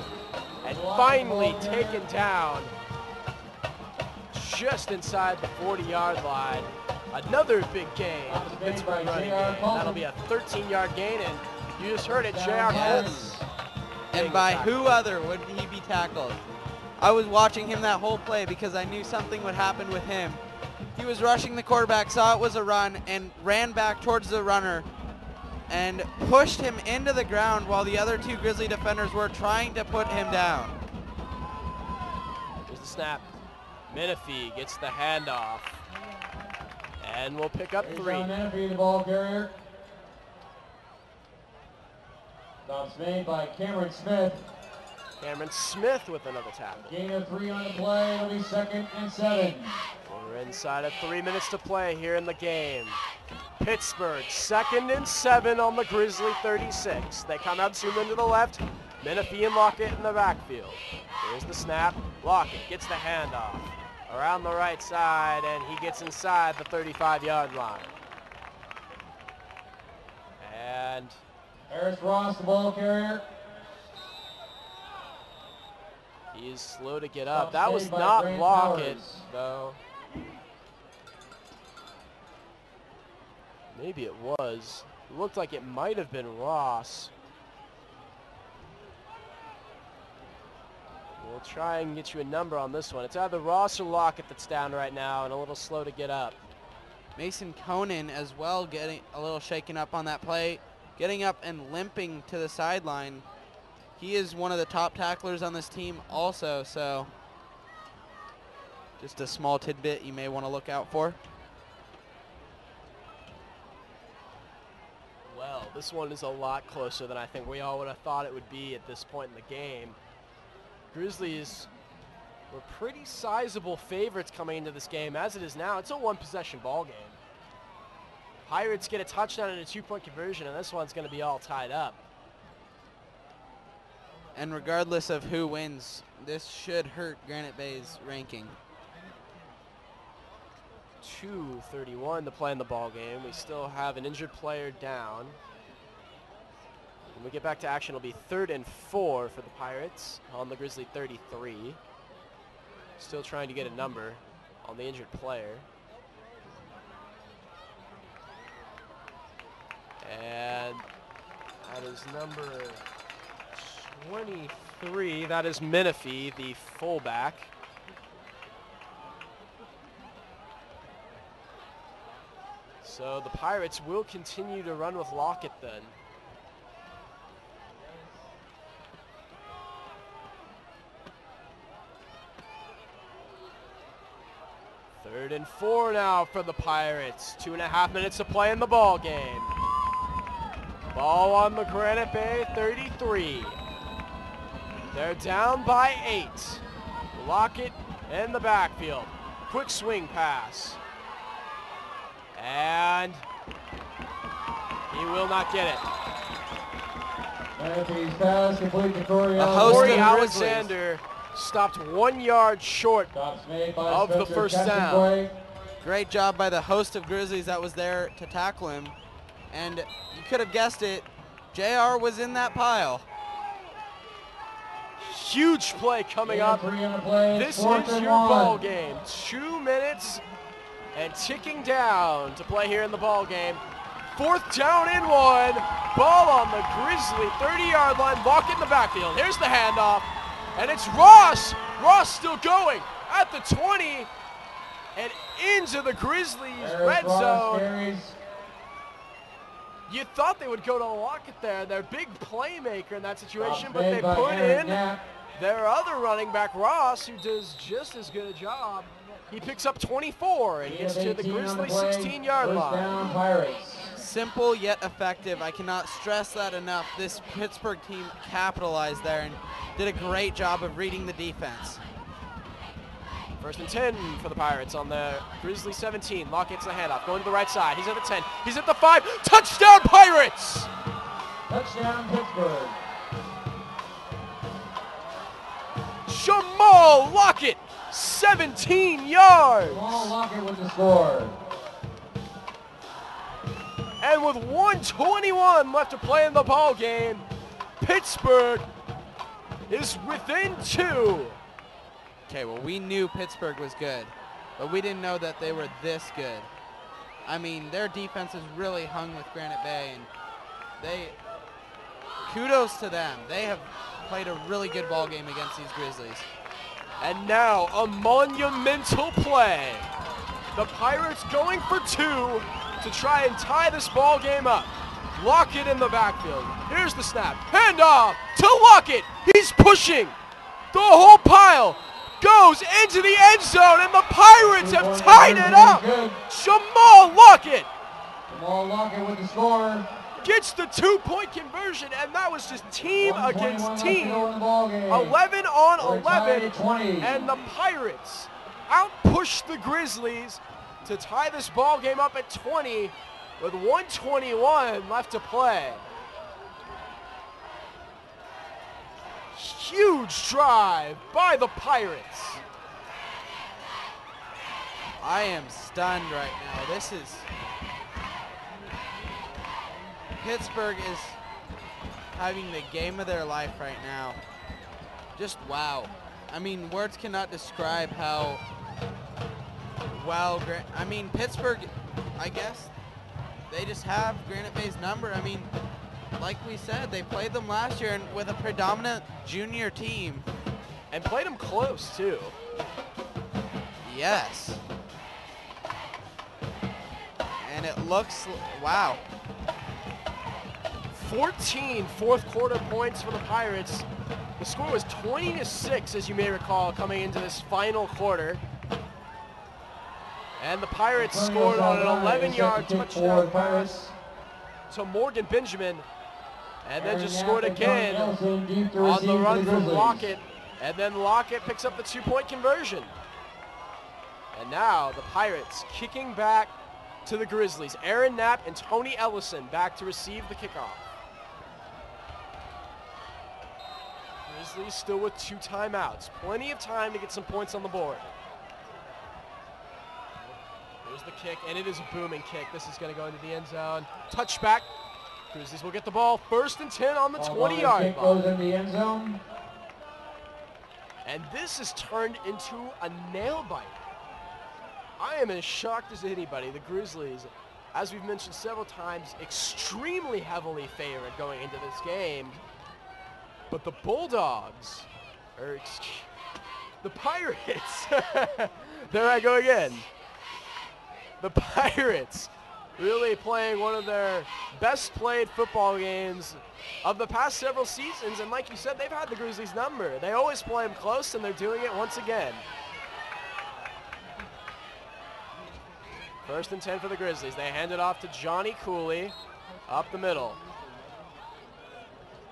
and finally taken down just inside the 40-yard line. Another big gain for the Pittsburgh running game. That'll be a 13-yard gain, and you just heard it, J.R. Colton. And by who other would he be tackled? I was watching him that whole play because I knew something would happen with him. He was rushing the quarterback, saw it was a run, and ran back towards the runner and pushed him into the ground while the other two Grizzly defenders were trying to put him down. Here's the snap. Menifee gets the handoff, and we'll pick up 3. Menifee, the ball carrier. Stops made by Cameron Smith. Cameron Smith with another tackle. Gain of 3 on the play. It'll be 2nd and 7. We're inside of 3 minutes to play here in the game. Pittsburgh, 2nd and 7 on the Grizzly 36. They come out zoomed to the left. Menifee and Lockett in the backfield. Here's the snap. Lockett gets the handoff around the right side, and he gets inside the 35-yard line. And Harris Ross, the ball carrier. he's slow to get up. That was not Lockett, though. Maybe it was. It looked like it might have been Ross. We'll try and get you a number on this one. It's either Ross or Lockett that's down right now and a little slow to get up. Mason Conan as well getting a little shaken up on that play, getting up and limping to the sideline. He is one of the top tacklers on this team also, so just a small tidbit you may want to look out for. Well, this one is a lot closer than I think we all would have thought it would be at this point in the game. Grizzlies were pretty sizable favorites coming into this game. As it is now, it's a one-possession ball game. Pirates get a touchdown and a 2-point conversion, and this one's going to be all tied up. And regardless of who wins, this should hurt Granite Bay's ranking. 2:31 to play in the ball game. We still have an injured player down. When we get back to action, it'll be 3rd and 4 for the Pirates on the Grizzly 33. Still trying to get a number on the injured player. And that is number 23. That is Menifee, the fullback. So the Pirates will continue to run with Lockett then. Third and 4 now for the Pirates. 2.5 minutes to play in the ball game. Ball on the Granite Bay 33. They're down by 8. Lockett in the backfield. Quick swing pass. And he will not get it. Menifee's pass complete to Corey Corey Alexander stopped 1 yard short Stops made by of the Spencer first down. Kessenboy. Great job by the host of Grizzlies that was there to tackle him. And you could have guessed it, JR was in that pile. Huge play coming up. This is your ball game. 2 minutes and ticking down to play here in the ball game. 4th down and 1. Ball on the Grizzly 30-yard line. Lockett in the backfield. Here's the handoff. And it's Ross. Ross still going at the 20 and into the Grizzlies red zone. You thought they would go to Lockett there. Their big playmaker in that situation, but they put in their other running back, Ross, who does just as good a job. He picks up 24 and gets to the Grizzly 16-yard line. simple yet effective. I cannot stress that enough. This Pittsburgh team capitalized there and did a great job of reading the defense. 1st and 10 for the Pirates on the Grizzlies 17. Lockett's the handoff, going to the right side. He's at the 10, he's at the 5. Touchdown Pirates! Touchdown, Pittsburgh. Jamal Lockett, 17 yards! Jamal Lockett with the score. And with 1:21 left to play in the ball game, Pittsburgh is within 2. Okay, well, we knew Pittsburgh was good, but we didn't know that they were this good. I mean, their defense is really hung with Granite Bay, and kudos to them. They have played a really good ball game against these Grizzlies. And now a monumental play. The Pirates going for 2 to try and tie this ball game up. Lockett in the backfield. Here's the snap. Handoff to Lockett. He's pushing. The whole pile goes into the end zone, and the Pirates have tied it up. Jamal Lockett Jamal Lockett with the score. gets the 2-point conversion, and that was just team 1:21 against left to team. go in the ball game. 11 on We're tied 11, at 20. and the Pirates outpush the Grizzlies to tie this ball game up at 20 with 1:21 left to play. Huge drive by the Pirates. I am stunned right now. Pittsburgh is having the game of their life right now. Just wow. I mean, words cannot describe how well, Pittsburgh, I guess, they just have Granite Bay's number. I mean, like we said, they played them last year and with a predominant junior team. And played them close, too. Yes. And it looks, wow. 14 fourth quarter points for the Pirates. The score was 20-6, as you may recall, coming into this final quarter. And the Pirates scored on an 11-yard touchdown pass to Morgan Benjamin. And then just scored again on the run from Lockett. And then Lockett picks up the 2-point conversion. And now the Pirates kicking back to the Grizzlies. Aaron Knapp and Tony Ellison back to receive the kickoff. Grizzlies still with 2 timeouts. Plenty of time to get some points on the board. Here's the kick, and it is a booming kick. This is going to go into the end zone. Touchback. Grizzlies will get the ball. 1st and 10 on the 20-yard line. Goes in the end zone. And this has turned into a nail biter. I am as shocked as anybody. The Grizzlies, as we've mentioned several times, extremely heavily favored going into this game. But the Bulldogs, the Pirates, there I go again. The Pirates really playing one of their best played football games of the past several seasons. And like you said, they've had the Grizzlies number. They always play them close, and they're doing it once again. 1st and 10 for the Grizzlies. They hand it off to Johnny Cooley up the middle.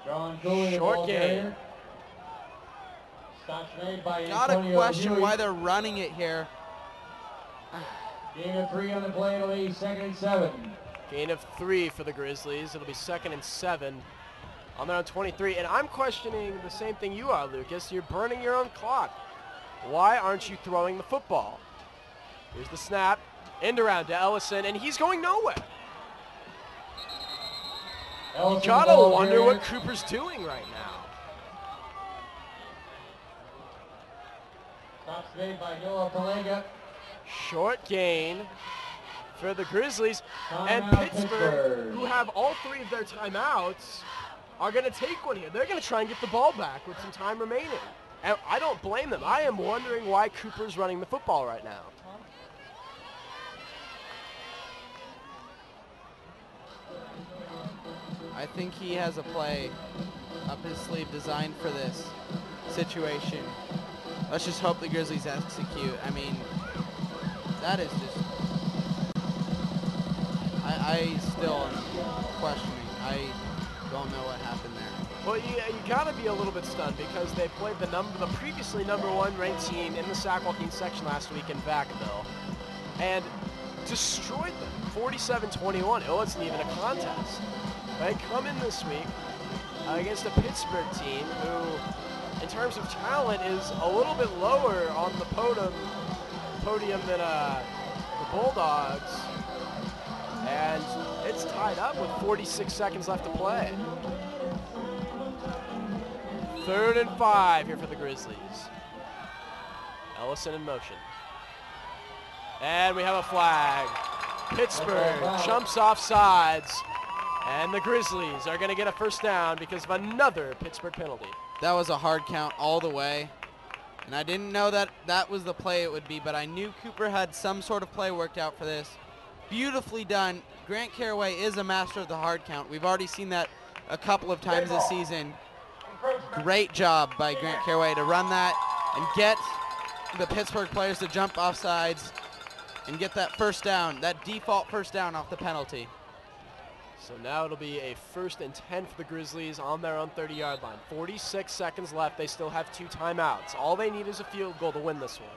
John Cooley, Short gain. Stops made by Gotta Antonio question Huey. why they're running it here. Gain of 3 on the play. It'll be 2nd and 7. Gain of 3 for the Grizzlies. It'll be 2nd and 7 on their own 23. And I'm questioning the same thing you are, Lucas. You're burning your own clock. Why aren't you throwing the football? Here's the snap. End around to Ellison, and he's going nowhere. You gotta wonder what Cooper's doing right now. Stops made by Noah Palega. Short gain for the Grizzlies. And Timeout, Pittsburgh, who have all 3 of their timeouts, are going to take one here. They're going to try and get the ball back with some time remaining. And I don't blame them. I am wondering why Cooper's running the football right now. I think he has a play up his sleeve designed for this situation. Let's just hope the Grizzlies execute. I mean, that is just... I still am questioning. I don't know what happened there. Well, you gotta be a little bit stunned because they played the previously #1 ranked team in the Sac Joaquin section last week in Vacaville and destroyed them 47-21. It wasn't even a contest. They come in this week against a Pittsburg team who, in terms of talent, is a little bit lower on the podium than the Bulldogs. And it's tied up with 46 seconds left to play. 3rd and 5 here for the Grizzlies. Ellison in motion. And we have a flag. Pittsburg jumps off sides. And the Grizzlies are going to get a first down because of another Pittsburgh penalty. That was a hard count all the way. And I didn't know that that was the play it would be, but I knew Cooper had some sort of play worked out for this. Beautifully done. Grant Caraway is a master of the hard count. We've already seen that a couple of times this season. Great job by Grant Caraway to run that and get the Pittsburgh players to jump off sides and get that first down, that default first down off the penalty. So now it'll be a 1st and 10 for the Grizzlies on their own 30-yard line. 46 seconds left. They still have 2 timeouts. All they need is a field goal to win this one.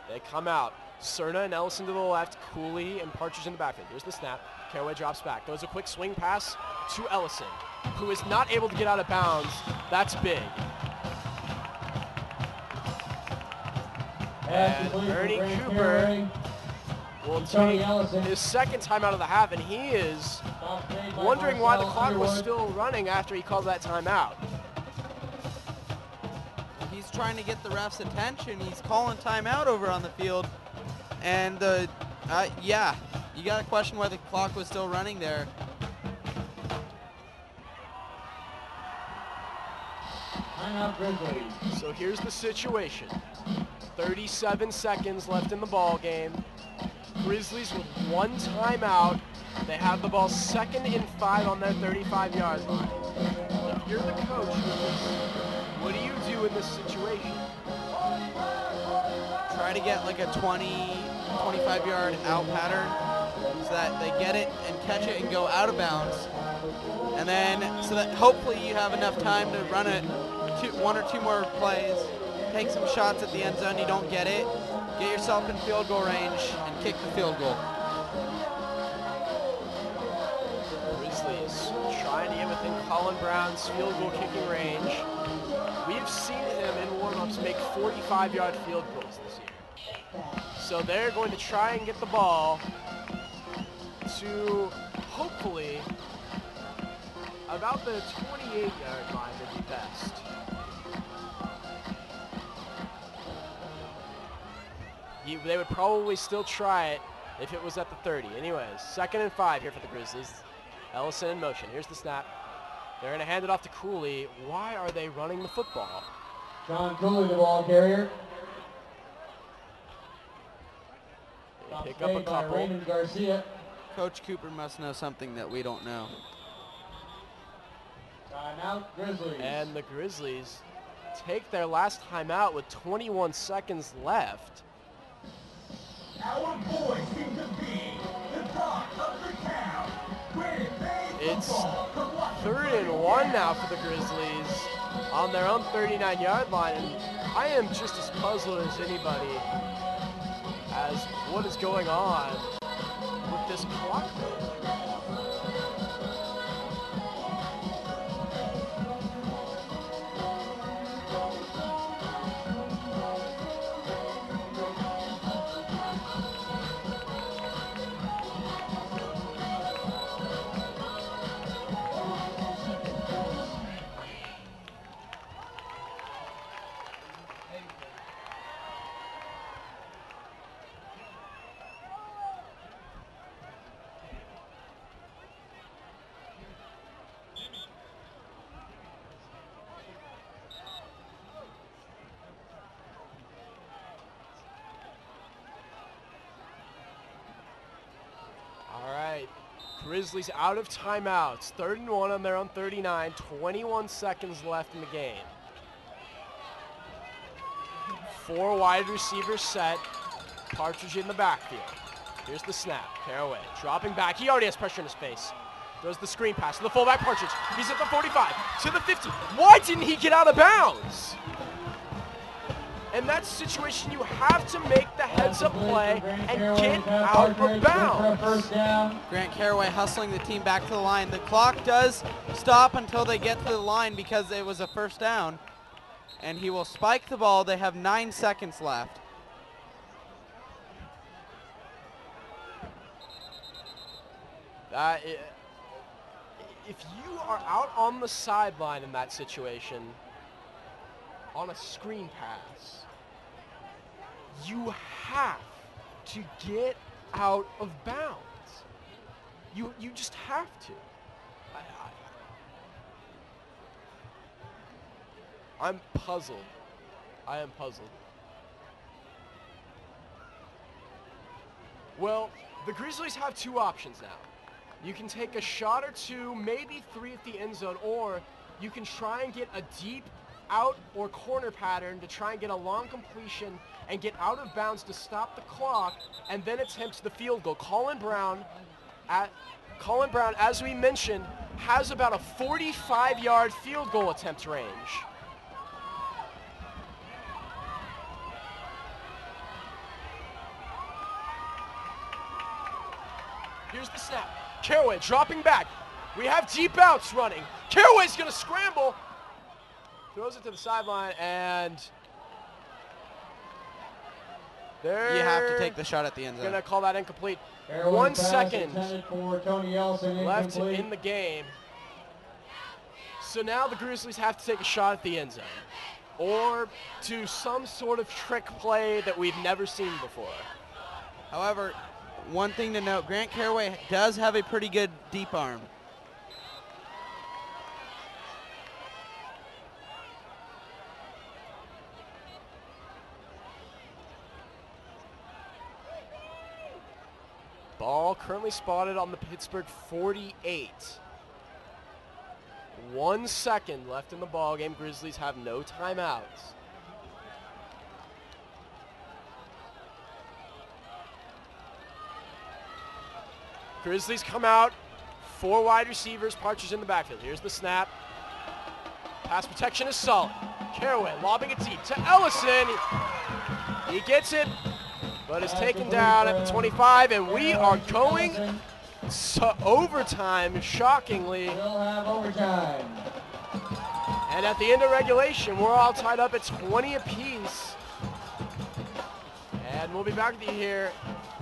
They come out. Cerna and Ellison to the left, Cooley and Partridge in the backfield. Here's the snap. Caraway drops back. Throws a quick swing pass to Ellison, who is not able to get out of bounds. That's big. And Ernie Cooper will take his 2nd time out of the half, and he is wondering why the clock was still running after he called that timeout. He's trying to get the ref's attention. He's calling timeout over on the field. And yeah, you got to question why the clock was still running there. So here's the situation. 37 seconds left in the ball game. Grizzlies with 1 timeout. They have the ball 2nd and 5 on their 35-yard line. If you're the coach, what do you do in this situation? Try to get like a 25-yard out pattern so that they get it and catch it and go out of bounds. And then so that hopefully you have enough time to run it 1 or 2 more plays, take some shots at the end zone. You don't get it, get yourself in field goal range and kick the field goal. Grizzlies trying to get within Colin Brown's field goal kicking range. We've seen him in warm-ups make 45-yard field goals this year. So they're going to try and get the ball to hopefully about the 28-yard line would be best. They would probably still try it if it was at the 30. Anyways, 2nd and 5 here for the Grizzlies. Ellison in motion. Here's the snap. They're going to hand it off to Cooley. Why are they running the football? John Cooley, the ball carrier. They pick up a couple. Raymond Garcia. Coach Cooper must know something that we don't know. Timeout, Grizzlies. And the Grizzlies take their last timeout with 21 seconds left. Our boys seem to be the talk of the town. Granite Bay It's football. 3rd and 1 now for the Grizzlies on their own 39-yard line. And I am just as puzzled as anybody as what is going on with this clock move. Grizzlies out of timeouts. 3rd and 1 on their own 39. 21 seconds left in the game. 4 wide receivers set. Partridge in the backfield. Here's the snap. Caraway dropping back. He already has pressure in his face. Throws the screen pass to the fullback Partridge. He's at the 45, to the 50. Why didn't he get out of bounds? In that situation, you have to make the heads-up play and get out of bounds. First down. Grant Caraway hustling the team back to the line. The clock does stop until they get to the line because it was a first down. And he will spike the ball. They have 9 seconds left. If you are out on the sideline in that situation, on a screen pass, you have to get out of bounds. You just have to. I'm puzzled. I am puzzled. Well, the Grizzlies have 2 options now. You can take a shot or 2, maybe 3 at the end zone, or you can try and get a deep out or corner pattern to try and get a long completion and get out of bounds to stop the clock and then attempt the field goal. Colin Brown, as we mentioned, has about a 45-yard field goal attempt range. Here's the snap. Caraway dropping back. We have deep outs running. Caraway's going to scramble. Throws it to the sideline, and You have to take the shot at the end zone. Going to call that incomplete. Caraway 1 pass second intended for Tony Ellison, left incomplete. in the game. So now the Grizzlies have to take a shot at the end zone or do some sort of trick play that we've never seen before. However, one thing to note, Grant Caraway does have a pretty good deep arm. Ball currently spotted on the Pittsburgh 48. 1 second left in the ball game. Grizzlies have no timeouts. Grizzlies come out, 4 wide receivers, Partridge in the backfield. Here's the snap. Pass protection is solid. Caraway lobbing it deep to Ellison. He gets it, but is taken down at the 25, and we are going to overtime, shockingly. We'll have overtime. And at the end of regulation, we're all tied up at 20 apiece. And we'll be back with you here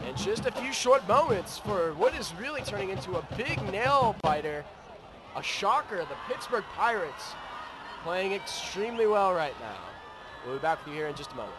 in just a few short moments for what is really turning into a big nail biter, a shocker. The Pittsburgh Pirates playing extremely well right now. We'll be back with you here in just a moment.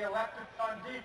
elected on defense.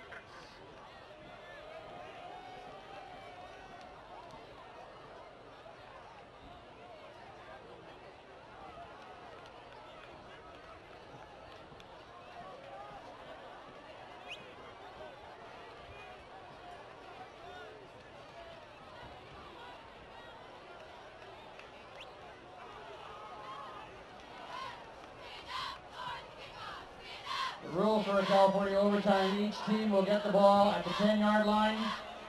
The rule for a California overtime, each team will get the ball at the 10-yard line.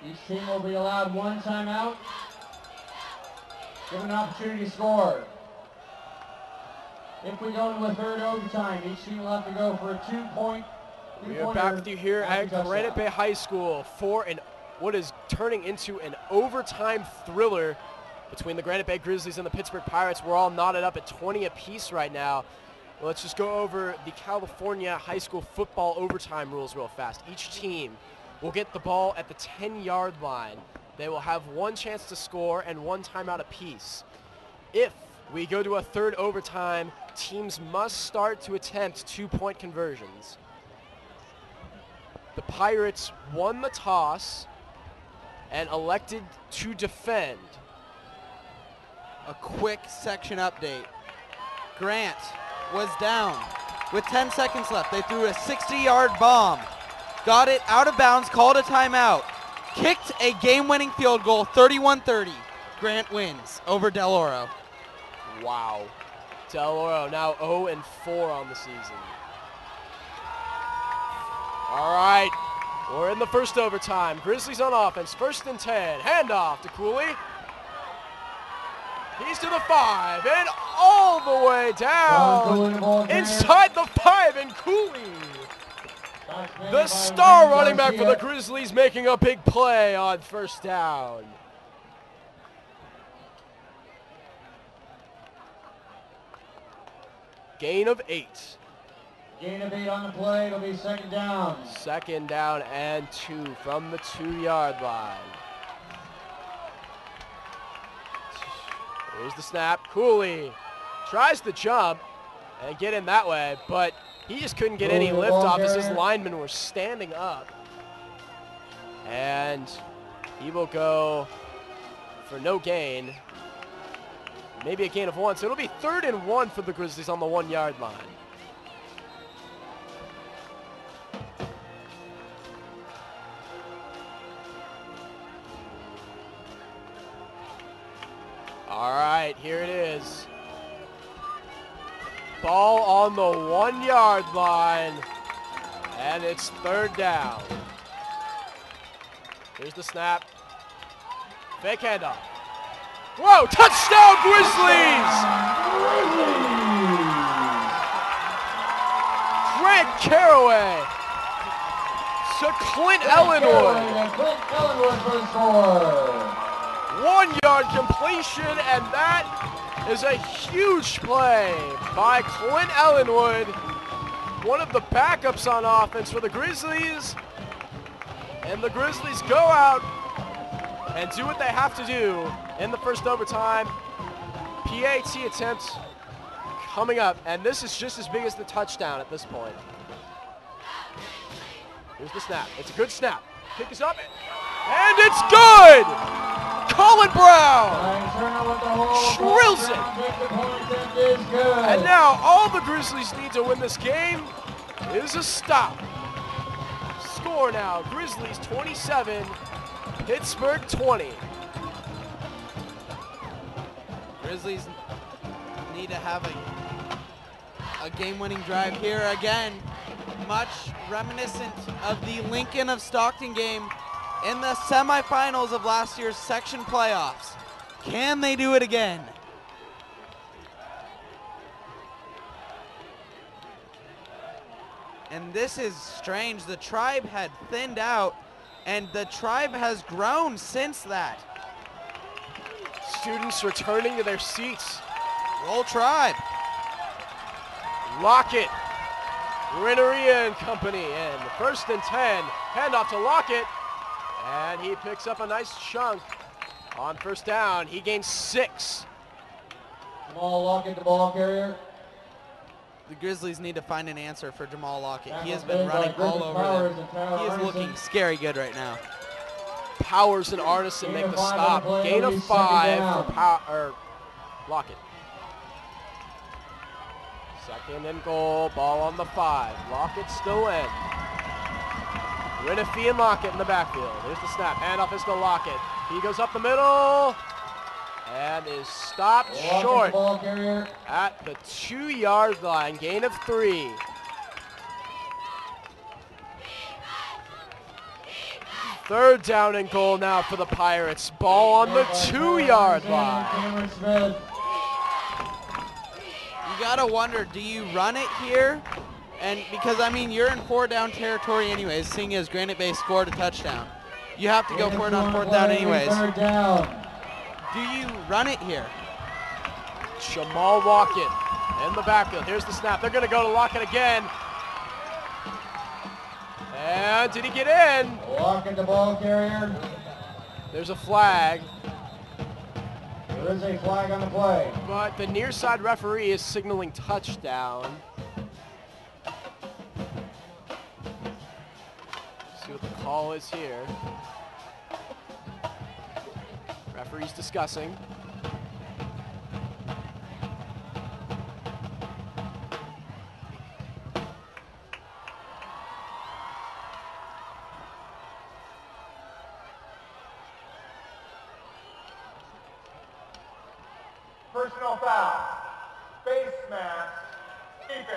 Each team will be allowed one timeout. Given an opportunity to score. If we go to a third overtime, each team will have to go for a two-point. We are back with you here at Granite Bay High School for what is turning into an overtime thriller between the Granite Bay Grizzlies and the Pittsburgh Pirates. We're all knotted up at 20 apiece right now. Let's just go over the California high school football overtime rules real fast. Each team will get the ball at the 10-yard line. They will have one chance to score and one timeout apiece. If we go to a third overtime, teams must start to attempt two-point conversions. The Pirates won the toss and elected to defend. A quick section update. Grant was down with 10 seconds left. They threw a 60-yard bomb. Got it out of bounds, called a timeout. Kicked a game-winning field goal, 31-30. Grant wins over Del Oro. Wow. Del Oro now 0-4 on the season. All right, we're in the first overtime. Grizzlies on offense, 1st and 10. Handoff to Cooley. He's to the 5 and all the way down inside the 5, and Cooley, the star running back for the Grizzlies, making a big play on 1st down. Gain of 8. Gain of 8 on the play. It'll be 2nd down. 2nd down and 2 from the 2-yard line. Here's the snap. Cooley tries to jump and get in that way, but he just couldn't get any lift off as his linemen were standing up. And he will go for no gain. Maybe a gain of 1. So it'll be 3rd and 1 for the Grizzlies on the 1-yard line. All right, here it is. Ball on the 1-yard line, and it's 3rd down. Here's the snap. Fake handoff. Whoa, touchdown Grizzlies! Grant Caraway to Clint Ellenwood. Clint Ellenwood for the score. 1-yard completion, and that is a huge play by Clint Ellenwood, one of the backups on offense for the Grizzlies. And the Grizzlies go out and do what they have to do in the first overtime. PAT attempt coming up, and this is just as big as the touchdown at this point. Here's the snap. It's a good snap. Kick is up, and it's good! Colin Brown drills it. And now all the Grizzlies need to win this game is a stop. Score now, Grizzlies 27, Pittsburgh 20. Grizzlies need to have a game-winning drive here again. Much reminiscent of the Lincoln of Stockton game in the semifinals of last year's section playoffs. Can they do it again? And this is strange. The tribe had thinned out, and the tribe has grown since that. Students returning to their seats. Roll Tribe. Lockett, Renneria and company in. 1st and 10. Handoff to Lockett. And he picks up a nice chunk on 1st down. He gains 6. Jamal Lockett, the ball carrier. the Grizzlies need to find an answer for Jamal Lockett. He has Tackles been made running by all Griffin over Powers them. and Tyler He is Arneson. looking scary good right now. Powers and Arneson Gain make of the 5 on stop. the play, Gain it'll of be second 5 down. for Lockett. Second and goal, ball on the 5. Lockett still in. Renifee and Lockett in the backfield. Here's the snap. Handoff is to Lockett. He goes up the middle and is stopped Lockett, short ball carrier. at the 2-yard line. Gain of 3. Third down and goal now for the Pirates. Ball on the 2-yard line. Cameron Smith. You gotta wonder, do you run it here? And because, I mean, you're in 4-down territory anyways, seeing as Granite Bay scored a touchdown. You have to go Gain of for it 2 on the 4th down play, anyways. Third down. Do you run it here? Jamal Lockett in the backfield. Here's the snap. They're going to go to Lockett again. And did he get in? Lockett, the ball carrier. There's a flag, There is a flag on the play. but the near side referee is signaling touchdown. See what the call is here. Referee's discussing. Personal foul. Face mask. Defense.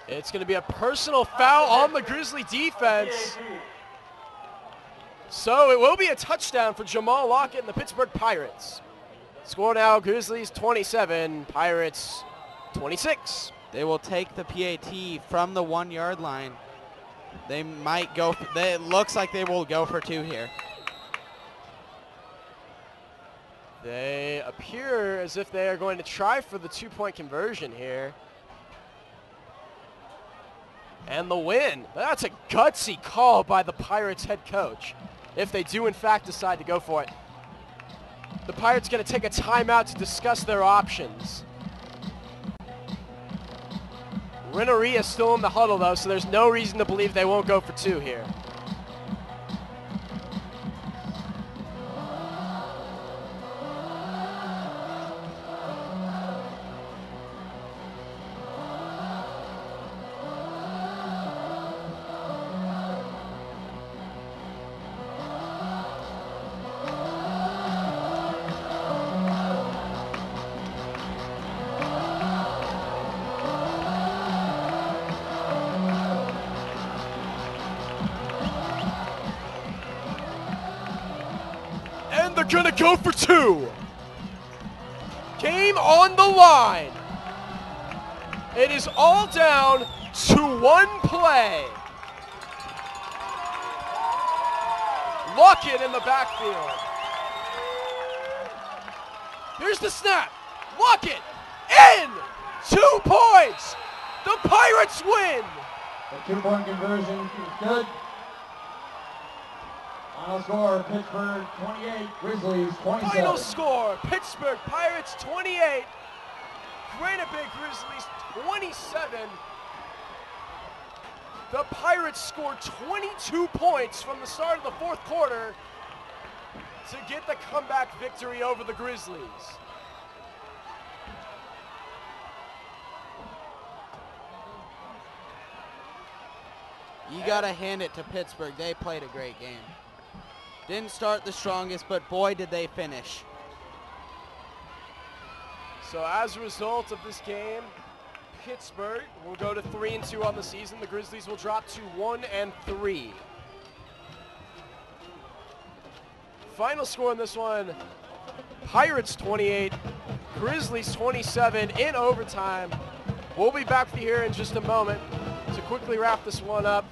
It's going to be a personal foul on the Grizzly defense. PAT. So it will be a touchdown for Jamal Lockett and the Pittsburgh Pirates. Score now, Grizzlies 27, Pirates 26. They will take the PAT from the 1-yard line. They might go, it looks like they will go for 2 here. They appear as if they are going to try for the 2-point conversion here. And the win. That's a gutsy call by the Pirates head coach, if they do in fact decide to go for it. The Pirates going to take a timeout to discuss their options. Rennery is still in the huddle though, so there's no reason to believe they won't go for 2 here. And they're gonna go for 2. Game on the line. It is all down to 1 play. Lockett in the backfield. Here's the snap. Lockett in. 2 points. The Pirates win. The 2-point conversion is good. Final score, Pittsburgh 28, Grizzlies 27. Final score, Pittsburgh Pirates 28, Granite Bay Grizzlies 27. The Pirates scored 22 points from the start of the 4th quarter to get the comeback victory over the Grizzlies. You gotta hand it to Pittsburgh. They played a great game. Didn't start the strongest, but boy did they finish. So as a result of this game, Pittsburgh will go to 3-2 on the season. The Grizzlies will drop to 1-3. Final score in this one, Pirates 28, Grizzlies 27 in overtime. We'll be back with you here in just a moment to quickly wrap this one up.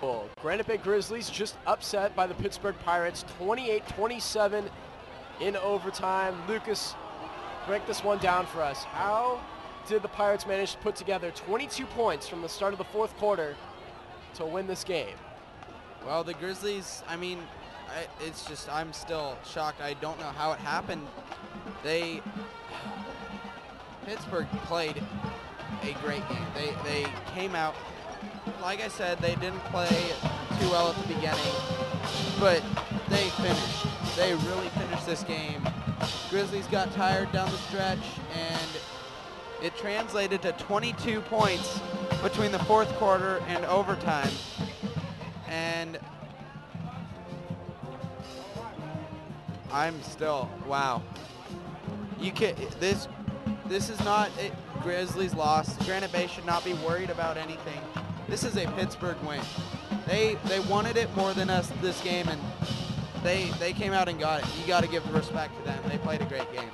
Well, Granite Bay Grizzlies just upset by the Pittsburgh Pirates, 28-27 in overtime. Lucas, break this one down for us. How did the Pirates manage to put together 22 points from the start of the fourth quarter to win this game? Well, the Grizzlies, I mean, it's just, I'm still shocked. I don't know how it happened. Pittsburgh played a great game. They came out, like I said, they didn't play too well at the beginning, but they finished. They really finished this game. Grizzlies got tired down the stretch, and it translated to 22 points between the fourth quarter and overtime. And I'm still, wow. You can this is not a Grizzlies loss. Granite Bay should not be worried about anything. This is a Pittsburgh win. They wanted it more than us this game, and they came out and got it. You got to give the respect to them. They played a great game.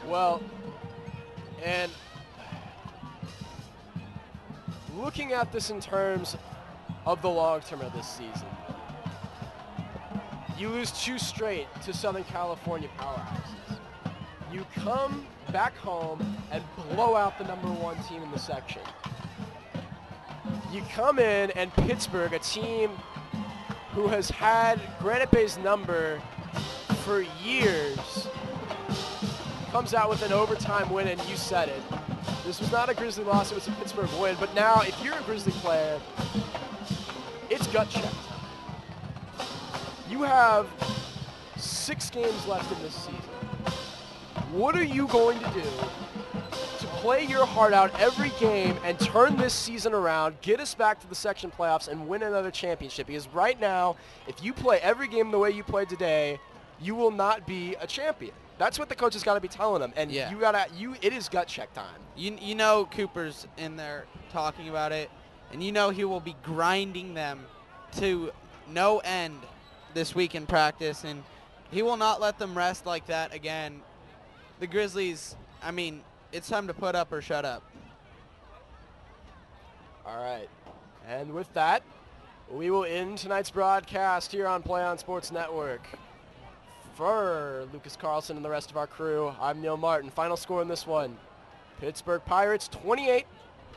Well, and looking at this in terms of the long term of this season, you lose 2 straight to Southern California powerhouses. You come back home and blow out the #1 team in the section. You come in and Pittsburgh, a team who has had Granite Bay's number for years, comes out with an overtime win, and you said it. This was not a Grizzly loss, it was a Pittsburgh win. But now, if you're a Grizzly player, it's gut check. You have 6 games left in this season. What are you going to do to play your heart out every game and turn this season around, get us back to the section playoffs, and win another championship? Because right now, if you play every game the way you played today, you will not be a champion. That's what the coaches got to be telling them, and yeah. It is gut check time. You know Cooper's in there talking about it, and you know he will be grinding them to no end this week in practice, and he will not let them rest like that again. The Grizzlies, I mean, it's time to put up or shut up. All right, and with that, we will end tonight's broadcast here on Play On Sports Network. For Lucas Carlson and the rest of our crew, I'm Neil Martin. Final score in this one, Pittsburgh Pirates 28,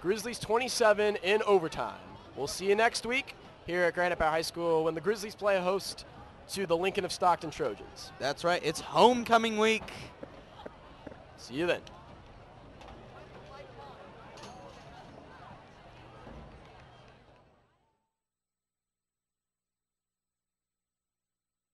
Grizzlies 27 in overtime. We'll see you next week here at Granite Bay High School when the Grizzlies play host to the Lincoln of Stockton Trojans. That's right, it's homecoming week. See you then.